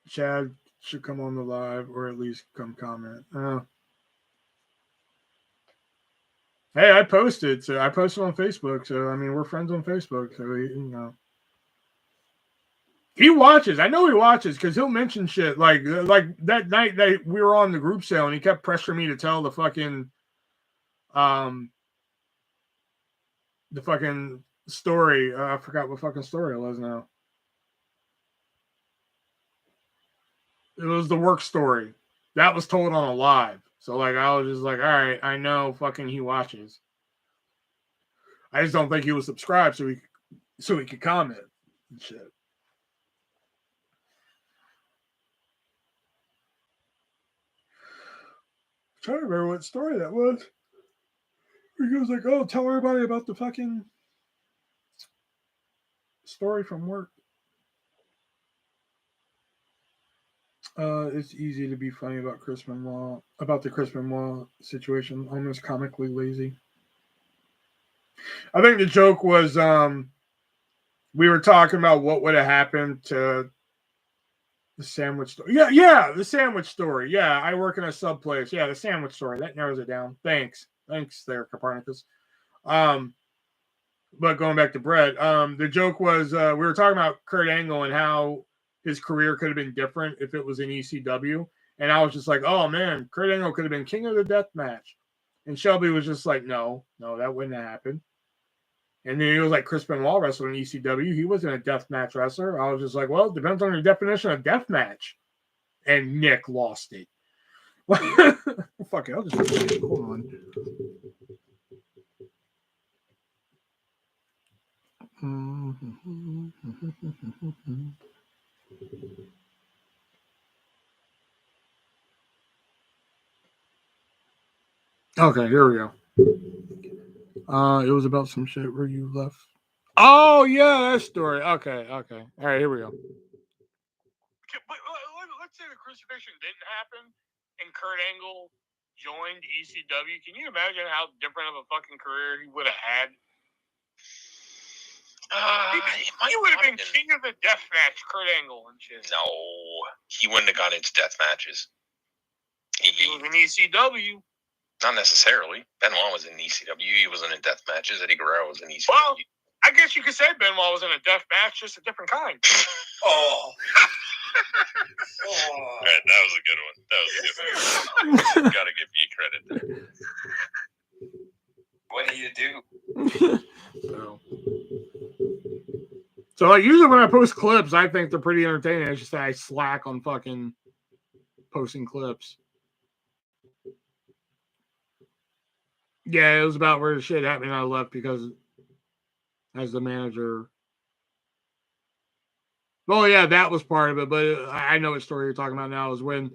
Chad should come on the live or at least come comment. Hey, I posted. So I posted on Facebook. So I mean, we're friends on Facebook. So he watches. I know he watches because he'll mention shit like that night that we were on the group sale and he kept pressuring me to tell the fucking story. I forgot what fucking story it was now. It was the work story that was told on a live. So like I was just like, all right, I know fucking he watches. I just don't think he was subscribed so he could comment and shit. I'm trying to remember what story that was. He was like, oh, tell everybody about the fucking story from work. It's easy to be funny about the Chris Benoit situation, almost comically lazy. I think the joke was we were talking about what would have happened to the sandwich story. Yeah, the sandwich story. Yeah, I work in a sub place. Yeah, the sandwich story. That narrows it down. Thanks there, Copernicus. But going back to Brett, the joke was we were talking about Kurt Angle and how his career could have been different if it was in ECW. And I was just like, oh man, Kurt Angle could have been king of the death match. And Shelby was just like, no, that wouldn't have happened. And then he was like, Chris Benoit wrestled in ECW. He wasn't a death match wrestler. I was just like, well, it depends on your definition of death match. And Nick lost it. Fuck it, I'll just hold on. Okay, here we go. It was about some shit where you left. Oh yeah, that story. Okay. All right, here we go. But let's say the crucifixion didn't happen and Kurt Angle joined ECW. Can you imagine how different of a fucking career he would have had? He would have been king of the death match, Kurt Angle and shit. No, he wouldn't have gone into death matches. He was in ECW. Not necessarily. Benoit was in ECW. He wasn't in death matches. Eddie Guerrero was in ECW. Well, I guess you could say Benoit was in a death match, just a different kind. Oh. Right, that was a good one. That was a good one. Gotta give you credit there. What do you do? So like usually when I post clips, I think they're pretty entertaining. It's just that I slack on fucking posting clips. Yeah, it was about where the shit happened. I left because as the manager. Well, yeah, that was part of it. But I know what story you're talking about now is when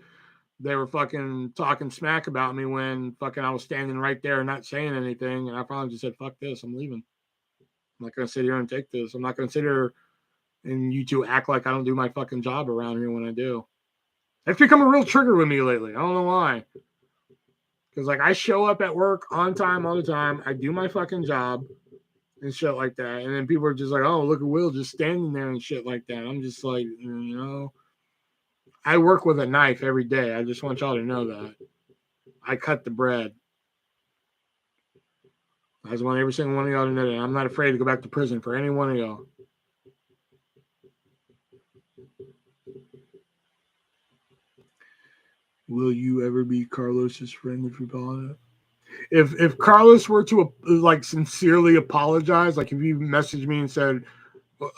they were fucking talking smack about me when fucking I was standing right there and not saying anything. And I probably just said, fuck this, I'm leaving. I'm not going to sit here and take this. I'm not going to sit here and you two act like I don't do my fucking job around here when I do. It's become a real trigger with me lately. I don't know why. Because, like, I show up at work on time all the time. I do my fucking job and shit like that. And then people are just like, oh, look at Will just standing there and shit like that. I'm just like, I work with a knife every day. I just want y'all to know that. I cut the bread. I just want every single one of y'all to know that. I'm not afraid to go back to prison for any one of y'all. Will you ever be Carlos's friend if you bought it? if Carlos were to like sincerely apologize, like if you messaged me and said,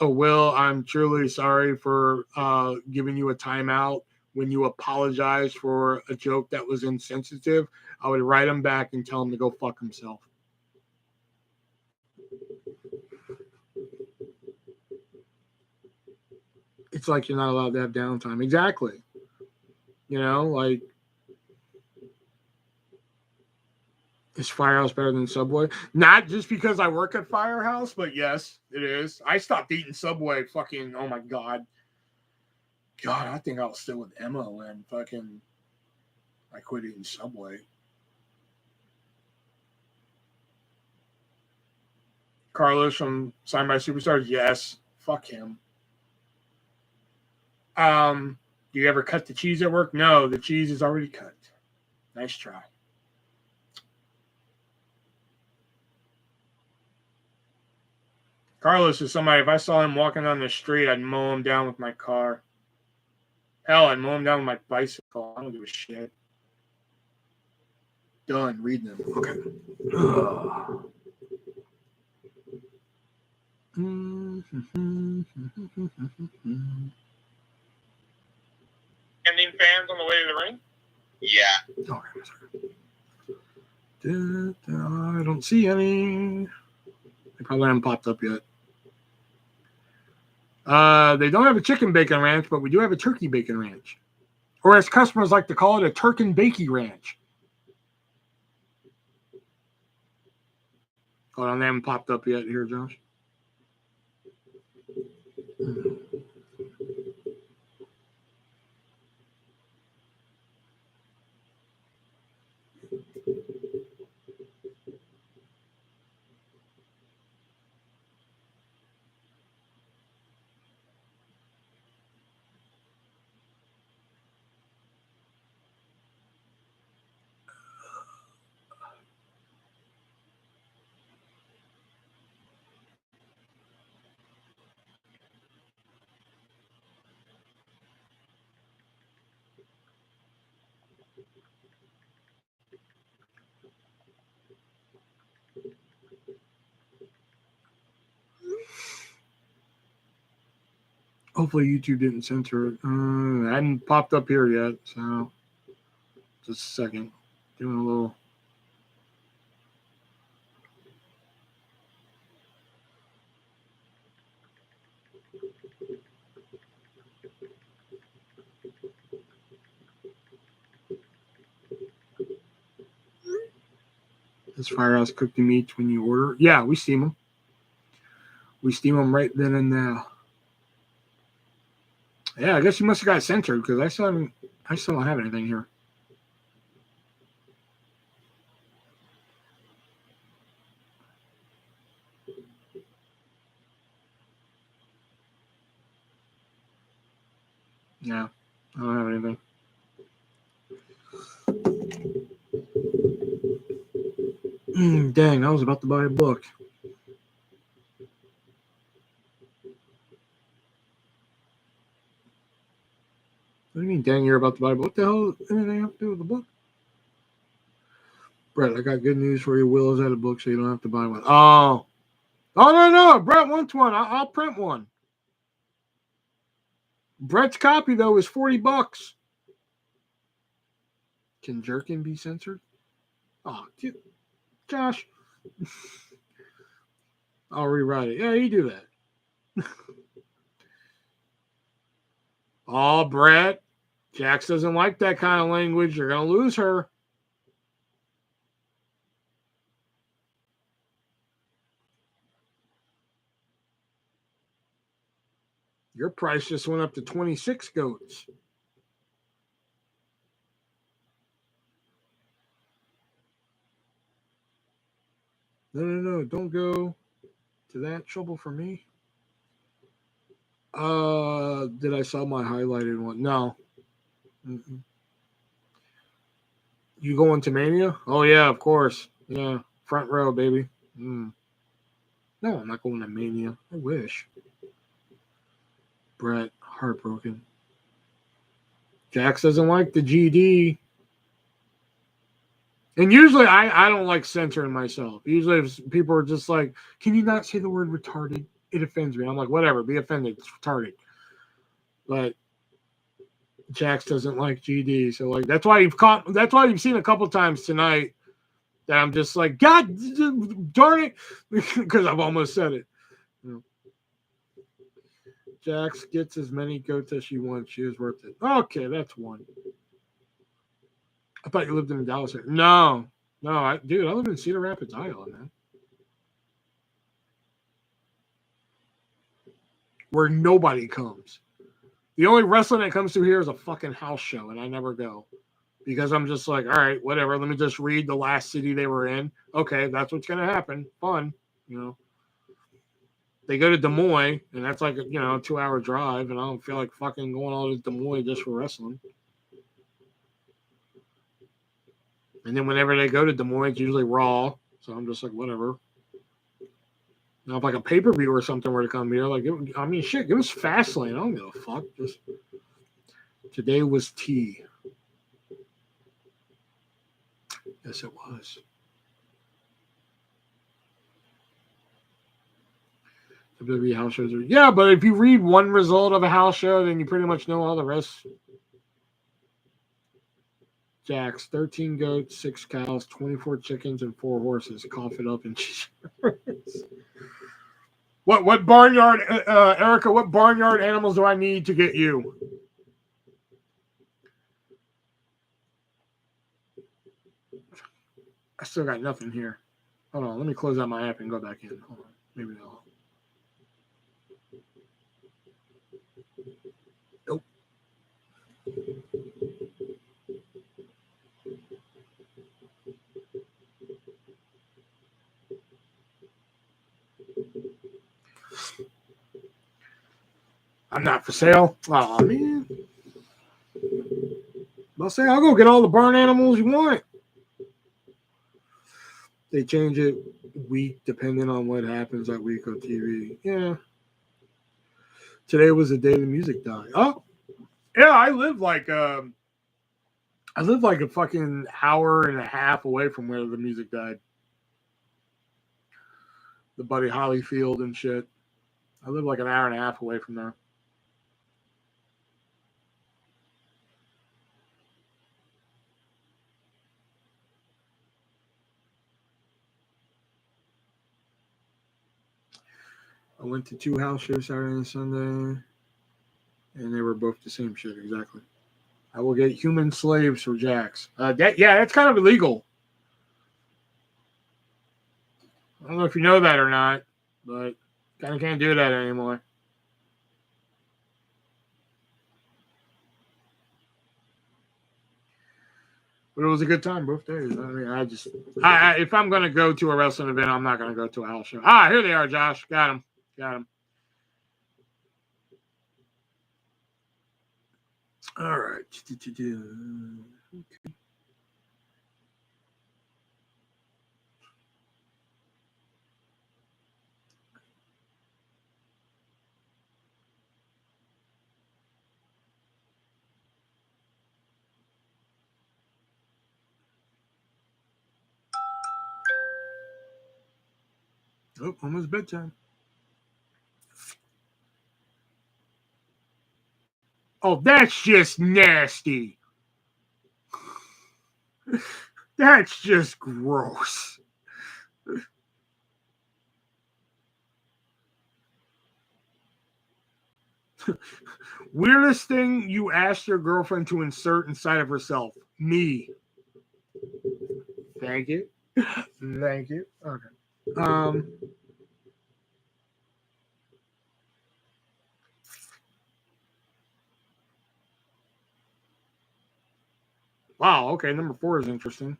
"Oh, Will, I'm truly sorry for giving you a timeout when you apologized for a joke that was insensitive," I would write him back and tell him to go fuck himself. It's like you're not allowed to have downtime. Exactly. You know, like, is Firehouse better than Subway? Not just because I work at Firehouse, but yes, it is. I stopped eating Subway fucking, oh my God. God, I think I was still with Emma when fucking I quit eating Subway. Carlos from Signed by Superstars, yes. Fuck him. Do you ever cut the cheese at work? No, the cheese is already cut. Nice try. Carlos is somebody, if I saw him walking on the street, I'd mow him down with my car. Hell, I'd mow him down with my bicycle. I don't give a shit. Done reading them. Okay. Ending fans on the way to the ring? Yeah. I don't see any. They probably haven't popped up yet. They don't have a chicken bacon ranch, but we do have a turkey bacon ranch. Or as customers like to call it, a Turkin Bakey ranch. Hold on, they haven't popped up yet here, Josh. Hopefully YouTube didn't censor it. It hadn't popped up here yet, so just a second. Doing a little. Does Firehouse cook the meats when you order? Yeah, we steam them. We steam them right then and there. Yeah, I guess you must have got censored because I still don't have anything here. Yeah, I don't have anything. Dang, I was about to buy a book. What do you mean, dang, you're about to buy a book? What the hell does anything have to do with the book? Brett, I got good news for you. Will is at a book, so you don't have to buy one. Oh, no. Brett wants one. I'll print one. Brett's copy, though, is $40. Can Jerkin be censored? Oh, dude. Josh. I'll rewrite it. Yeah, you do that. Oh, Brett. Jax doesn't like that kind of language. You're going to lose her. Your price just went up to 26 goats. No. Don't go to that trouble for me. Did I sell my highlighted one? No. Mm-mm. You going to Mania? Oh, yeah, of course. Yeah. Front row, baby. No, I'm not going to Mania. I wish. Brett, heartbroken. Jax doesn't like the GD. And usually I don't like censoring myself. Usually if people are just like, can you not say the word retarded? It offends me. I'm like, whatever, be offended. It's retarded. But Jax doesn't like GD. So like that's why you've seen a couple times tonight that I'm just like, God darn it, because I've almost said it. You know. Jax gets as many goats as she wants. She is worth it. Okay, that's one. I thought you lived in Dallas. No, I live in Cedar Rapids, Iowa, man. Where nobody comes. The only wrestling that comes through here is a fucking house show, and I never go. Because I'm just like, all right, whatever. Let me just read the last city they were in. Okay, that's what's going to happen. Fun, you know. They go to Des Moines, and that's like, a 2-hour drive, and I don't feel like fucking going all to Des Moines just for wrestling. And then whenever they go to Des Moines, it's usually Raw. So I'm just like, whatever. Now, if like a pay-per-view or something were to come here, like, shit, it was Fastlane. I don't give a fuck. Just today was tea. Yes, it was. WWE house shows are, yeah, but if you read one result of a house show, then you pretty much know all the rest. Jax, 13 goats, 6 cows, 24 chickens, and 4 horses. Cough it up and What barnyard, Erica, what barnyard animals do I need to get you? I still got nothing here. Hold on, let me close out my app and go back in. Hold on, maybe I'll. Nope. I'm not for sale. Oh man. I'll say I'll go get all the barn animals you want. They change it week depending on what happens that week on TV. Yeah. Today was the day the music died. Oh, yeah. I live like a fucking hour and a half away from where the music died. The Buddy Holly Field and shit. I live like an hour and a half away from there. I went to 2 house shows Saturday and Sunday, and they were both the same shit, exactly. I will get human slaves for Jax. That's kind of illegal. I don't know if you know that or not, but kind of can't do that anymore. But it was a good time both days. I mean, if I'm going to go to a wrestling event, I'm not going to go to a house show. Here they are, Josh. Got them. All right. Okay. Oh, almost bedtime. Oh, that's just nasty. That's just gross. Weirdest thing you asked your girlfriend to insert inside of herself. Me. Thank you. Thank you. Okay. Wow, okay, number 4 is interesting.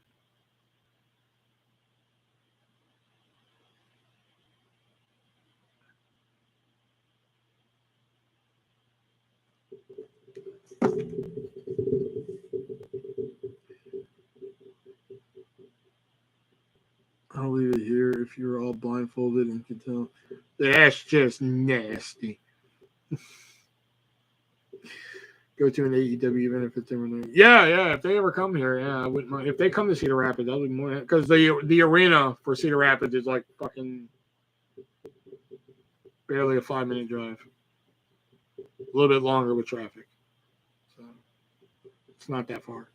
I'll leave it here if you're all blindfolded and can tell. That's just nasty. Go to an AEW event if it's ever there. Yeah. If they ever come here, yeah, I wouldn't mind. If they come to Cedar Rapids, I'll be more because the arena for Cedar Rapids is like fucking barely a 5-minute drive. A little bit longer with traffic, so it's not that far.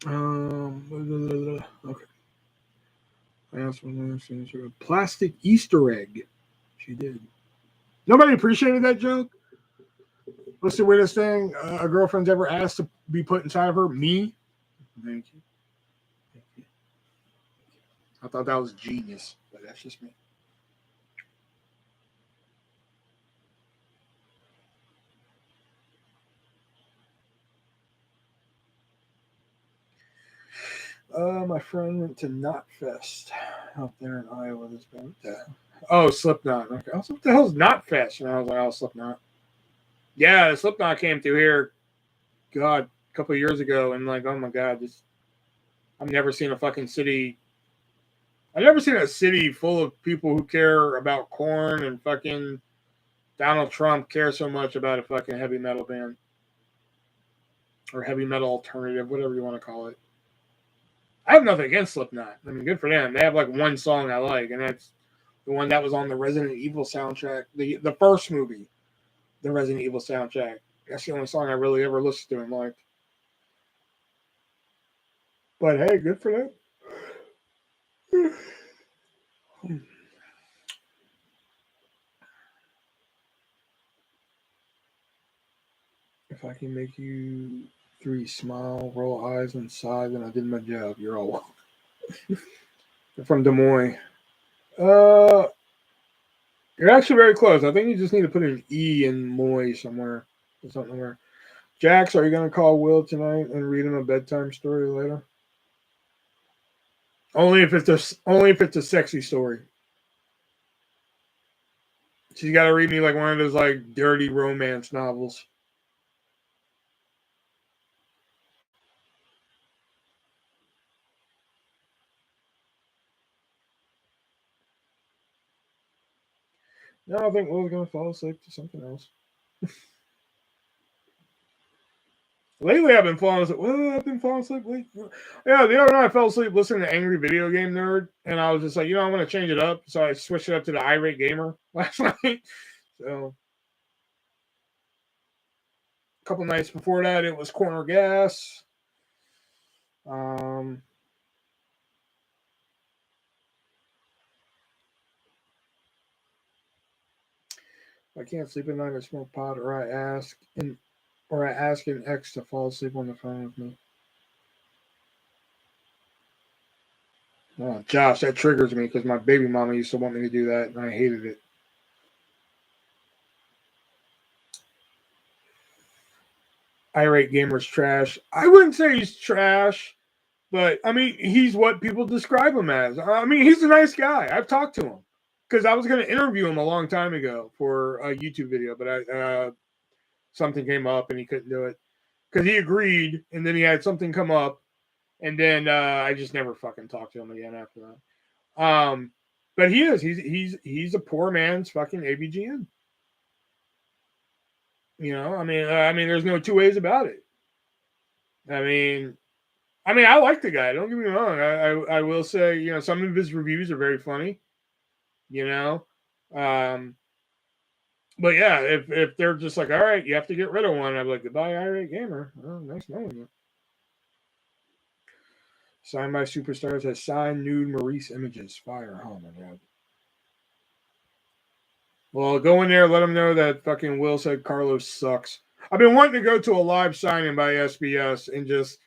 Okay. I asked one plastic Easter egg. She did. Nobody appreciated that joke. What's the weirdest thing a girlfriend's ever asked to be put inside of her? Me. Thank you. I thought that was genius, but that's just me. My friend went to Knotfest out there in Iowa this band. Oh, Slipknot. Okay. I was like, what the hell's Knotfest? And I was like, oh, Slipknot. Yeah, Slipknot came through here, God, a couple of years ago, and like, oh my God, I've never seen a fucking city. I've never seen a city full of people who care about Korn and fucking Donald Trump care so much about a fucking heavy metal band. Or heavy metal alternative, whatever you want to call it. I have nothing against Slipknot. I mean, good for them. They have like one song I like, and that's the one that was on the Resident Evil soundtrack, the first movie, the Resident Evil soundtrack. That's the only song I really ever listened to and liked. But hey, good for them. If I can make you 3 smile, roll eyes, and sigh, then I did my job. You're all welcome. From Des Moines. You're actually very close. I think you just need to put an E in Moy somewhere or something there. Jax, are you going to call Will tonight and read him a bedtime story later? Only if it's a sexy story. She's got to read me like one of those like dirty romance novels. No, I think Will's going to fall asleep to something else. Lately, I've been falling asleep. Well, I've been falling asleep lately. Yeah, the other night I fell asleep listening to Angry Video Game Nerd, and I was just like, I'm going to change it up. So I switched it up to the Irate Gamer last night. So a couple nights before that, it was Corner Gas. I can't sleep at night. I smoke pot, or I ask an ex to fall asleep on the phone with me. Oh, Josh, that triggers me because my baby mama used to want me to do that, and I hated it. Irate Gamer's trash. I wouldn't say he's trash, but I mean, he's what people describe him as. I mean, he's a nice guy. I've talked to him because I was going to interview him a long time ago for a YouTube video, but something came up and he couldn't do it because he agreed, and then he had something come up, and then I just never fucking talked to him again after that. But he's a poor man's fucking AVGN. I mean, there's no two ways about it. I mean, I like the guy. Don't get me wrong. I will say, some of his reviews are very funny. But yeah, if they're just like, all right, you have to get rid of one, I'm like, goodbye, Irate Gamer. Oh, nice knowing you. Signed by Superstars has signed nude Maurice images. Fire. Oh my God. Well, go in there, let them know that fucking Will said Carlos sucks. I've been wanting to go to a live signing by SBS and just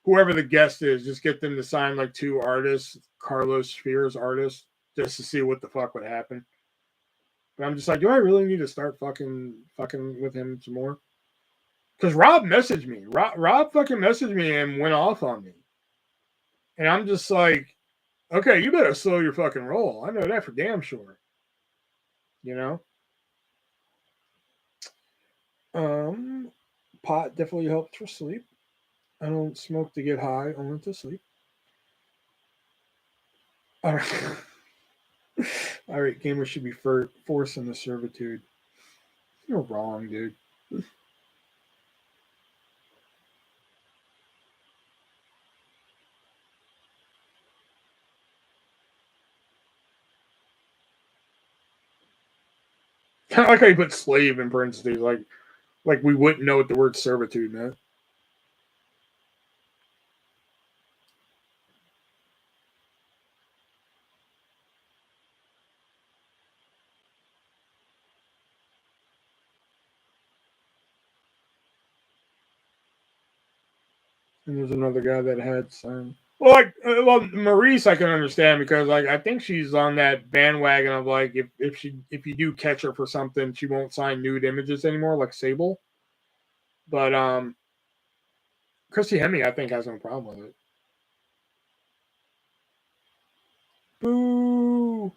whoever the guest is, just get them to sign like 2 artists, Carlos Spears artists, just to see what the fuck would happen. But I'm just like, do I really need to start fucking with him some more? Because Rob messaged me. Rob fucking messaged me and went off on me. And I'm just like, okay, you better slow your fucking roll. I know that for damn sure. Pot definitely helps for sleep. I don't smoke to get high, only to sleep. Irate gamers should be forced into servitude. You're wrong, dude. Kind of like how you put slave in parentheses, like we wouldn't know what the word servitude meant. And there's another guy that had some. Well, Maurice, I can understand because I think she's on that bandwagon of like if you do catch her for something, she won't sign nude images anymore, like Sable. But Christy Hemme, I think, has no problem with it. Boo!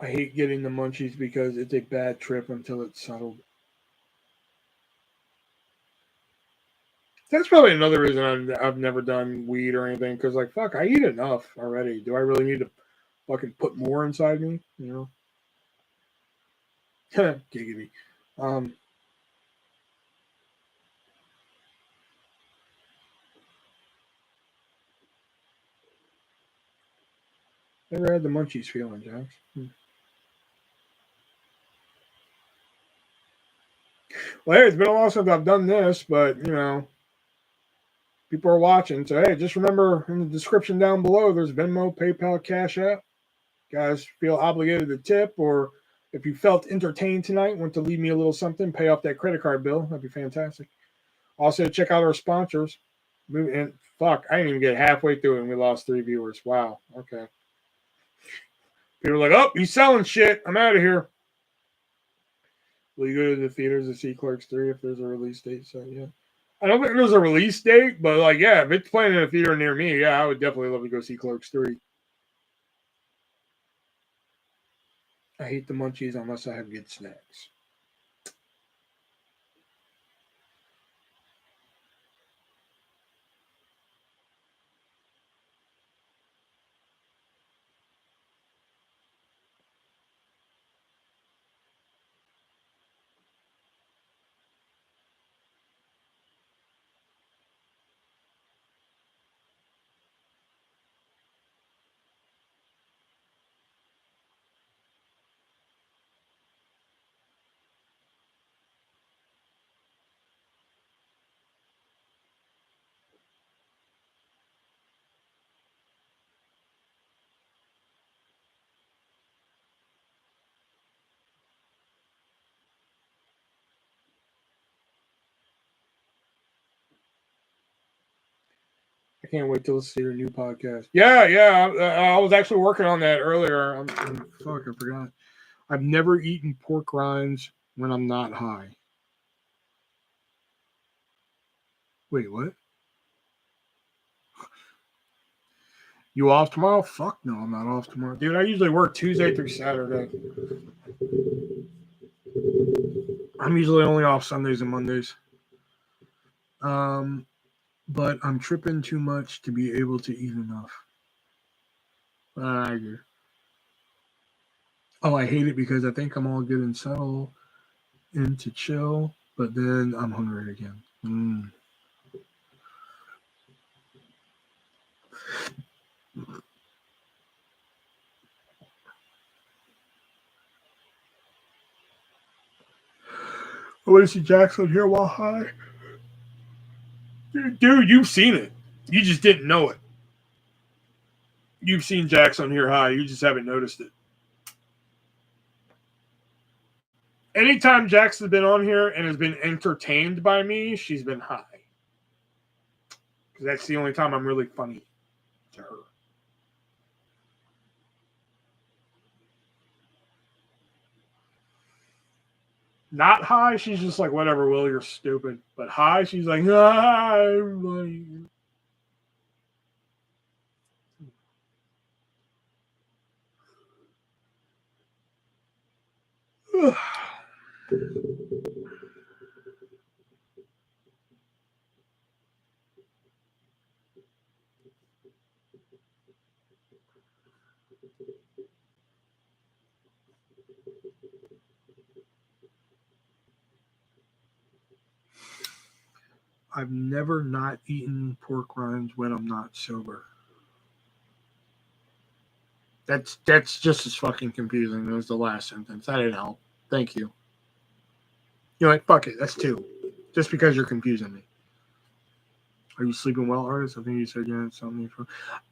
I hate getting the munchies because it's a bad trip until it's settled. That's probably another reason I've never done weed or anything because, like, fuck, I eat enough already. Do I really need to fucking put more inside me? You know? Giggity. Never had the munchies feeling, Jax. Well, hey, it's been a while since I've done this, but, you know, people are watching. So, hey, just remember in the description down below, there's Venmo, PayPal, Cash App. Guys feel obligated to tip, or if you felt entertained tonight, want to leave me a little something, pay off that credit card bill. That'd be fantastic. Also, check out our sponsors. And fuck, I didn't even get halfway through it and we lost 3 viewers. Wow. Okay. People are like, oh, he's selling shit. I'm out of here. Will you go to the theaters to see Clerks 3 if there's a release date set yet? I don't think there's a release date, but like, yeah, if it's playing in a theater near me, yeah, I would definitely love to go see Clerks 3. I hate the munchies unless I have good snacks. I can't wait till to see your new podcast. Yeah. I was actually working on that earlier. Fuck, I forgot. I've never eaten pork rinds when I'm not high. Wait, what? You off tomorrow? Fuck no, I'm not off tomorrow. Dude, I usually work Tuesday through Saturday. I'm usually only off Sundays and Mondays. But I'm tripping too much to be able to eat enough. I do. Oh, I hate it because I think I'm all good and settled and to chill, but then I'm hungry again. I want to see Jackson here while high. Dude, you've seen it. You just didn't know it. You've seen Jackson here high. You just haven't noticed it. Anytime Jackson's been on here and has been entertained by me, she's been high. Because that's the only time I'm really funny to her. Not high, she's just like, whatever, Will, you're stupid. But high, she's like, everybody. I've never not eaten pork rinds when I'm not sober. That's just as fucking confusing as the last sentence. That didn't help. Thank you. You're like, fuck it, that's 2. Just because you're confusing me. Are you sleeping well, artist? I think you said you had insomnia.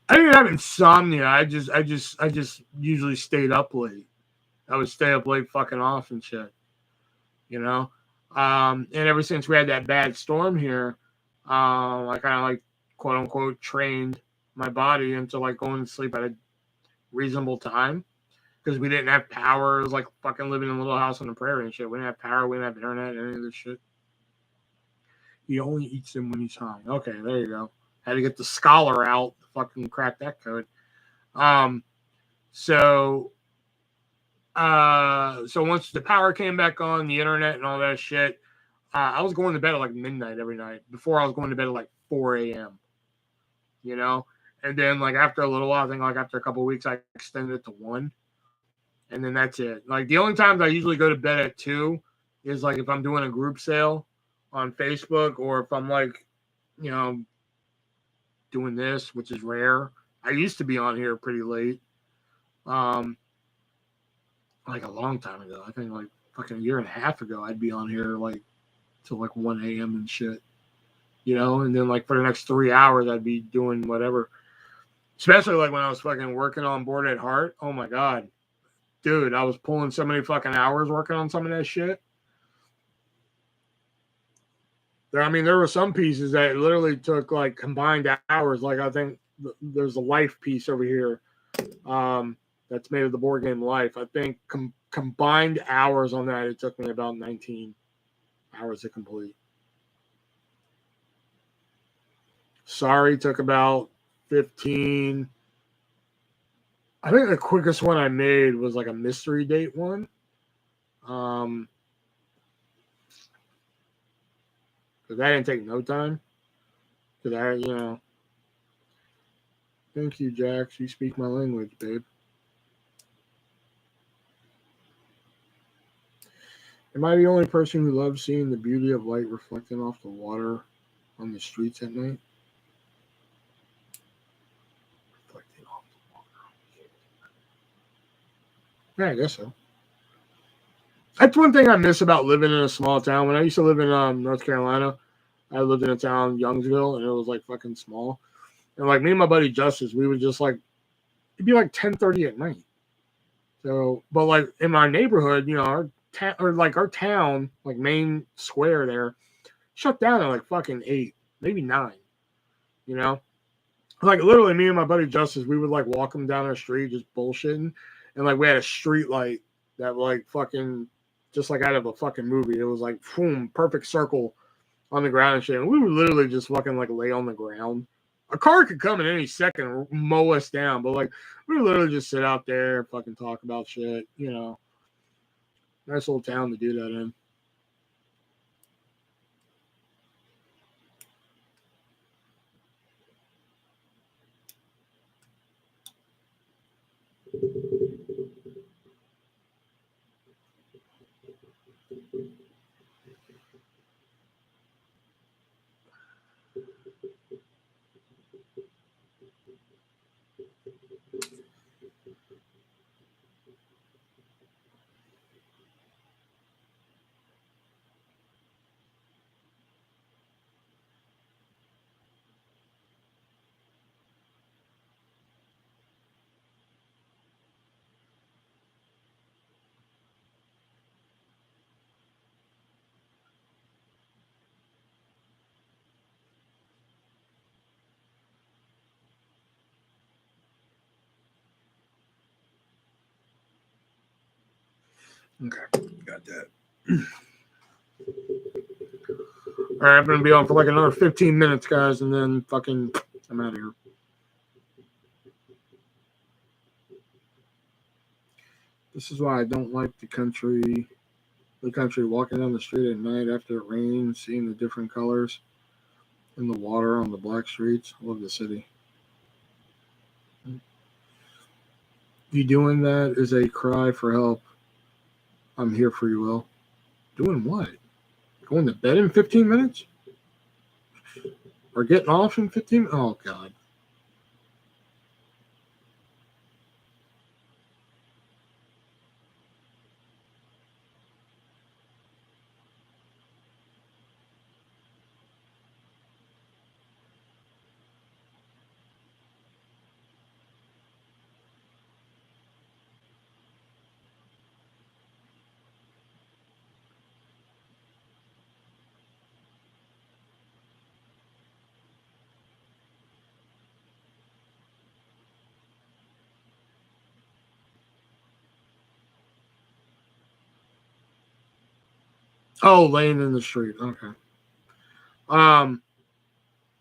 I didn't have insomnia. I just usually stayed up late. I would stay up late fucking off and shit. You know? And ever since we had that bad storm here, I kind of like, quote unquote, trained my body into like going to sleep at a reasonable time. Because we didn't have power. It was like fucking living in a little house on the prairie and shit. We didn't have power. We didn't have internet, any of this shit. He only eats them when he's high. Okay, there you go. Had to get the scholar out to fucking crack that code. So once the power came back on, the internet and all that shit, I was going to bed at like midnight every night. Before I was going to bed at like 4 a.m. You know? And then like after a little while, I think like after a couple of weeks, I extended it to 1. And then that's it. Like the only times I usually go to bed at 2 is like if I'm doing a group sale on Facebook, or if I'm like, you know, doing this, which is rare. I used to be on here pretty late. Like a long time ago. I think like fucking a year and a half ago, I'd be on here like till like 1 a.m. and shit. You know, and then like for the next 3 hours, I'd be doing whatever. Especially like when I was fucking working on Board at Heart. Oh my God. Dude, I was pulling so many fucking hours working on some of that shit. I mean, there were some pieces that literally took like combined hours. Like I think there's a Life piece over here that's made of the board game Life. I think combined hours on that, it took me about 19 hours to complete. Sorry took about 15. I think the quickest one I made was like a mystery date one. Because that didn't take no time. Because I, you know. Thank you, Jax. You speak my language, babe. Am I the only person who loves seeing the beauty of light reflecting off the water on the streets at night? Reflecting off the water. Yeah, I guess so. That's one thing I miss about living in a small town. When I used to live in North Carolina, I lived in a town, Youngsville, and it was like fucking small. And like me and my buddy Justice, we would just like, it'd be like 10:30 at night. So, but like in my neighborhood, you know, our town, like main square there, shut down at like fucking 8, maybe 9. You know, like literally me and my buddy Justice, we would like walk him down our street just bullshitting, and like we had a street light that like fucking just like out of a fucking movie. It was like boom, perfect circle on the ground and shit. And we would literally just fucking like lay on the ground. A car could come in any second and mow us down, but like we would literally just sit out there and fucking talk about shit, you know. Nice little town to do that in. Okay, got that. All right, I'm going to be on for like another 15 minutes, guys, and then fucking I'm out of here. This is why I don't like the country walking down the street at night after it rains, seeing the different colors in the water on the black streets. I love the city. You doing that is a cry for help. I'm here for you, Will. Doing what? Going to bed in 15 minutes? Or getting off in 15? Oh, God. Oh, laying in the street. Okay. No,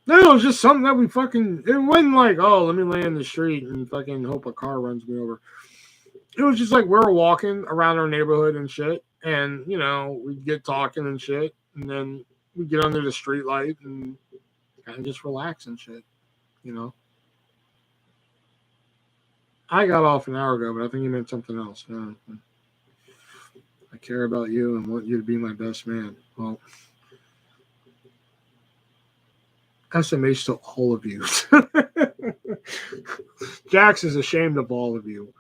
it was just something that we fucking. It wasn't like, oh, let me lay in the street and fucking hope a car runs me over. It was just like we were walking around our neighborhood and shit, and you know we'd get talking and shit, and then we'd get under the street light and kind of just relax and shit, you know. I got off an hour ago, but I think you meant something else. I care about you and want you to be my best man. Well, SMH to all of you. Jax is ashamed of all of you.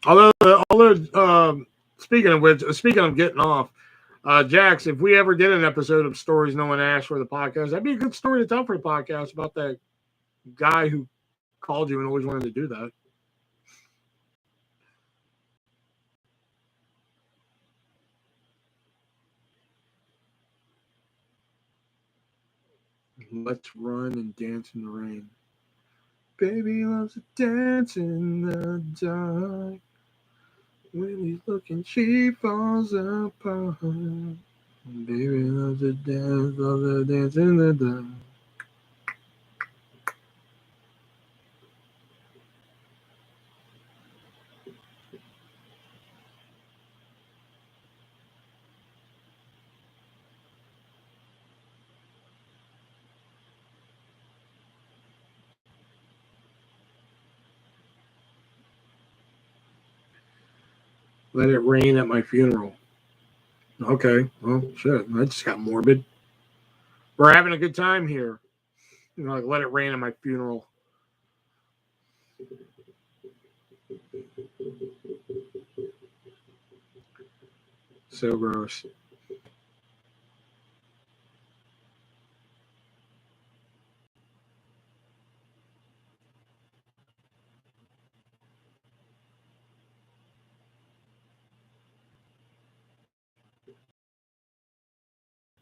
Although, speaking of which, speaking of getting off, Jax, if we ever did an episode of Stories No One Asked for the podcast, that'd be a good story to tell for the podcast about that guy who called you and always wanted to do that. Let's run and dance in the rain. Baby loves to dance in the dark. When he's looking, she falls apart. Baby loves to dance in the dark. Let it rain at my funeral. Okay, well, shit, I just got morbid. We're having a good time here. You know, like let it rain at my funeral. So gross.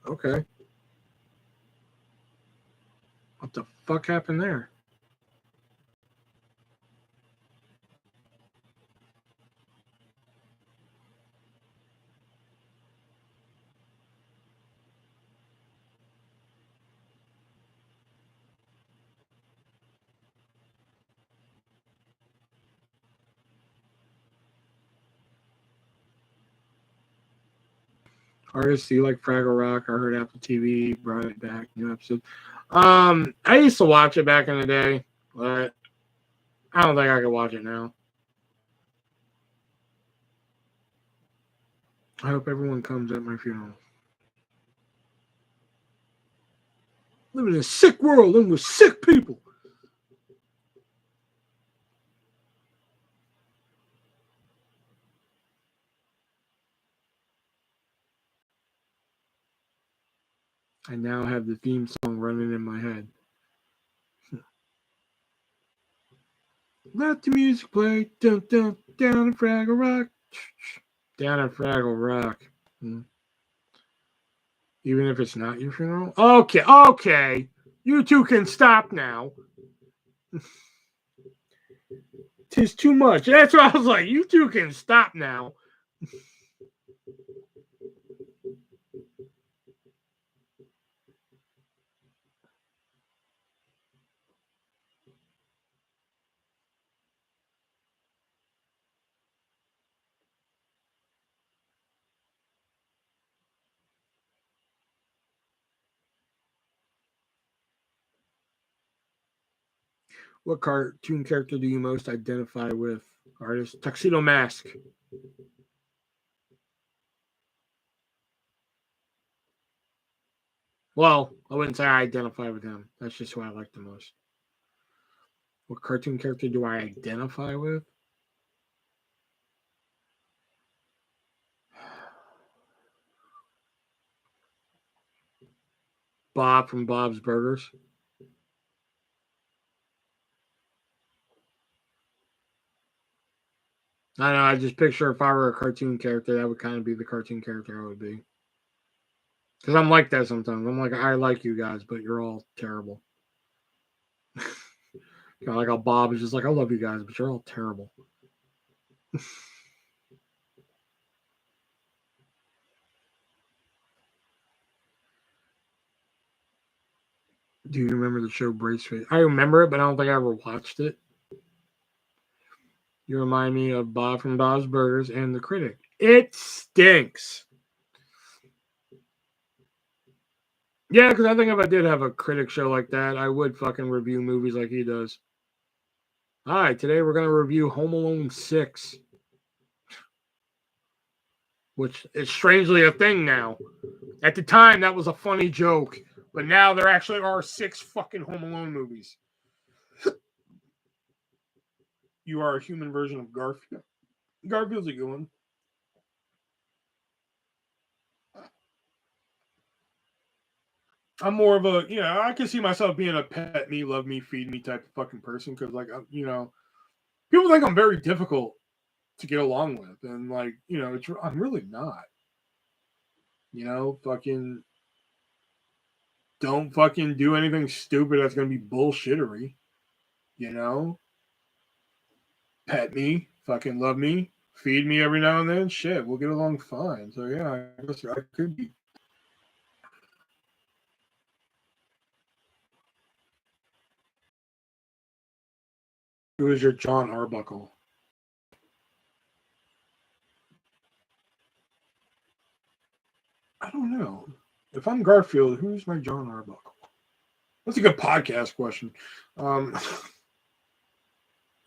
Okay. What the fuck happened there? Artists, do you like Fraggle Rock? I heard Apple TV brought it back. New episode. I used to watch it back in the day, but I don't think I could watch it now. I hope everyone comes at my funeral. Living in a sick world and with sick people. I now have the theme song running in my head. Let the music play. Dun, dun, down at Fraggle Rock. Down at Fraggle Rock. Even if it's not your funeral? Okay. You two can stop now. Tis too much. That's what I was like. You two can stop now. What cartoon character do you most identify with? Artist Tuxedo Mask. Well, I wouldn't say I identify with him. That's just who I like the most. What cartoon character do I identify with? Bob from Bob's Burgers. I don't know. I just picture if I were a cartoon character, that would kind of be the cartoon character I would be. Because I'm like that sometimes. I'm like, I like you guys, but you're all terrible. You know, like how Bob is just like, I love you guys, but you're all terrible. Do you remember the show Braceface? I remember it, but I don't think I ever watched it. You remind me of Bob from Bob's Burgers and The Critic. It stinks. Yeah, because I think if I did have a critic show like that, I would fucking review movies like he does. Hi, today we're going to review Home Alone 6. Which is strangely a thing now. At the time, that was a funny joke. But now there actually are 6 fucking Home Alone movies. You are a human version of Garfield. Garfield's a good one. I'm more of a, I can see myself being a pet me, love me, feed me type of fucking person. Because, like, people think I'm very difficult to get along with. And, like, I'm really not. Fucking don't fucking do anything stupid that's going to be bullshittery. Pet me, fucking love me, feed me every now and then. Shit, we'll get along fine. So, yeah, I guess I could be. Who is your John Arbuckle? I don't know. If I'm Garfield, who's my John Arbuckle? That's a good podcast question. I'm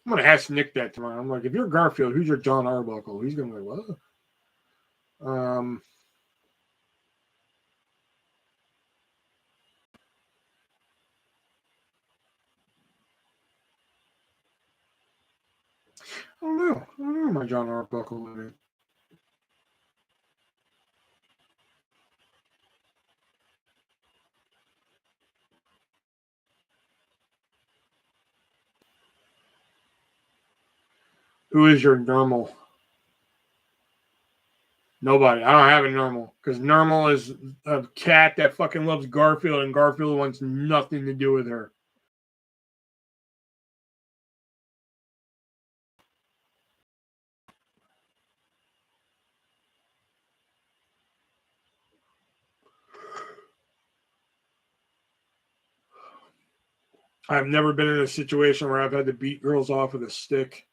going to ask Nick that tomorrow. I'm like, if you're Garfield, who's your John Arbuckle? He's going to be like, what? I don't know. I don't know my John Arbuckle is. Who is your normal? Nobody. I don't have a normal. Because normal is a cat that fucking loves Garfield, and Garfield wants nothing to do with her. I've never been in a situation where I've had to beat girls off with a stick.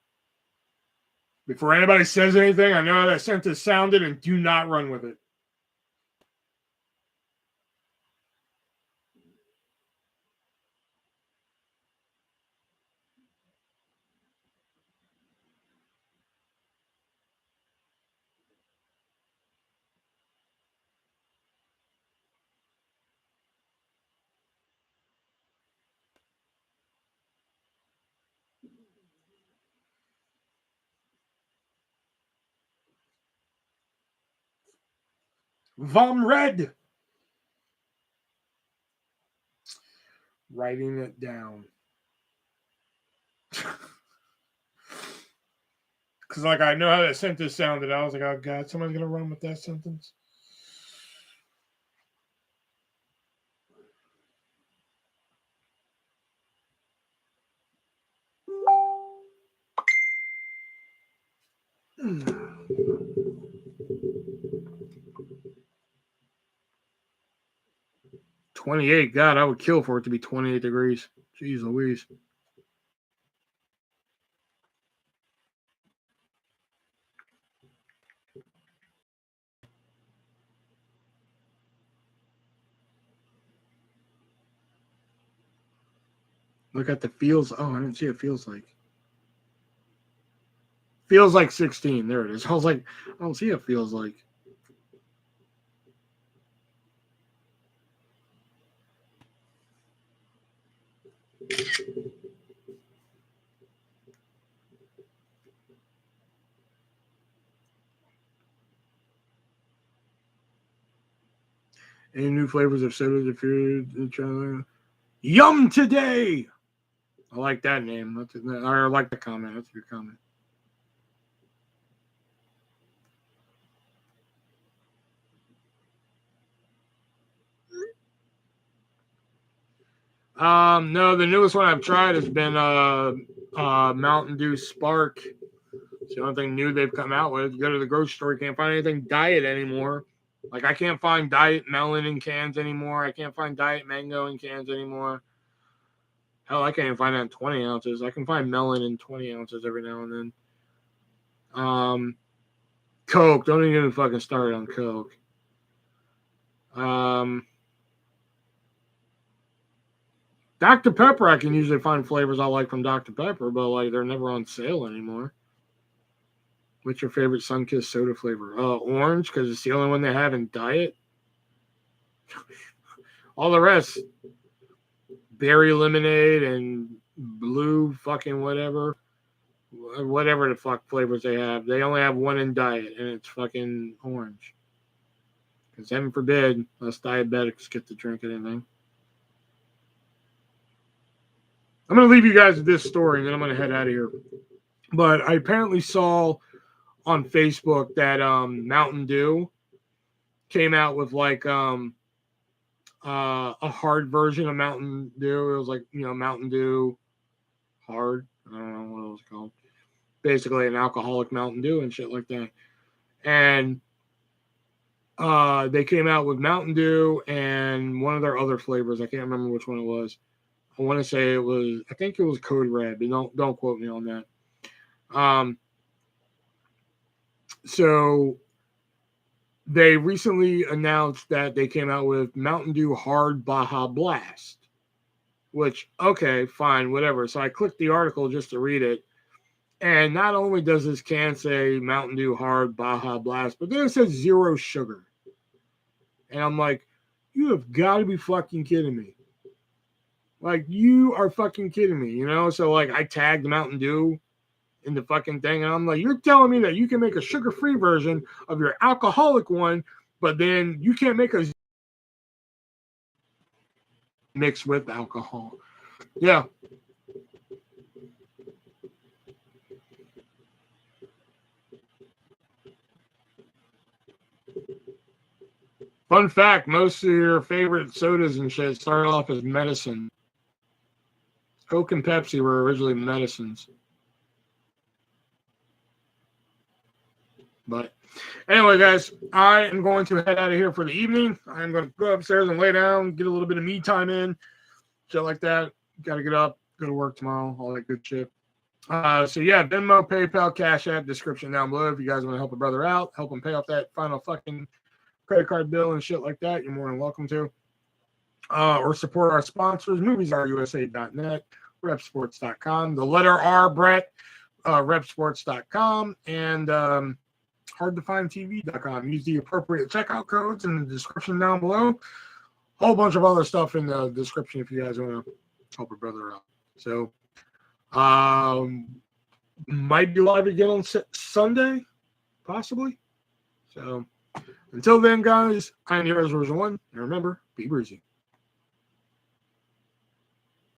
Before anybody says anything, I know how that sentence sounded, and do not run with it. Vom Red. Writing it down. Because, like, I know how that sentence sounded. I was like, oh, God, someone's going to run with that sentence. Mm. 28. God, I would kill for it to be 28 degrees. Jeez Louise. Look at the feels. Oh, I didn't see it feels like. Feels like 16. There it is. I was like, I don't see it feels like. Any new flavors of sodas if you're trying? Yum today. I like that name. I like the comment. That's a good comment. No, the newest one I've tried has been Mountain Dew Spark. It's the only thing new they've come out with. You go to the grocery store, you can't find anything diet anymore. Like, I can't find diet melon in cans anymore. I can't find diet mango in cans anymore. Hell, I can't even find that in 20 ounces. I can find melon in 20 ounces every now and then. Coke. Don't even fucking start on Coke. Dr. Pepper, I can usually find flavors I like from Dr. Pepper, but like they're never on sale anymore. What's your favorite Sunkist soda flavor? Orange, because it's the only one they have in diet. All the rest, berry lemonade and blue fucking whatever the fuck flavors they have. They only have one in diet, and it's fucking orange. Because heaven forbid us diabetics get to drink anything. I'm going to leave you guys with this story, and then I'm going to head out of here. But I apparently saw on Facebook that Mountain Dew came out with like a hard version of Mountain Dew. It was like, Mountain Dew hard. I don't know what it was called. Basically an alcoholic Mountain Dew and shit like that. And they came out with Mountain Dew and one of their other flavors. I can't remember which one it was. I want to say I think it was Code Red, but don't quote me on that. So they recently announced that they came out with Mountain Dew Hard Baja Blast, which, okay, fine, whatever. So I clicked the article just to read it. And not only does this can say Mountain Dew Hard Baja Blast, but then it says 0 sugar. And I'm like, you have got to be fucking kidding me. Like, you are fucking kidding me, So, like, I tagged Mountain Dew in the fucking thing, and I'm like, you're telling me that you can make a sugar-free version of your alcoholic one, but then you can't make a mix with alcohol. Yeah. Fun fact, most of your favorite sodas and shit started off as medicine. Coke and Pepsi were originally medicines. But anyway, guys, I am going to head out of here for the evening. I'm going to go upstairs and lay down, get a little bit of me time in, shit like that. Got to get up, go to work tomorrow, all that good shit. So yeah, Venmo, PayPal, Cash App, description down below. If you guys want to help a brother out, help him pay off that final fucking credit card bill and shit like that, you're more than welcome to. Or support our sponsors, moviesarusa.net, repsports.com, the letter R, Brett, repsports.com, and hardtofindtv.com. Use the appropriate checkout codes in the description down below. Whole bunch of other stuff in the description if you guys want to help a brother out. So, might be live again on Sunday, possibly. So, until then, guys, I am Heroes Version 1, and remember, be breezy.